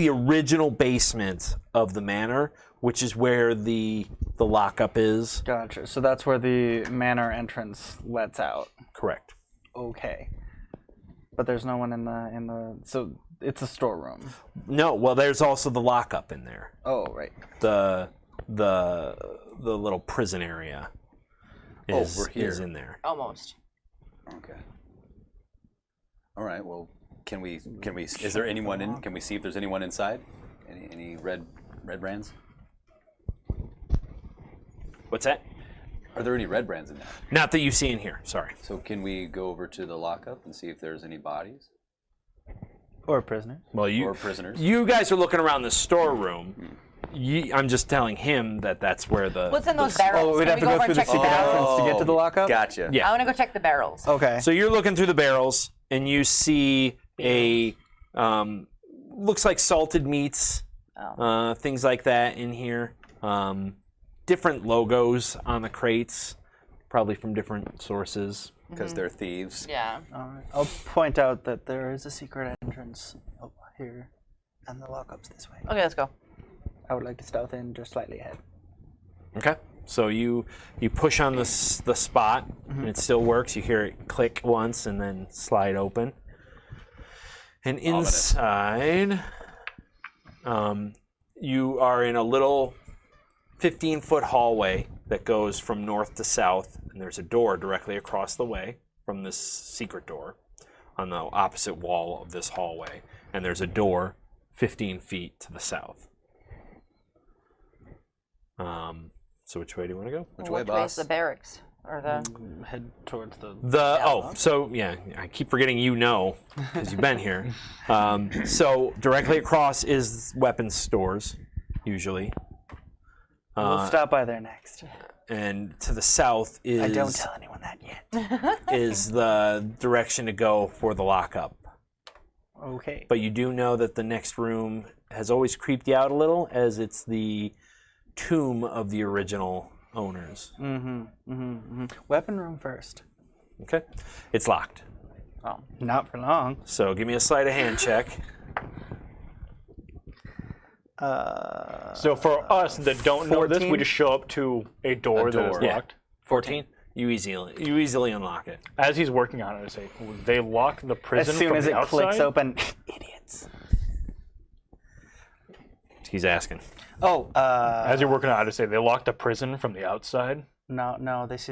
A: original basement of the manor, which is where the lockup is.
C: Gotcha. So that's where the manor entrance lets out.
A: Correct.
C: Okay. But there's no one in the so it's a storeroom.
A: No, well, there's also the lockup in there.
C: Oh, right.
A: The little prison area is,
B: we're here.
A: is in there.
D: Almost.
B: Okay. All right. Well, can we? Is there anyone in? Can we see if there's anyone inside? Any Redbrands?
A: What's that?
B: Are there any Redbrands in there?
A: Not that you see in here. Sorry.
B: So can we go over to the lockup and see if there's any bodies
C: Or prisoner.
A: Well,
B: or prisoners?
A: you guys are looking around the storeroom. I'm just telling him that that's where the.
D: What's in those barrels?
C: Oh, we'd
D: Can
C: have
D: we
C: to go
D: over
C: through
D: and
C: the
D: check the
C: secret
D: barrels?
C: entrance to get to the lockup?
B: Gotcha.
A: Yeah.
D: I want to go check the barrels.
C: Okay.
A: So you're looking through the barrels, and you see a looks like salted meats, things like that in here. Different logos on the crates, probably from different sources.
B: Because they're thieves.
D: Yeah.
C: All right. I'll point out that there is a secret entrance up here, and the lockup's this way.
D: Okay, let's go.
C: I would like to stealth in just slightly ahead.
A: Okay. So you push on the spot, and it still works. You hear it click once, and then slide open. And inside, you are in a little 15-foot hallway that goes from north to south, and there's a door directly across the way from this secret door on the opposite wall of this hallway, and there's a door 15 feet to the south. So which way do you want to go?
B: Which way,
D: Which way is
B: boss?
D: the barracks? Or the...
C: Head towards the.
A: I keep forgetting because you've been here. So directly across is weapons stores, usually.
C: We'll stop by there next.
A: And to the south is
C: I don't tell anyone that yet.
A: is the direction to go for the lockup.
C: Okay.
A: But you do know that the next room has always creeped you out a little, as it's the tomb of the original owners.
C: Weapon room first.
A: Okay, it's locked.
C: Oh, not for long.
A: So give me a sleight of hand check.
E: So for us that don't know this, we
C: 14?
E: just show up to a door that is
B: door.
A: Yeah.
E: locked.
A: 14. You easily unlock it.
E: As he's working on it, I say, they lock the prison
C: As soon
E: from
C: as
E: the
C: it
E: outside?
C: clicks open, idiots.
A: He's asking.
C: Oh,
E: As you're working on it, I just say, they locked the prison from the outside?
C: no. This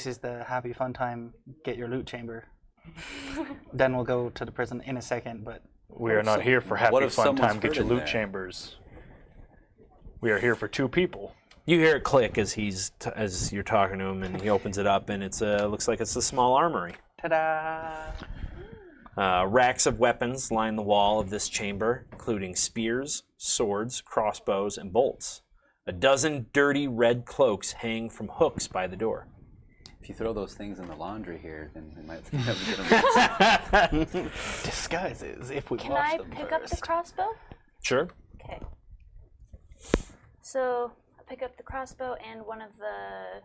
C: is the happy fun time. Get your loot chamber. Then we'll go to the prison in a second. But
E: We are not here for
B: what
E: happy
B: if
E: fun
B: someone's
E: time. Get
B: hurt
E: your
B: in
E: loot
B: there?
E: chambers. We are here for 2 people.
A: You hear it click as as you're talking to him, and he opens it up, and it's looks like it's a small armory.
C: ta-da!
A: Racks of weapons line the wall of this chamber, including spears, swords, crossbows, and bolts. A dozen dirty red cloaks hang from hooks by the door.
B: If you throw those things in the laundry here, then we might have a good
C: Disguises if we
F: Can
C: wash
F: I
C: them
F: pick
C: first.
F: up the crossbow?
A: Sure.
F: Okay. So I pick up the crossbow and one of the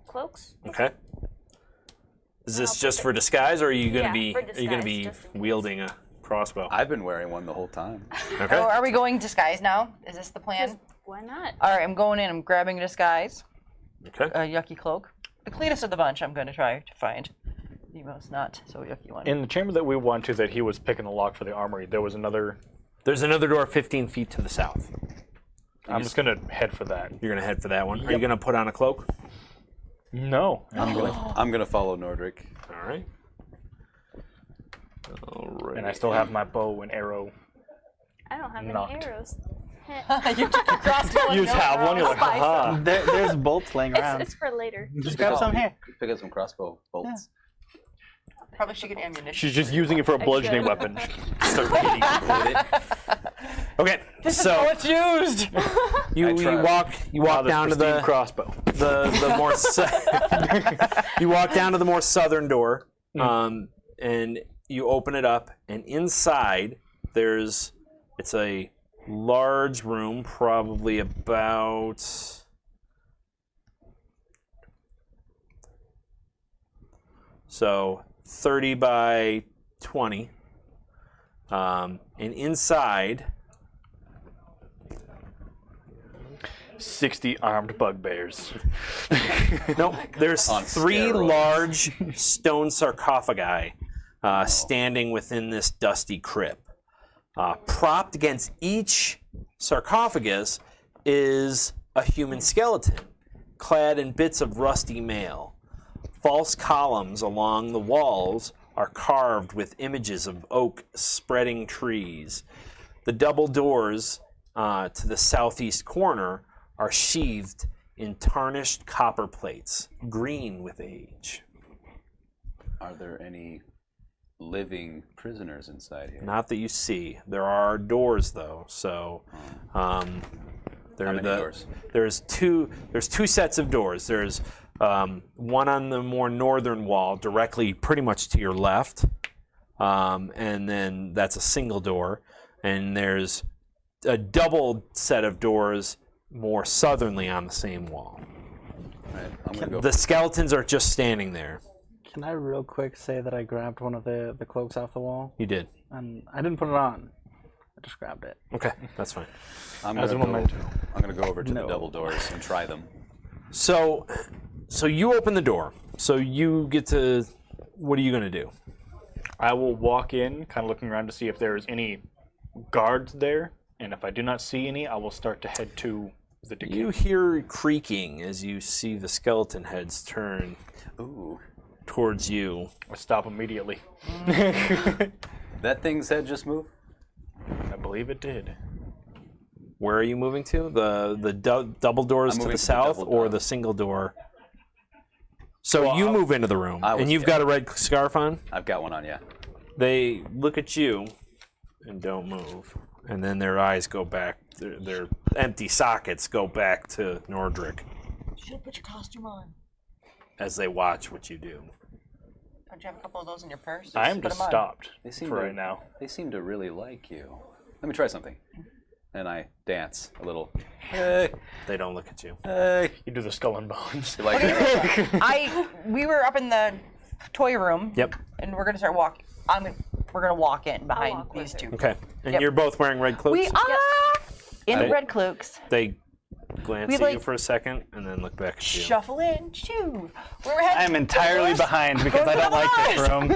F: cloaks.
A: Okay. Is this
F: I'll
A: just
F: put
A: for disguise, or are you gonna
F: Yeah,
A: be
F: for
A: be
F: disguise, just in case.
A: wielding a crossbow?
B: I've been wearing one the whole time.
A: Okay.
D: Oh, are we going disguise now? Is this the plan?
F: Why not?
D: All right, I'm going in. I'm grabbing a disguise,
A: Okay.
D: a yucky cloak. The cleanest of the bunch. I'm going to try to find the most not so yucky one.
E: In the chamber that we went to that he was picking the lock for the armory, there was another...
A: There's another door 15 feet to the south.
E: I'm just going to head for that.
A: You're gonna head for that one. Are you gonna put on a cloak?
E: No.
B: I'm gonna follow Nordric.
A: All right. All right.
E: And I still have my bow and arrow.
F: I don't have
E: Knocked.
F: any arrows.
D: You took your crossbow.
E: You just have one, you're like, haha.
C: There's bolts laying around.
F: It's for later.
C: Just grab some here.
B: Pick up some crossbow bolts.
D: Probably should get ammunition.
E: She's just using it for a bludgeoning
F: should.
E: weapon.
A: Start hitting with it. Okay. So
D: it's used.
A: you walk
E: This
A: down to
E: pristine
A: the
E: crossbow.
A: the more you walk down to the more southern door, and you open it up, and inside it's a large room, probably about 30 by 20, and inside
E: 60 armed bugbears.
A: no, there's
B: On
A: 3
B: steroids.
A: large stone sarcophagi standing within this dusty crypt. Propped against each sarcophagus is a human skeleton, clad in bits of rusty mail. False columns along the walls are carved with images of oak spreading trees. The double doors to the southeast corner are sheathed in tarnished copper plates, green with age.
B: Are there any living prisoners inside here?
A: Not that you see. There are doors, though. So,
B: How many doors?
A: There's two sets of doors. There's one on the more northern wall, directly, pretty much to your left, and then that's a single door. And there's a double set of doors more southerly on the same wall.
B: Right, I'm gonna go.
A: The skeletons are just standing there.
C: Can I real quick say that I grabbed one of the cloaks off the wall?
A: You did.
C: And I didn't put it on. I just grabbed it.
A: Okay, that's fine.
B: I'm
E: As a
B: gonna
E: memento.
B: I'm gonna go over to
C: No.
B: the double doors and try them.
A: So you open the door. So you get to. What are you gonna do?
E: I will walk in, kind of looking around to see if there's any guards there. And if I do not see any, I will start to head to the decay.
A: You hear creaking as you see the skeleton heads turn
B: Ooh,
A: towards you.
E: I stop immediately.
B: that thing's head just moved.
E: I believe it did.
A: Where are you moving to? The double doors
B: I'm
A: to
B: moving
A: the
B: to the
A: south,
B: double
A: or
B: door.
A: the single door? So you move into the room,
B: I was-
A: and you've
B: yeah.
A: got a red scarf on.
B: I've got one on, yeah.
A: They look at you and don't move, and then their eyes go back. Their empty sockets go back to Nordric
D: Should have put your costume on.
A: as they watch what you do.
D: Don't you have a couple of those in your purse?
E: I am
D: Put
E: just
D: 'em on.
E: stopped
B: They seem
E: for
B: to,
E: right now.
B: They seem to really like you. Let me try something. And I dance a little. Hey,
A: They don't look at you.
B: hey.
E: You do the skull and bones.
B: You like that?
D: We were up in the toy room.
A: Yep.
D: And we're gonna start walking. We're gonna walk in behind
F: walk with
D: these
F: her.
D: two.
A: Okay, and
D: Yep.
A: you're both wearing red clothes.
D: We are in
A: Right.
D: red cloaks.
A: They glance
D: We,
A: at you
D: like,
A: for a second and then look back at you.
D: Shuffle in, shoo. We're heading.
C: I'm entirely behind because I don't like this room.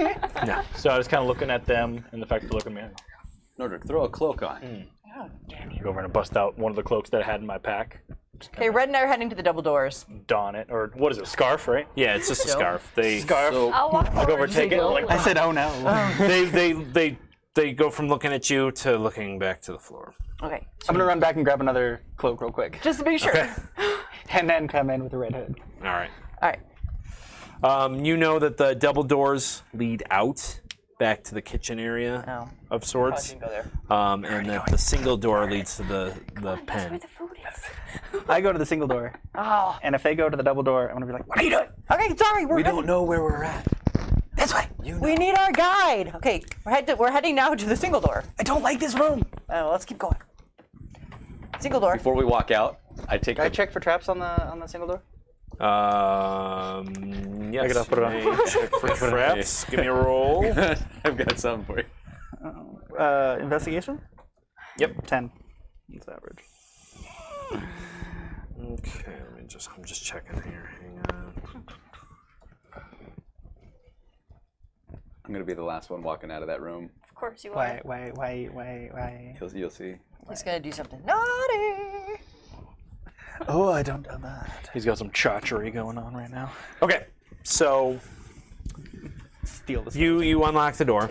A: No.
E: So I was kind of looking at them, and the fact that they look at me,
B: Nordric, throw a cloak on.
D: Oh, damn you.
E: go over and bust out one of the cloaks that I had in my pack,
D: Okay, Red and I are heading to the double doors.
E: don it, or what is it, scarf, right?
A: Yeah, it's just a scarf. They
E: Scarf.
B: So
F: I'll walk
E: I'll go over
F: over
E: and take it. Like,
C: I said, oh no.
A: they go from looking at you to looking back to the floor.
D: Okay,
C: I'm gonna run back and grab another cloak real quick.
D: just to be sure.
A: Okay.
C: And then come in with a red hood.
A: All right.
D: All right.
A: You know that the double doors lead out back to the kitchen area
D: Oh.
A: of sorts,
D: Go there.
A: and that the single door leads to the pen.
F: Where the food is.
C: I go to the single door.
D: Oh.
C: And if they go to the double door, I'm gonna be like, what are you doing?
D: Okay, sorry.
G: We don't know where we're at.
C: This way.
D: We need our guide. Okay, we're heading now to the single door.
C: I don't like this room.
D: Oh, let's keep going. Single door.
B: before we walk out, I take
C: Can I
B: the
C: check for traps on the single door?
A: Yes.
E: I gotta put it on.
A: you may check for traps. Give me a roll.
B: I've got something for you.
C: Investigation?
A: Yep.
C: 10. That's average.
A: Okay. I'm just checking here. Hang on.
B: I'm gonna be the last one walking out of that room.
F: Of course you are.
C: Why?
B: You'll see.
D: He's gonna do something naughty.
C: Oh, I don't know that.
E: He's got some chachery going on right now.
A: Okay. So
C: Steal this.
A: you unlock the door.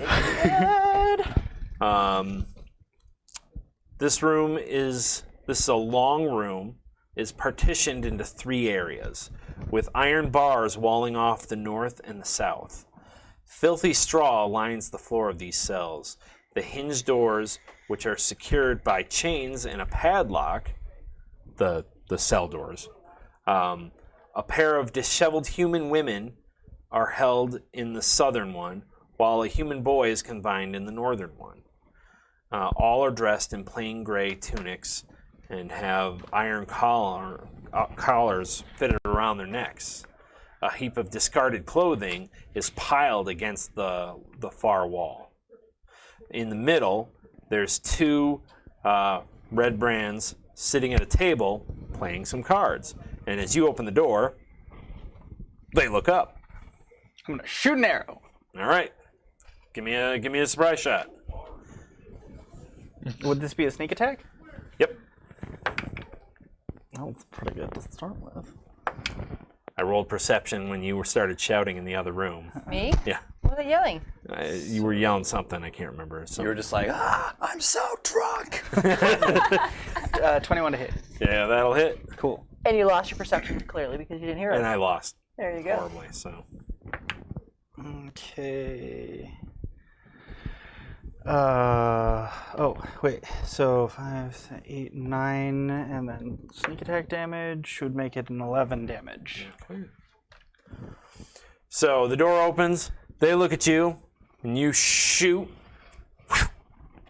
A: This is a long room, is partitioned into 3 areas, with iron bars walling off the north and the south. Filthy straw lines the floor of these cells. The hinged doors, which are secured by chains and a padlock, the cell doors. A pair of disheveled human women are held in the southern one, while a human boy is confined in the northern one. All are dressed in plain gray tunics and have iron collars fitted around their necks. A heap of discarded clothing is piled against the far wall. In the middle, there's 2 Redbrands sitting at a table playing some cards. And as you open the door, they look up.
C: I'm gonna shoot an arrow.
A: All right, give me a surprise shot.
C: Would this be a sneak attack?
A: Yep,
C: Oh, it's pretty good to start with.
A: I rolled perception when you started shouting in the other room.
D: Me?
A: Yeah,
D: What was I yelling?
A: you were yelling something. I can't remember. So.
B: You were just like,
G: I'm so drunk.
C: 21 to hit.
A: Yeah, that'll hit.
C: Cool.
D: And you lost your perception clearly because you didn't hear
A: And
D: it.
A: I lost
D: There you go.
A: horribly. So
C: Okay. Oh, wait. So 5, 8, 9, and then sneak attack damage would make it an 11 damage.
A: So the door opens, they look at you, and you shoot,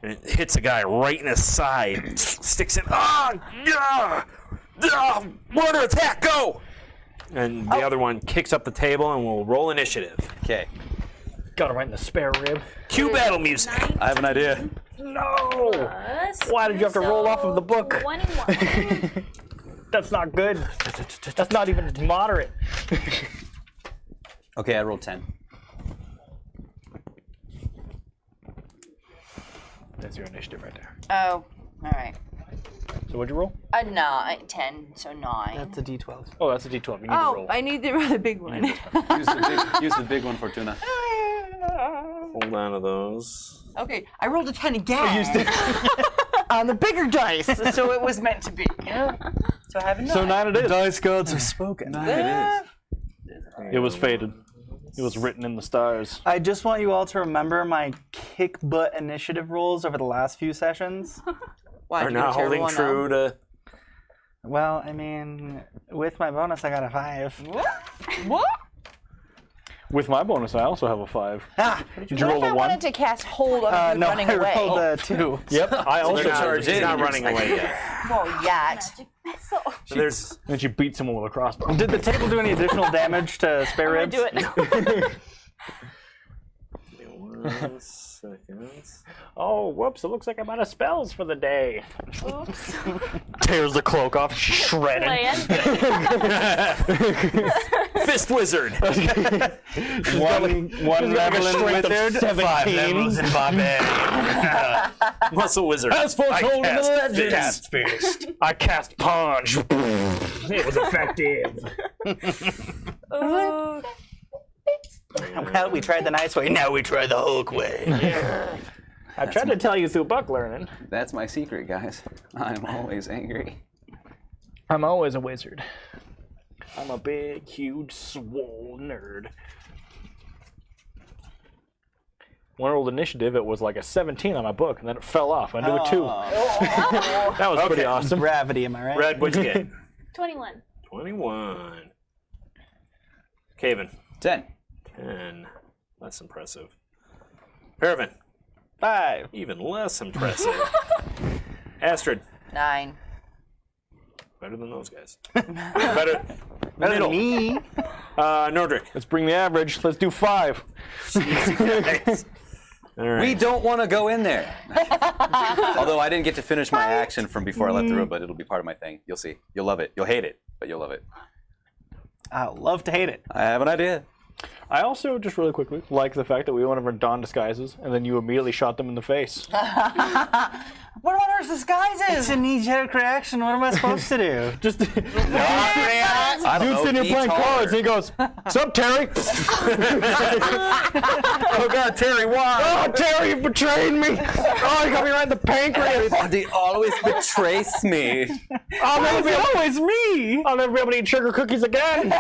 A: and it hits a guy right in his side, sticks in, mortar attack, go! And the other one kicks up the table and will roll initiative.
B: okay,
E: Got him right in the spare rib.
A: Cue battle music.
B: I have an idea.
E: No!
F: Plus,
E: Why did you have to roll off of the book?
F: 21.
E: That's not good. That's not even moderate.
B: Okay, I rolled 10.
E: That's your initiative right there.
D: Oh, all right.
E: So what'd you roll?
D: 10, so 9.
C: That's a d12.
E: Oh, that's a d12. You need to
D: Oh,
E: roll.
D: I need the really big one.
B: Use the big one, Fortuna.
A: Hold on to those.
D: Okay, I rolled a 10 again on the bigger dice, so it was meant to be. So I have a 9.
E: So 9 it is.
C: Dice gods have spoken.
E: It was fated. It was written in the stars.
C: I just want you all to remember my kick butt initiative rolls over the last few sessions.
D: Why,
A: Are
D: did you get
A: not
D: a terrible
A: holding
D: one
A: true to.
C: Well, I mean, with my bonus, I got a 5.
D: now? What?
E: With my bonus, I also have a 5.
C: Ah!
E: Did you
D: What
E: roll
D: if I
E: a 1?
D: wanted to cast hold of you
C: No,
D: running
C: I
D: away?
C: rolled a 2.
E: Yep, I also
A: They're not,
E: charged
A: he's
E: in.
A: not running away yet.
D: Well, yet.
F: Magic missile.
A: So there's
E: And she beat someone with a crossbow.
C: Did the table do any additional damage to spare
F: I'm
C: ribs?
F: gonna do it now.
A: 1 second.
E: Oh, whoops! It looks like I'm out of spells for the day.
F: Oops.
E: Tears the cloak off. She's shredded.
F: Land.
A: Fist wizard.
E: One
A: Revelant wizard.
E: 5 levels
A: in barbarian. Muscle wizard.
E: As foretold in the legend.
A: Cast fist.
E: I cast punch. It was effective.
F: Ooh.
C: Well, we tried the nice way. Now we try the Hulk way.
E: I tried to tell you through book learning.
B: That's my secret, guys. I'm always angry.
E: I'm always a wizard. I'm a big, huge, swole nerd. When I rolled initiative, it was like a 17 on my book, and then it fell off. I knew a 2. That was pretty awesome.
C: Gravity, am I right?
A: Red, what'd you get?
F: 21.
A: 21. Caven.
B: 10.
A: 10. Less impressive. Paravin.
C: 5.
A: Even less impressive. Astrid.
D: 9.
A: Better than those guys. Better.
C: Better
A: Middle.
C: than me.
A: Nordric.
E: Let's bring the average. Let's do 5.
A: Nice. All right.
B: We don't want to go in there. Although I didn't get to finish my action from before I left the room, but it'll be part of my thing. You'll see. You'll love it. You'll hate it, but you'll love it.
C: I'll love to hate it.
B: I have an idea.
E: I also, just really quickly, like the fact that we went over Dawn disguises, and then you immediately shot them in the face.
D: What on earth disguises?
C: It's a knee-jerk reaction. What am I supposed to do?
E: Just
B: I don't
E: dude's
B: know.
E: sitting
B: Be
E: here playing
B: taller.
E: cards, and he goes, "Sup, Terry?"
A: Oh God, Terry, why?
E: "Oh, Terry, you betrayed me! Oh, you got me right in the pancreas!
B: Everybody always betrays me.
E: I'll never be able,
C: Always me.
E: I'll never be able to eat sugar cookies again!"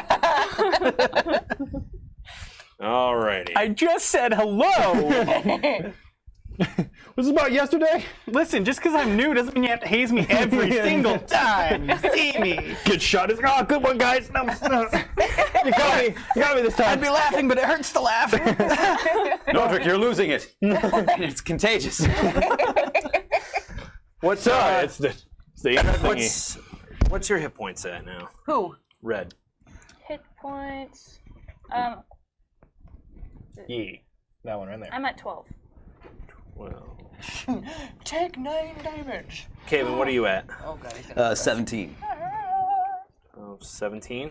A: Alrighty.
C: I just said hello.
E: Was this about yesterday?
C: Listen, just because I'm new doesn't mean you have to haze me every single time you see me.
E: Good shot. It's, oh, good one, guys. No, no. You got me. You got me this time.
C: I'd be laughing, but it hurts to laugh.
B: Nordric, you're losing it. It's contagious.
A: What's
E: it's the internet thingy.
A: what's your hit points at now?
D: Who?
A: Red.
F: Hit points.
E: Yee. That one right there.
F: I'm at 12.
A: Well.
D: Take 9 damage.
A: Caven, what are you at?
D: Oh god, he's gonna
B: 17.
A: Oh, 17.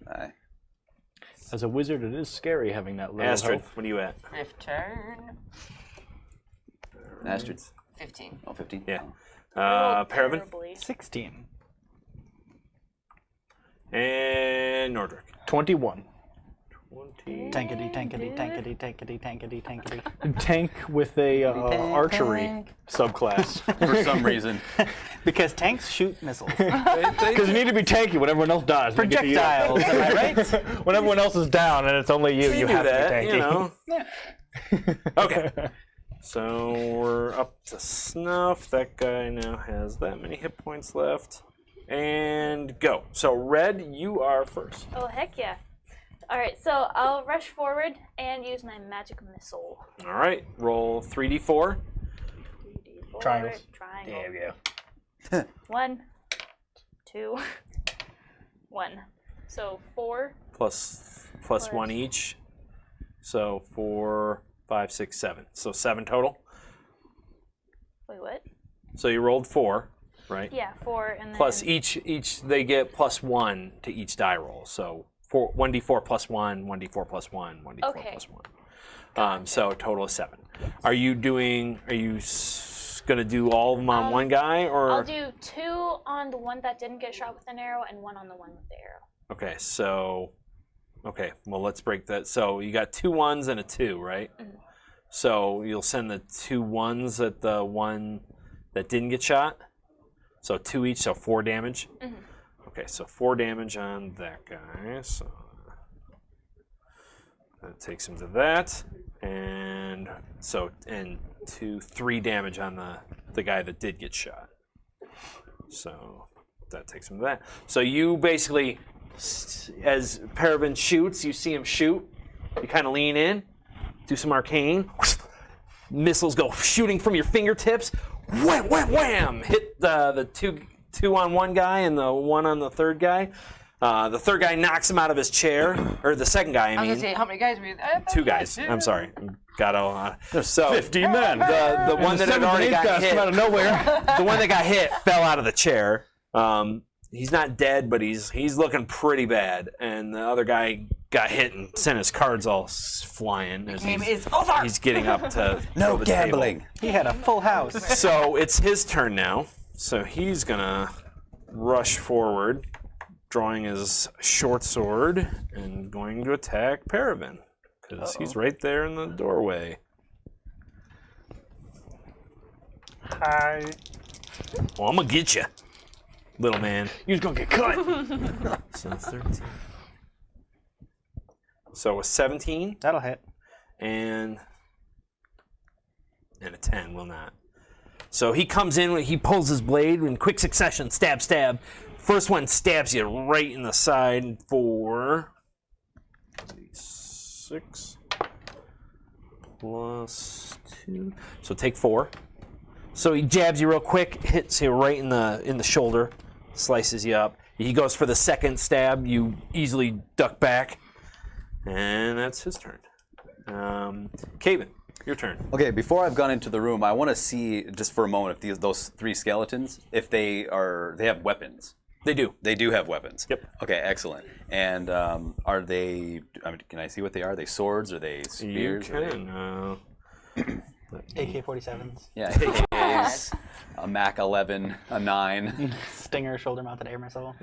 B: Aye.
E: As a wizard, it is scary having that little
A: Astrid,
E: health.
A: what are you at?
D: 15.
B: Astrid.
D: 15.
B: Oh, 15?
A: Yeah.
B: Oh.
A: Paravin.
F: Terribly.
C: 16.
A: And Nordric.
E: 21.
A: 20.
C: Tankety, tankety, tankety, tankety, tankety, tankety.
E: Tank with a archery subclass.
B: For some reason.
C: Because tanks shoot missiles.
E: Because you need to be tanky when everyone else dies. When you get to you.
C: Projectiles, am I right?
E: When everyone else is down and it's only you, you
A: do
E: have
A: that,
E: to be tanky.
A: you know. Okay. So we're up to snuff. That guy now has that many hit points left. And go. So Red, you are first.
F: Oh, heck yeah. Alright, so I'll rush forward and use my magic missile.
A: All right. Roll 3d4.
F: 3d4.
E: Triangles.
F: Triangle.
E: There we go.
F: 1, 2, 1. So 4.
A: Plus 1 each. So 4, 5, 6, 7. So 7 total.
F: Wait, what?
A: So you rolled 4, right?
F: Yeah, 4 and then.
A: Plus each they get plus 1 to each die roll. So 1d4 plus 1, 1d4 plus 1, 1d4
F: Okay.
A: plus 1. So a total of 7. Are you gonna do all of them on one guy, or?
F: I'll do 2 on the one that didn't get shot with an arrow and 1 on the one with the arrow.
A: Okay, so well, let's break that. So you got 2 1s and a 2, right?
F: Mm-hmm.
A: So you'll send the 2 1s at the one that didn't get shot. So 2 each, so 4 damage.
F: Mm-hmm.
A: Okay, so 4 damage on that guy. So that takes him to that, and 3 damage on the guy that did get shot. So that takes him to that. So you basically, as Paravin shoots, you see him shoot. You kind of lean in, do some arcane. Missiles go shooting from your fingertips. Wham, wham, wham! Hit the two on one guy and the 1 on the third guy. The third guy knocks him out of his chair, or the second guy, I
D: I was
A: mean.
D: gonna say, how many guys were there?
A: 2 guys. I'm sorry. Got a so
E: 50 men.
A: the one that had already got hit,
E: out of nowhere.
A: the one that got hit fell out of the chair. He's not dead, but he's looking pretty bad. And the other guy got hit and sent his cards all flying. As
D: Game is over.
A: he's getting up to
B: No
A: throw the
B: gambling.
A: table.
C: He had a full house.
A: So it's his turn now. So he's gonna rush forward, drawing his short sword and going to attack Paravin because he's right there in the doorway.
C: Hi.
A: Well, I'm gonna get you, little man.
E: You're just gonna get cut.
A: So 13. So a 17
C: That'll hit.
A: and a 10 will not. So he comes in, he pulls his blade in quick succession, stab, stab. First one stabs you right in the side for 6 plus 2. So take 4. So he jabs you real quick, hits you right in the shoulder, slices you up. He goes for the second stab. You easily duck back, and that's his turn. Caven, your turn.
B: Okay, before I've gone into the room, I want to see just for a moment if those 3 skeletons, if they have weapons.
A: They do.
B: They do have weapons.
A: Yep.
B: Okay, excellent. And are they? I mean, can I see what they are? Are they swords? Are they spears?
A: You can.
C: AK-47s.
B: Yeah, AKs, a Mac 11, a 9.
C: Stinger shoulder-mounted air missile.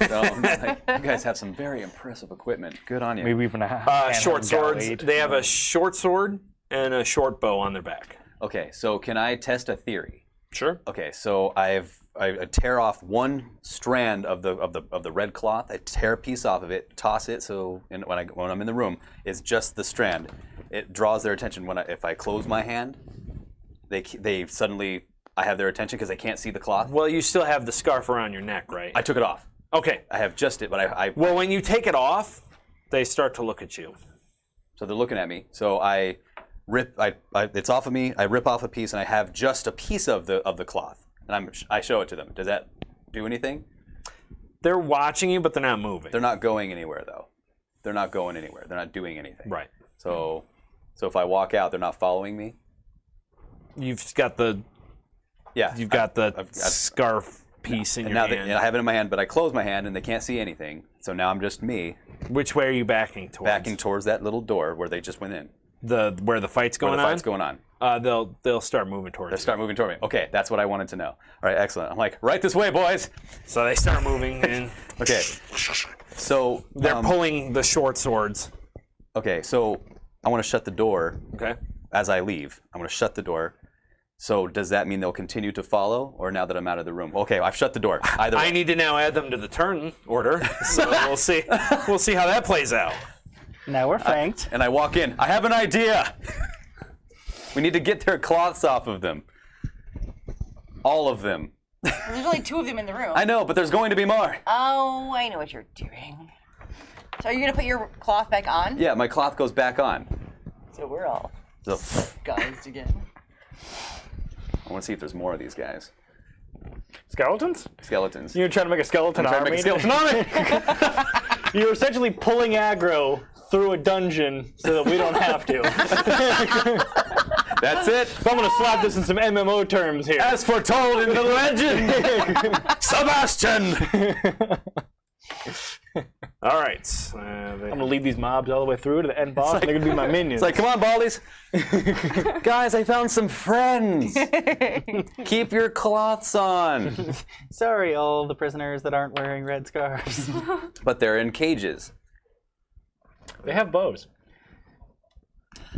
B: So, like, you guys have some very impressive equipment. Good on you.
E: Maybe even a
A: Short
E: handheld
A: swords.
E: gallade.
A: They have a short sword and a short bow on their back.
B: Okay, so can I test a theory?
A: Sure.
B: Okay, so I tear off one strand of the red cloth. I tear a piece off of it, toss it. So when I'm in the room, it's just the strand. It draws their attention. If I close my hand, they suddenly I have their attention because they can't see the cloth.
A: Well, you still have the scarf around your neck, right?
B: I took it off.
A: Okay.
B: I have just it, but I
A: Well, when you take it off, they start to look at you.
B: so they're looking at me. So I rip. It's off of me. I rip off a piece, and I have just a piece of the cloth, and I show it to them. Does that do anything?
A: They're watching you, but they're not moving.
B: They're not going anywhere, though. They're not going anywhere. They're not doing anything.
A: Right.
B: So if I walk out, they're not following me.
A: You've got the
B: I've
A: scarf piece in
B: and
A: your
B: now
A: hand.
B: I have it in my hand, but I close my hand, and they can't see anything. So now I'm just me
A: Which way are you backing towards?
B: backing towards that little door where they just went in.
A: Where the fight's going
B: Where the fight's going on.
A: on? They'll start moving towards
B: They
A: you.
B: start moving toward me. Okay, that's what I wanted to know. All right, excellent. I'm like, right this way, boys.
A: So they start moving, and
B: Okay. So
A: they're pulling the short swords.
B: Okay, so I want to shut the door
A: Okay.
B: as I leave. I'm going to shut the door. So does that mean they'll continue to follow, or now that I'm out of the room? Okay, I've shut the door. Either way.
A: I need to now add them to the turn order, so we'll see. We'll see how that plays out.
C: Now we're flanked.
B: And I walk in. I have an idea. We need to get their cloths off of them. All of them.
D: There's only 2 of them in the room.
B: I know, but there's going to be more.
D: Oh, I know what you're doing. So are you gonna put your cloth back on?
B: Yeah, my cloth goes back on.
D: So we're all
B: So
D: guys again.
B: I want to see if there's more of these guys.
E: Skeletons?
B: Skeletons.
E: You're trying to make a skeleton
B: I'm trying to
E: army?
B: make a skeleton army.
E: You're essentially pulling aggro through a dungeon so that we don't have to.
B: That's it.
E: So I'm going to slap this in some MMO terms here.
B: As foretold in the legend, Sebastian.
A: All right.
E: I'm going to lead these mobs all the way through to the end boss, and they're going to be my minions.
B: It's like, come on, Baldies. Guys, I found some friends. Keep your cloths on.
C: Sorry, all the prisoners that aren't wearing red scarves.
B: But they're in cages.
E: They have bows.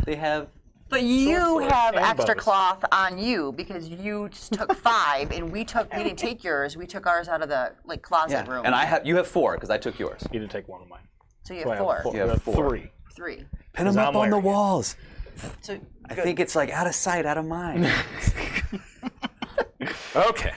B: They have.
D: But you
E: swords
D: have
E: and
D: extra
E: bows.
D: cloth on you because you just took 5 and we didn't take yours. We took ours out of the closet room.
B: And you have 4 because I took yours.
E: You did take one of mine.
D: so you
E: So I
D: have 4.
B: You have 4.
E: 3.
D: 3.
B: Pin them
E: I'm
B: up on the
E: wearing it.
B: walls.
D: So
B: I think it's like out of sight, out of mind.
A: Okay.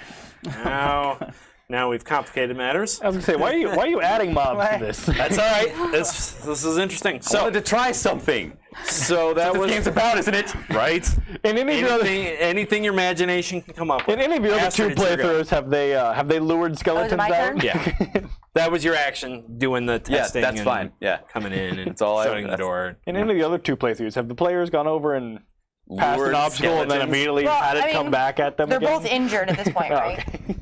A: Now we've complicated matters.
E: I was going to say, why are you adding mobs to this?
A: That's all right. This is interesting.
B: I
A: So
B: wanted to try something.
A: so that
B: That's what
A: was
B: this game's about, isn't it?
A: right.
E: In any of your other,
A: Anything your imagination can come up with.
E: in any of your other
A: Astrid,
E: 2
A: it's your go.
E: playthroughs, have they lured skeletons
D: my
E: out?
D: turn?
A: Yeah. That was your action, doing the
B: Yeah,
A: testing.
B: that's
A: and
B: fine. Yeah.
A: coming in and
B: That's all I-
A: shutting the
B: that's-
A: door.
E: In any of the other 2 playthroughs, have the players gone over and passed
B: Lured
E: an obstacle and then
B: skeletons.
E: immediately
D: Well,
E: had it
D: I
E: come
D: mean,
E: back at them
D: They're
E: again?
D: both injured at this point,
E: Oh,
D: right?
E: okay.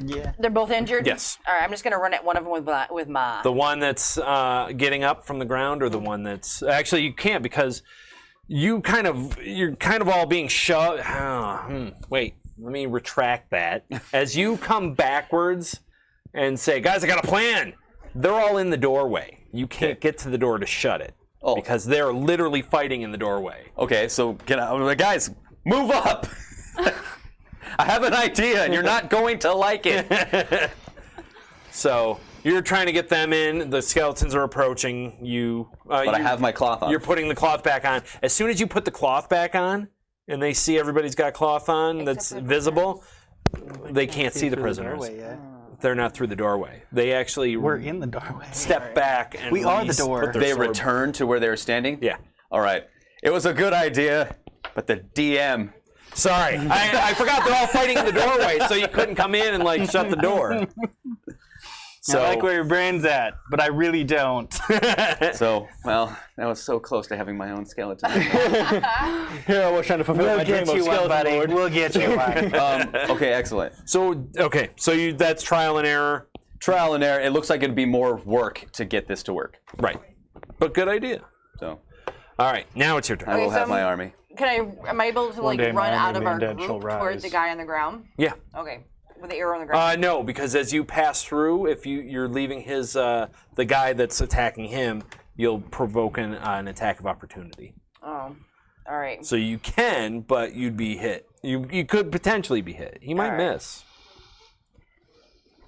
C: Yeah.
D: They're both injured?
A: Yes.
D: All right, I'm just going to run at one of them with my...
A: The one that's getting up from the ground, or the one that's actually you can't because you're kind of all being shoved. Wait, let me retract that. As you come backwards and say, "Guys, I got a plan," they're all in the doorway. You can't get to the door to shut it because they're literally fighting in the doorway.
B: Okay, so guys, move up. I have an idea, and you're not going to like it.
A: So you're trying to get them in. The skeletons are approaching you.
B: But I have my cloth on.
A: You're putting the cloth back on. As soon as you put the cloth back on, and they see everybody's got cloth on that's
D: for the
A: visible, they can't see the
C: Through
A: prisoners.
C: doorway, yeah.
A: They're not through the doorway. They actually
C: We're in the doorway.
A: step back and
C: We are the
A: release-
C: door.
A: put their
B: They
A: sword-
B: return to where they were standing?
A: Yeah.
B: All right. It was a good idea, but the DM...
A: Sorry, I forgot they're all fighting in the doorway, so you couldn't come in and like shut the door. So
C: I like where your brain's at, but I really don't.
B: So, well, that was so close to having my own skeleton.
E: Here I was trying to fulfill
C: We'll
E: my dream
C: get
E: of
C: you one,
E: skeleton
C: buddy.
E: lord.
C: We'll get you one.
B: Okay, excellent.
A: so that's trial and error,
B: Trial and error. It looks like it'd be more work to get this to work.
A: right? But good idea.
B: So,
A: All right, now it's your turn.
B: I will
D: Okay, so
B: have my army.
D: am I able to
E: One
D: like
E: day my
D: run out
E: army
D: of our
E: man shall
D: group towards
E: rise.
D: the guy on the ground?
A: Yeah.
D: Okay, with the arrow on the ground.
A: No, because as you pass through, if you're leaving his the guy that's attacking him, you'll provoke an attack of opportunity.
D: Oh, all right.
A: So you can, but you'd be hit. You could potentially be hit. He might
D: All right.
A: miss.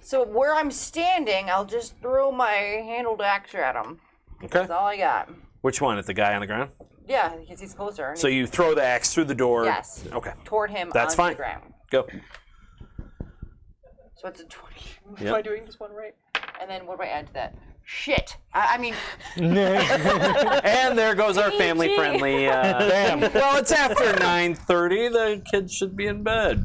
D: So where I'm standing, I'll just throw my handled axe at him.
A: Okay.
D: That's all I got.
A: Which one? At the guy on the ground?
D: Yeah, because he's closer.
A: So you throw the axe through the door.
D: Yes.
A: Okay.
D: Toward him
A: That's
D: onto
A: fine.
D: the ground.
A: Go.
D: So it's a 20.
A: Yep.
D: Am I doing this one right? And then what do I add to that? Shit. I mean,
A: And there goes our
F: PG.
A: family-friendly. Well, it's after 9:30. The kids should be in bed.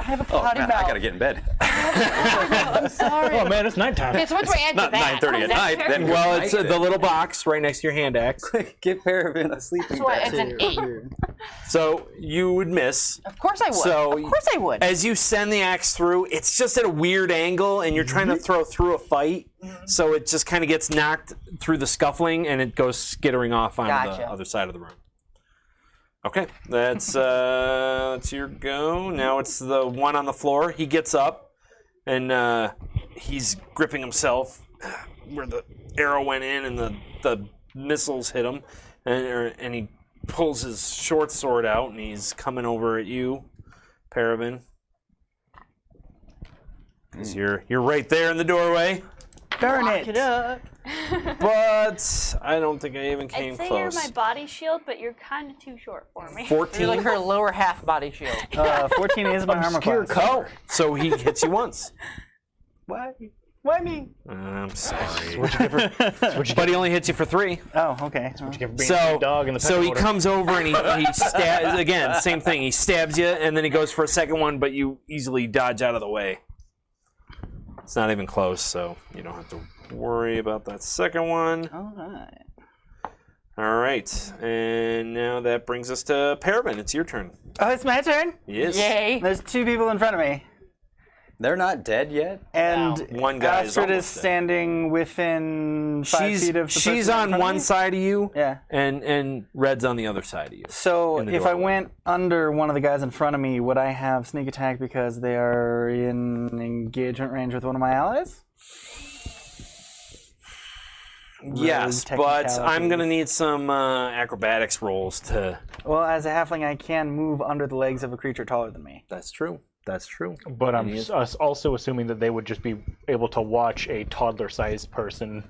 D: I have a
B: Oh,
D: potty
B: man,
D: mouth.
B: I gotta get in bed.
D: I'm sorry.
E: Oh man, it's nighttime.
D: Okay, so what do I add
B: Not
D: to that?
B: 9:30 at night. Then
A: Well,
B: good
A: it's
B: night,
A: the little box right next to your hand axe.
B: then. Give Paravin a sleeping
D: So what,
B: bag.
D: it's an 8.
A: So you would miss.
D: Of course I would.
A: So
D: of course I would.
A: As you send the axe through, it's just at a weird angle, and you're trying to throw through a fight, so it just kind of gets knocked through the scuffling, and it goes skittering off onto the
D: Gotcha.
A: other side of the room. Okay, that's your go. Now it's the one on the floor. He gets up, and he's gripping himself where the arrow went in, and the missiles hit him, and he pulls his short sword out, and he's coming over at you, Paravin. 'Cause you're right there in the doorway.
C: Darn
D: Lock it up.
A: But I don't think I even came
F: I'd say
A: close.
F: you're my body shield, but you're kind of too short for me.
A: 14.
D: You're like her lower half body shield.
C: 14 is my armor
E: Obscure
C: class.
A: Oh, so he hits you once.
C: What? Why me?
A: I'm sorry.
E: Switch
A: But he only hits you for 3.
C: Oh, okay.
A: So,
E: dog in the
A: so he
E: pecking order.
A: comes over and he stabs, again, same thing. He stabs you, and then he goes for a second one, but you easily dodge out of the way. It's not even close, so you don't have to worry about that second one.
C: All right.
A: All right, and now that brings us to Paravin. It's your turn.
C: Oh, it's my turn?
A: Yes.
D: Yay.
C: There's 2 people in front of me.
B: They're not dead yet?
C: And
A: One guy is
C: Astrid is
A: almost dead.
C: standing within 5 feet of the person
A: She's
C: in
A: on
C: front of
A: one
C: me?
A: side of you,
C: Yeah.
A: and Red's on the other side of you.
C: So
A: in the
C: if I
A: doorway.
C: went under one of the guys in front of me, would I have sneak attack because they are in engagement range with one of my allies?
A: Yes, but I'm
C: technicalities.
A: gonna need some acrobatics rolls to.
C: Well, as a halfling, I can move under the legs of a creature taller than me.
A: That's true. That's true.
E: But I'm also assuming that they would just be able to watch a toddler-sized person.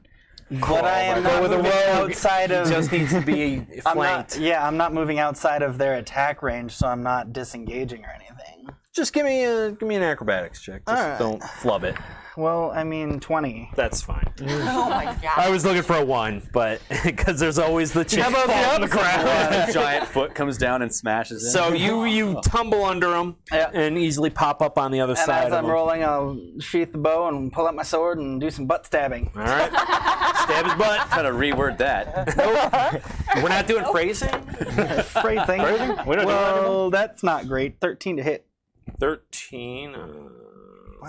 C: But I am not
A: with a
C: moving
A: rogue,
C: outside of.
A: Just needs to be
C: I'm
A: flanked.
C: not, yeah, I'm not moving outside of their attack range, so I'm not disengaging or anything.
A: Just give me an acrobatics check. Just
C: Alright.
A: don't flub it.
C: Well, I mean, 20.
A: That's fine.
D: Oh my god.
A: I was looking for a 1, but because there's always the chance.
C: How about the
B: A giant foot comes down and smashes it.
A: So you tumble under him
C: Yeah.
A: and easily pop up on the other
C: And
A: side
C: as
A: of
C: I'm
A: him.
C: rolling, I'll sheath the bow and pull out my sword and do some butt stabbing.
A: All right. Stab his butt.
B: How to reword that?
A: We're not doing phrasing.
C: Phrasing.
E: We don't do
C: Well, that's not great. 13 to hit.
A: 13.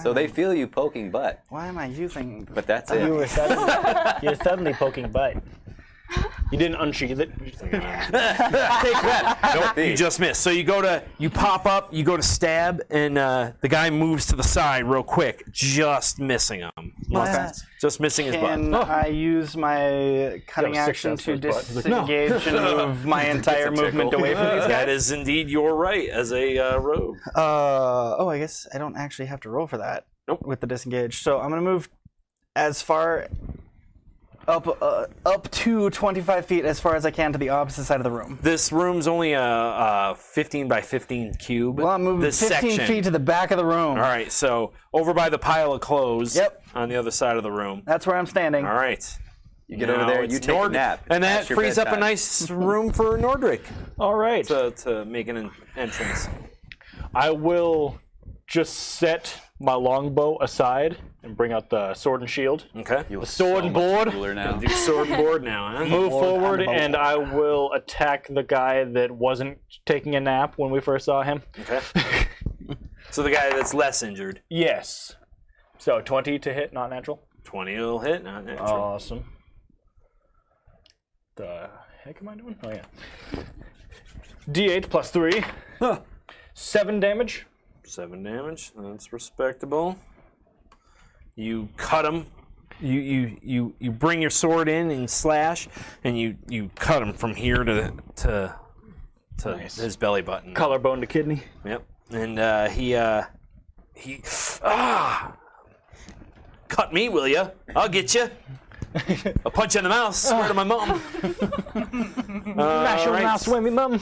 B: So they feel you poking butt,
C: Why am I using?
B: but that's
E: You
B: it.
E: were suddenly poking butt. You didn't unsheath it.
A: Take that. Nope, you just missed. So you pop up, you go to stab, and the guy moves to the side real quick, just missing him. Just missing his butt.
C: Can I use my cutting
E: Yeah,
C: action to
E: success for his butt.
C: disengage and move my entire movement away from these
A: That
C: guys?
A: is indeed your right as a rogue.
C: I guess I don't actually have to roll for that.
A: Nope.
C: With the disengage, so I'm gonna move as far up to 25 feet as far as I can to the opposite side of the room.
A: This room's only a 15 by 15 cube.
C: Well, I'm moving
A: this
C: 15
A: section.
C: feet to the back of the room.
A: All right, so over by the pile of clothes.
C: Yep.
A: On the other side of the room.
C: That's where I'm standing.
A: All right.
B: You get over there, you take a nap.
A: And that
B: That's your
A: frees up a
B: bedtime.
A: nice room for Nordric
E: All right.
A: to make an entrance.
E: I will just set my longbow aside and bring out the sword and shield.
A: Okay.
B: You look
E: sword and board.
B: cooler now.
A: Do sword and board now, huh?
E: Move forward,
C: and
E: and I will attack the guy that wasn't taking a nap when we first saw him.
A: Okay. So the guy that's less injured.
E: Yes. So 20 to hit, not natural.
A: 20 will hit, not natural.
E: Awesome. The heck am I doing? Oh yeah. D8 plus 3. 7 damage.
A: 7 damage. That's respectable. You cut him. You bring your sword in and slash, and you cut him from here to
E: Nice.
A: his belly button.
E: Collarbone to kidney.
A: Yep. And he cut me, will ya? I'll get you. I'll punch you in the mouth. Swear to my mom.
E: Mash your
A: right.
E: mouth, swimmy mum.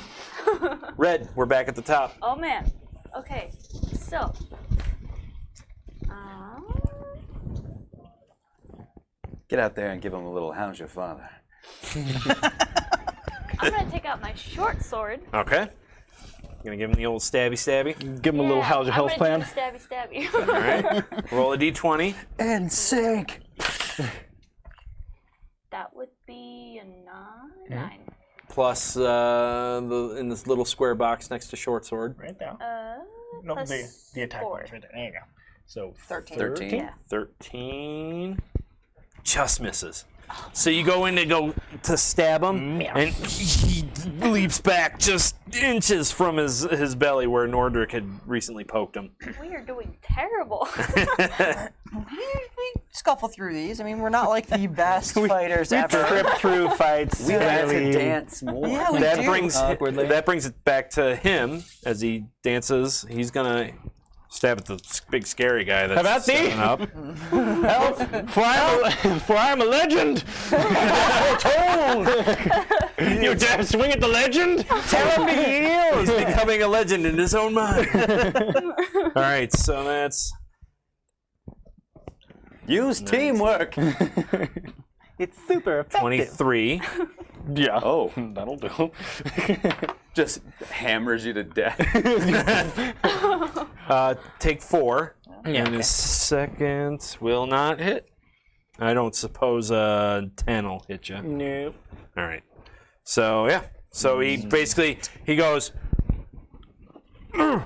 A: Red, we're back at the top.
F: Oh man. Okay. So.
B: Get out there and give him a little how's your father.
F: I'm gonna take out my short sword.
A: Okay. Gonna give him the old stabby stabby.
E: Give him a little how's your health plan.
F: Stabby, stabby.
A: All right. Roll a d20.
B: And sink.
F: That would be a 9.
A: Plus in this little square box next to short sword.
E: Right down.
F: No,
E: No, the attack
F: 4.
E: bonus right there. There you go. So
D: 13.
F: Yeah.
A: 13. Just misses. So you go in to stab him, and he leaps back just inches from his belly where Nordric had recently poked him.
F: We are doing terrible.
D: We scuffle through these. I mean, we're not like the best fighters ever.
C: Trip through fights.
B: We like to
C: really-
B: dance more.
D: Yeah, we
A: That
D: do.
A: brings it back to him as he dances. He's gonna stab at the big scary guy that's
E: about thee?
A: setting up.
E: help! For I'm a legend. You dare swing at the legend?
A: Tell him to heal. He's becoming a legend in his own mind. All right, so that's
B: Use teamwork.
C: It's super effective.
A: 23.
E: Yeah.
B: Oh.
E: That'll do.
B: Just hammers you to death.
A: Take 4.
E: Yeah.
A: And his second will not hit. I don't suppose 10 will hit you.
E: Nope.
A: All right. So yeah. So he basically he goes.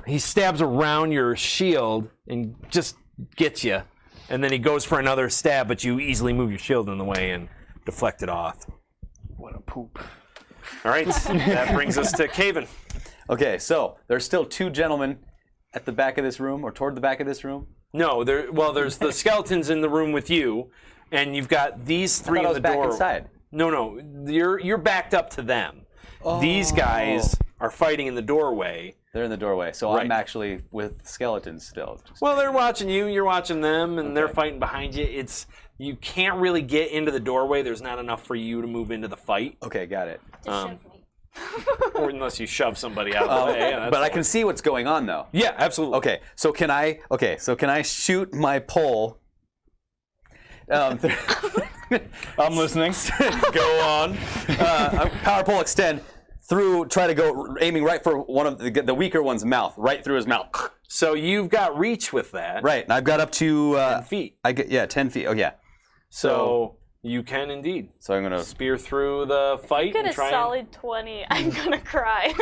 A: He stabs around your shield and just gets you, and then he goes for another stab, but you easily move your shield in the way and deflect it off.
E: What a poop.
A: All right. That brings us to Caven.
B: Okay, so there's still 2 gentlemen at the back of this room, or toward the back of this room.
A: No, there's the skeletons in the room with you, and you've got these 3
B: I
A: in
B: was
A: the
B: back
A: door.
B: inside.
A: No, you're backed up to them. These guys are fighting in the doorway.
B: They're in the doorway, so
A: Right.
B: I'm actually with skeletons still.
A: Well, they're watching you. You're watching them, and they're
B: Okay.
A: fighting behind you. You can't really get into the doorway. There's not enough for you to move into the fight,
B: Okay, got it.
F: Just shove me.
A: or unless you shove somebody out of the way. Yeah, that's
B: But I
A: fine.
B: can see what's going on though.
A: Yeah, absolutely.
B: Okay, so can I shoot my pole
E: I'm listening.
B: Go on. Power pole extend through. Try to go aiming right for one of the weaker one's mouth, right through his mouth.
A: So you've got reach with that.
B: Right, and I've got up to
A: 10 feet.
B: 10 feet. Oh yeah.
A: So you can indeed.
B: So I'm gonna
A: Spear through the fight
F: Get
A: and
F: a
A: try
F: solid 20. I'm gonna cry.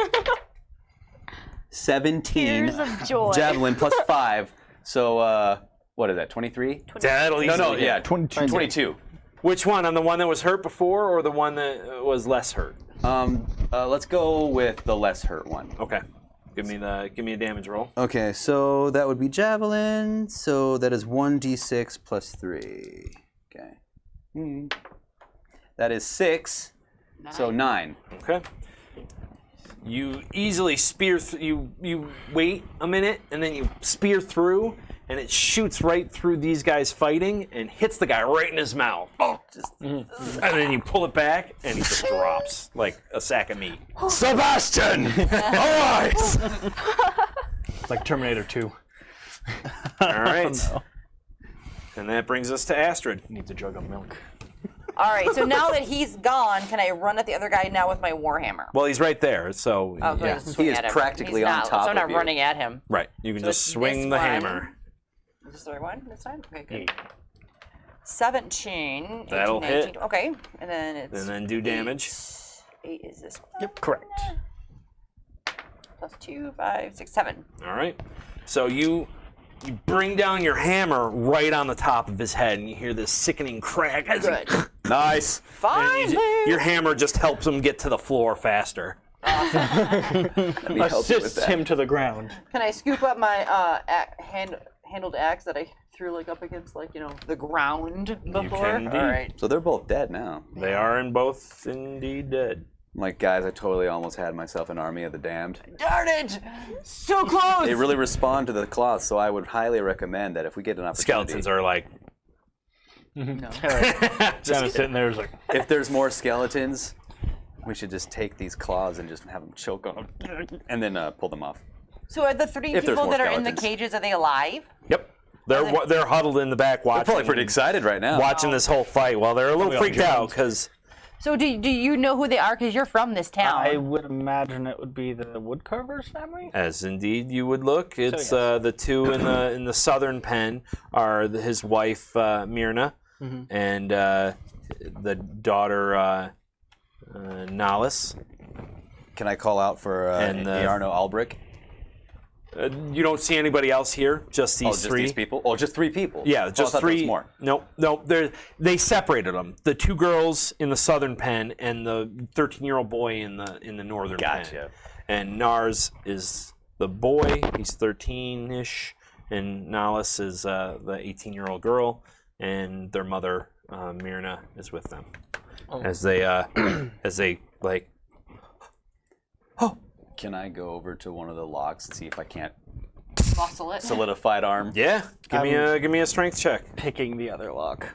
B: 17
F: Tears of joy.
B: javelin plus 5. So what is that? 23?
A: That'll
B: No,
A: easily hit.
B: yeah, 22.
A: Which one? On the one that was hurt before, or the one that was less hurt?
B: Let's go with the less hurt one.
A: Okay. Give me a damage roll.
B: Okay, so that would be javelin. So that is 1d6 plus 3. Okay. That is 6. So 9.
A: Okay. You easily spear. You wait a minute, and then you spear through, and it shoots right through these guys fighting, and hits the guy right in his mouth. Oh, and then you pull it back, and he just drops like a sack of meat.
B: Sebastian! Arise!
E: It's like Terminator 2.
A: All right. And that brings us to Astrid.
E: Needs a jug of milk.
D: All right, so now that he's gone, can I run at the other guy now with my warhammer?
A: Well, he's right there, so
D: Oh, so I
A: yeah.
D: just swing
B: He is
D: at him.
B: practically
D: He's
B: on
D: not,
B: top
D: so I'm not
B: of you.
D: running at him.
A: Right. You can
D: So
A: just
D: it's
A: swing
D: this
A: the
D: one.
A: hammer.
D: Is this the right one this time? Okay, good. 17.
A: That'll
D: 18,
A: hit.
D: 19. Okay, and then it's.
A: And then do damage.
D: 8 is this one.
E: Yep, correct.
D: Plus 2, 5, 6, 7.
A: All right. So you bring down your hammer right on the top of his head, and you hear this sickening crack. As
D: Good.
B: Nice.
D: Finally!
A: your hammer just helps him get to the floor faster.
E: Assists him to the ground.
D: Can I scoop up my handled axe that I threw like up against the ground before?
A: can indeed.
D: All right.
B: So they're both dead now.
A: They are in both indeed dead.
B: I'm like, guys, I totally almost had myself an army of the damned.
D: Darn it! So close!
B: They really respond to the cloth, so I would highly recommend that if we get an opportunity.
A: Skeletons are like.
E: Kind of sitting there, like,
B: If there's more skeletons, we should just take these claws and just have them choke on them, and then pull them off.
D: So are the 3
B: If there's
D: people
B: more
D: that are in the
B: skeletons.
D: cages, are they alive?
A: Yep. They're huddled in the back watching.
B: Probably pretty excited right now.
A: Watching this whole fight. Well, they're a little freaked out because.
D: So do you know who they are? Because you're from this town.
C: I would imagine it would be the Woodcarver's family.
A: As indeed you would look, it's
C: yes.
A: the two in the southern pen are his wife Myrna and the daughter Nalis.
B: Can I call out for
A: And,
B: Iarno Albrick?
A: You don't see anybody else here, just these
B: Just
A: three.
B: these people? Oh, just 3 people?
A: Yeah,
B: Oh, I
A: just
B: thought there was
A: 3.
B: more.
A: No, they separated them. The 2 girls in the southern pen and the 13-year-old boy in the northern pen.
B: Gotcha.
A: And Nars is the boy. He's 13-ish, and Nalis is the 18-year-old girl, and their mother Myrna is with them as they like. Oh.
B: Can I go over to one of the locks and see if I can't
D: Muscle it.
B: solidified arm?
A: Yeah, give me a strength check.
C: Picking the other lock.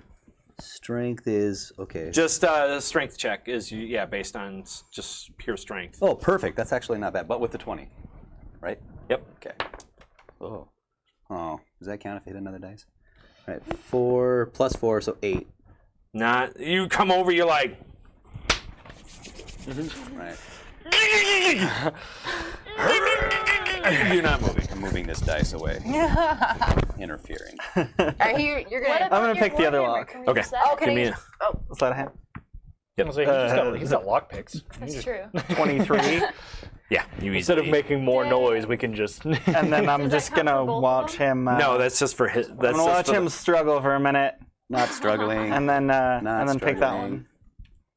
B: Strength is okay.
A: Just a strength check is based on just pure strength.
B: Oh, perfect. That's actually not bad. But with the 20, right?
A: Yep.
B: Okay. Oh. Does that count if I hit another dice? All right. 4 plus 4, so 8.
A: Not you come over. You're like.
B: Right.
A: You're not moving.
B: I'm moving this dice away. Interfering.
D: Are you're gonna.
C: I'm gonna pick the other lock.
A: Okay.
D: Oh, can
A: Give me
D: I?
A: a.
C: Is that a hand?
E: he's got lock picks.
F: That's true.
C: 23.
A: Yeah. You
E: Instead of making more noise, we can just.
C: And then I'm
F: Does
C: just
F: that count
C: gonna
F: for both of
C: watch him.
A: No, that's just for his.
C: I'm
A: That's
C: gonna
A: just
C: watch
A: for
C: him struggle for a minute,
B: Not struggling.
C: and then pick that
B: struggling.
C: one.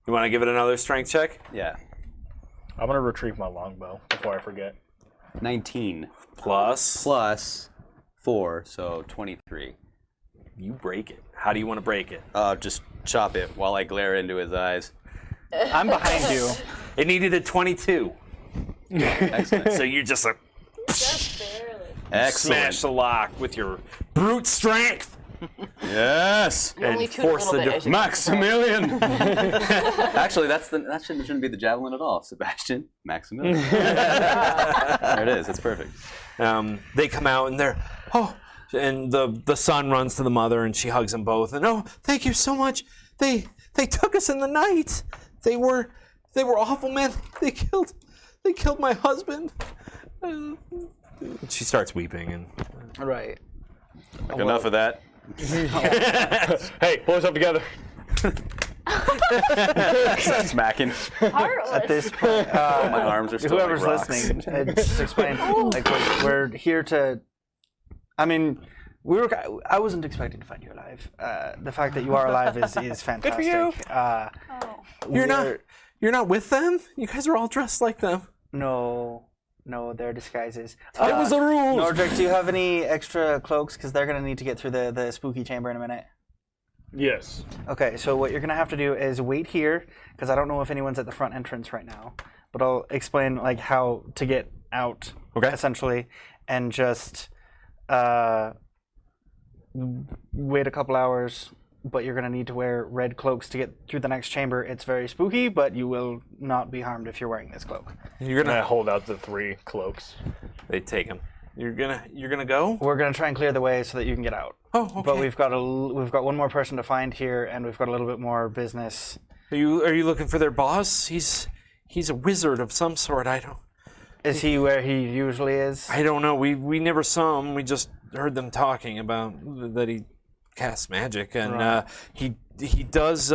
A: You want to give it another strength check?
B: Yeah.
E: I'm gonna retrieve my longbow before I forget.
B: 19
A: Plus.
B: plus 4, so 23.
A: You break it. How do you want to break it?
B: Just chop it while I glare into his eyes.
C: I'm behind you.
A: It needed a 22.
B: Excellent.
A: So you just
F: Just barely.
B: Excellent.
A: smash the lock with your brute strength
B: Yes.
D: Only
A: and
D: two
A: force
D: little
A: the
D: bit,
A: door.
D: as you
B: Maximilian. Actually, that shouldn't be the javelin at all, Sebastian. Maximilian. There it is. It's perfect.
A: They come out and they're, oh, And the son runs to the mother, and she hugs them both. And oh, thank you so much. They took us in the night. They were awful men. They killed my husband. She starts weeping and.
C: Right.
B: Enough of that.
E: Hey, pull yourself together.
B: Smacking.
F: Heartless.
C: At this point,
B: My arms are still
C: whoever's
B: like rocks.
C: listening, just explain. Like we're here to. I mean, I wasn't expecting to find you alive. The fact that you are alive is fantastic.
B: Good for you.
A: You're not with them? You guys are all dressed like them.
C: No, they're disguises.
A: It was the rules.
C: Nordric, do you have any extra cloaks? Because they're going to need to get through the spooky chamber in a minute.
E: Yes.
C: Okay, so what you're going to have to do is wait here, because I don't know if anyone's at the front entrance right now. But I'll explain like how to get out, essentially, and just wait a couple hours. But you're going to need to wear red cloaks to get through the next chamber. It's very spooky, but you will not be harmed if you're wearing this cloak.
A: You're
E: I'm gonna
A: gonna.
E: hold out the 3 cloaks.
A: They take them. You're gonna go.
C: We're going to try and clear the way so that you can get out.
A: Oh, okay.
C: But we've got one more person to find here, and we've got a little bit more business.
A: Are you looking for their boss? He's a wizard of some sort.
C: Is he where he usually is?
A: I don't know. We never saw him. We just heard them talking about that he casts magic, and he does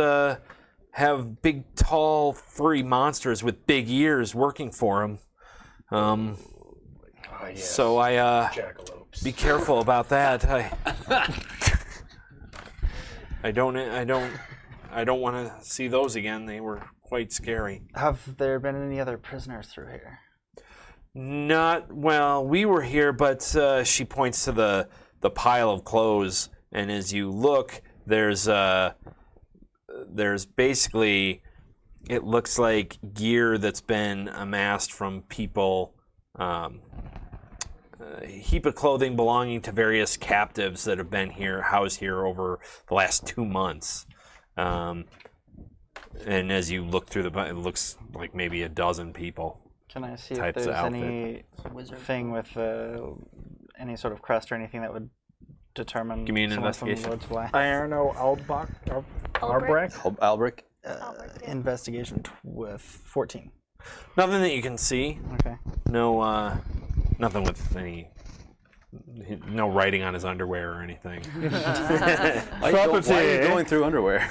A: have big, tall, furry monsters with big ears working for him.
E: Yes.
A: So
E: Jackalopes.
A: be careful about that. I don't want to see those again. They were quite scary.
C: Have there been any other prisoners through here?
A: Not well. We were here, but she points to the pile of clothes, and as you look, there's basically, it looks like gear that's been amassed from people. A heap of clothing belonging to various captives that have been housed here over the last 2 months. And as you look through it looks like maybe a dozen people.
C: Can I see if
A: Types of
C: there's
A: outfit.
C: anything with any sort of crest or anything that would determine
A: Give me an
C: someone from the
A: investigation.
C: Lord's Way?
E: Iarno Albrick.
C: Albric.
F: Albric, yeah.
C: Investigation 14.
A: Nothing that you can see.
C: Okay.
A: No, nothing with no writing on his underwear or anything.
B: Why are you going through underwear?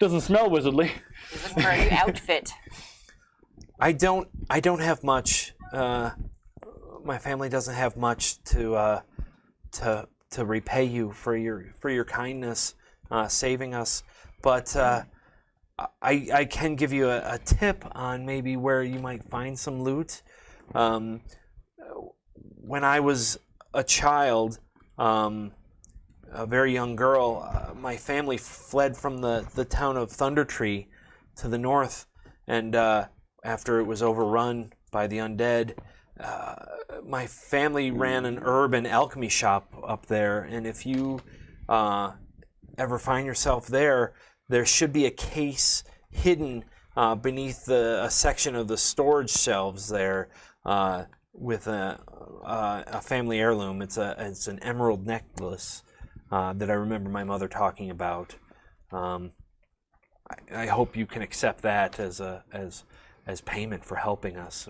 E: Doesn't smell wizardly.
D: This is for a new outfit.
A: I don't have much. My family doesn't have much to repay you for your kindness, saving us. But I can give you a tip on maybe where you might find some loot. When I was a child, a very young girl, my family fled from the town of Thundertree to the north, and after it was overrun by the undead, my family ran an urban alchemy shop up there, and if you ever find yourself there, there should be a case hidden beneath a section of the storage shelves there with a family heirloom. It's an emerald necklace that I remember my mother talking about. I hope you can accept that as payment for helping us.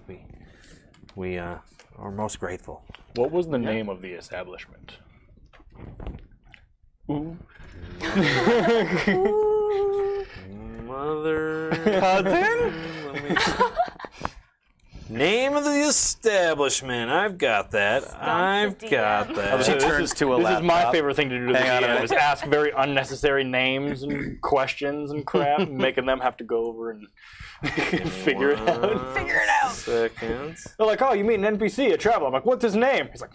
A: We are most grateful.
E: What was the name of the establishment? Ooh.
A: Mother cousin. Name of the establishment. I've got that. I've
F: the
A: got
F: DM.
A: that.
B: She turns to a
E: This is my
B: laptop.
E: favorite thing to do to the
B: Hang on a
E: DM
B: minute.
E: is ask very unnecessary names and questions and crap, and making them have to go over and figure it out.
D: Figure it out.
A: Seconds.
E: They're like, "Oh, you mean an NPC, a traveler?" I'm like, "What's his name?" He's like,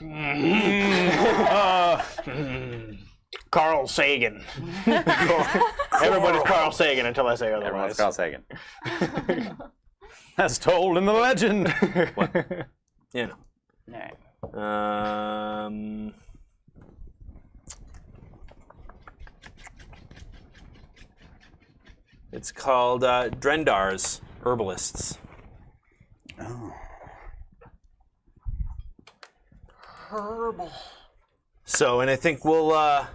E: Carl Sagan." Everybody's Carl Sagan until I say
B: Everyone's
E: otherwise.
B: Carl Sagan. As told in the legend.
A: You know. It's called Drendar's Herbalists.
B: Oh.
D: Purple.
A: So, and I think we'll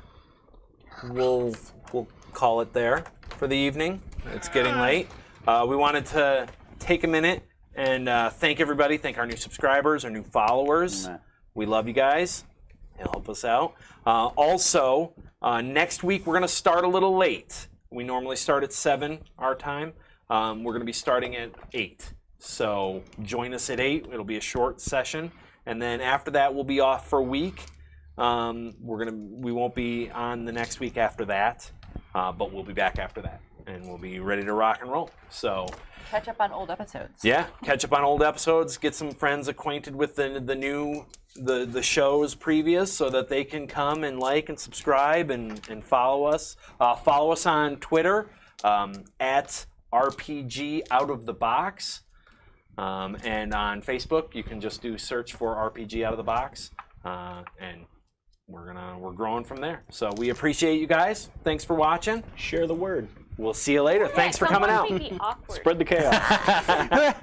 A: call it there for the evening. It's getting late. We wanted to take a minute and thank everybody. Thank our new subscribers, our new followers. We love you guys. Help us out. Also, next week we're going to start a little late. We normally start at 7 our time. We're going to be starting at 8. So join us at 8. It'll be a short session. And then after that, we'll be off for a week. We won't be on the next week after that, but we'll be back after that. And we'll be ready to rock and roll. So
D: Catch up on old episodes.
A: yeah, catch up on old episodes, get some friends acquainted with the shows previous so that they can come and like and subscribe and follow us. Follow us on Twitter at RPG Out of the Box. And on Facebook, you can just do search for RPG Out of the Box. And we're growing from there. So we appreciate you guys. Thanks for watching.
E: Share the word.
A: We'll see you later. Thanks for coming out.
F: Be awkward.
E: Spread the chaos.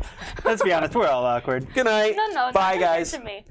C: Let's be honest, we're all awkward.
A: Good night.
F: No, it's
A: Bye,
F: not
A: guys.
F: to me.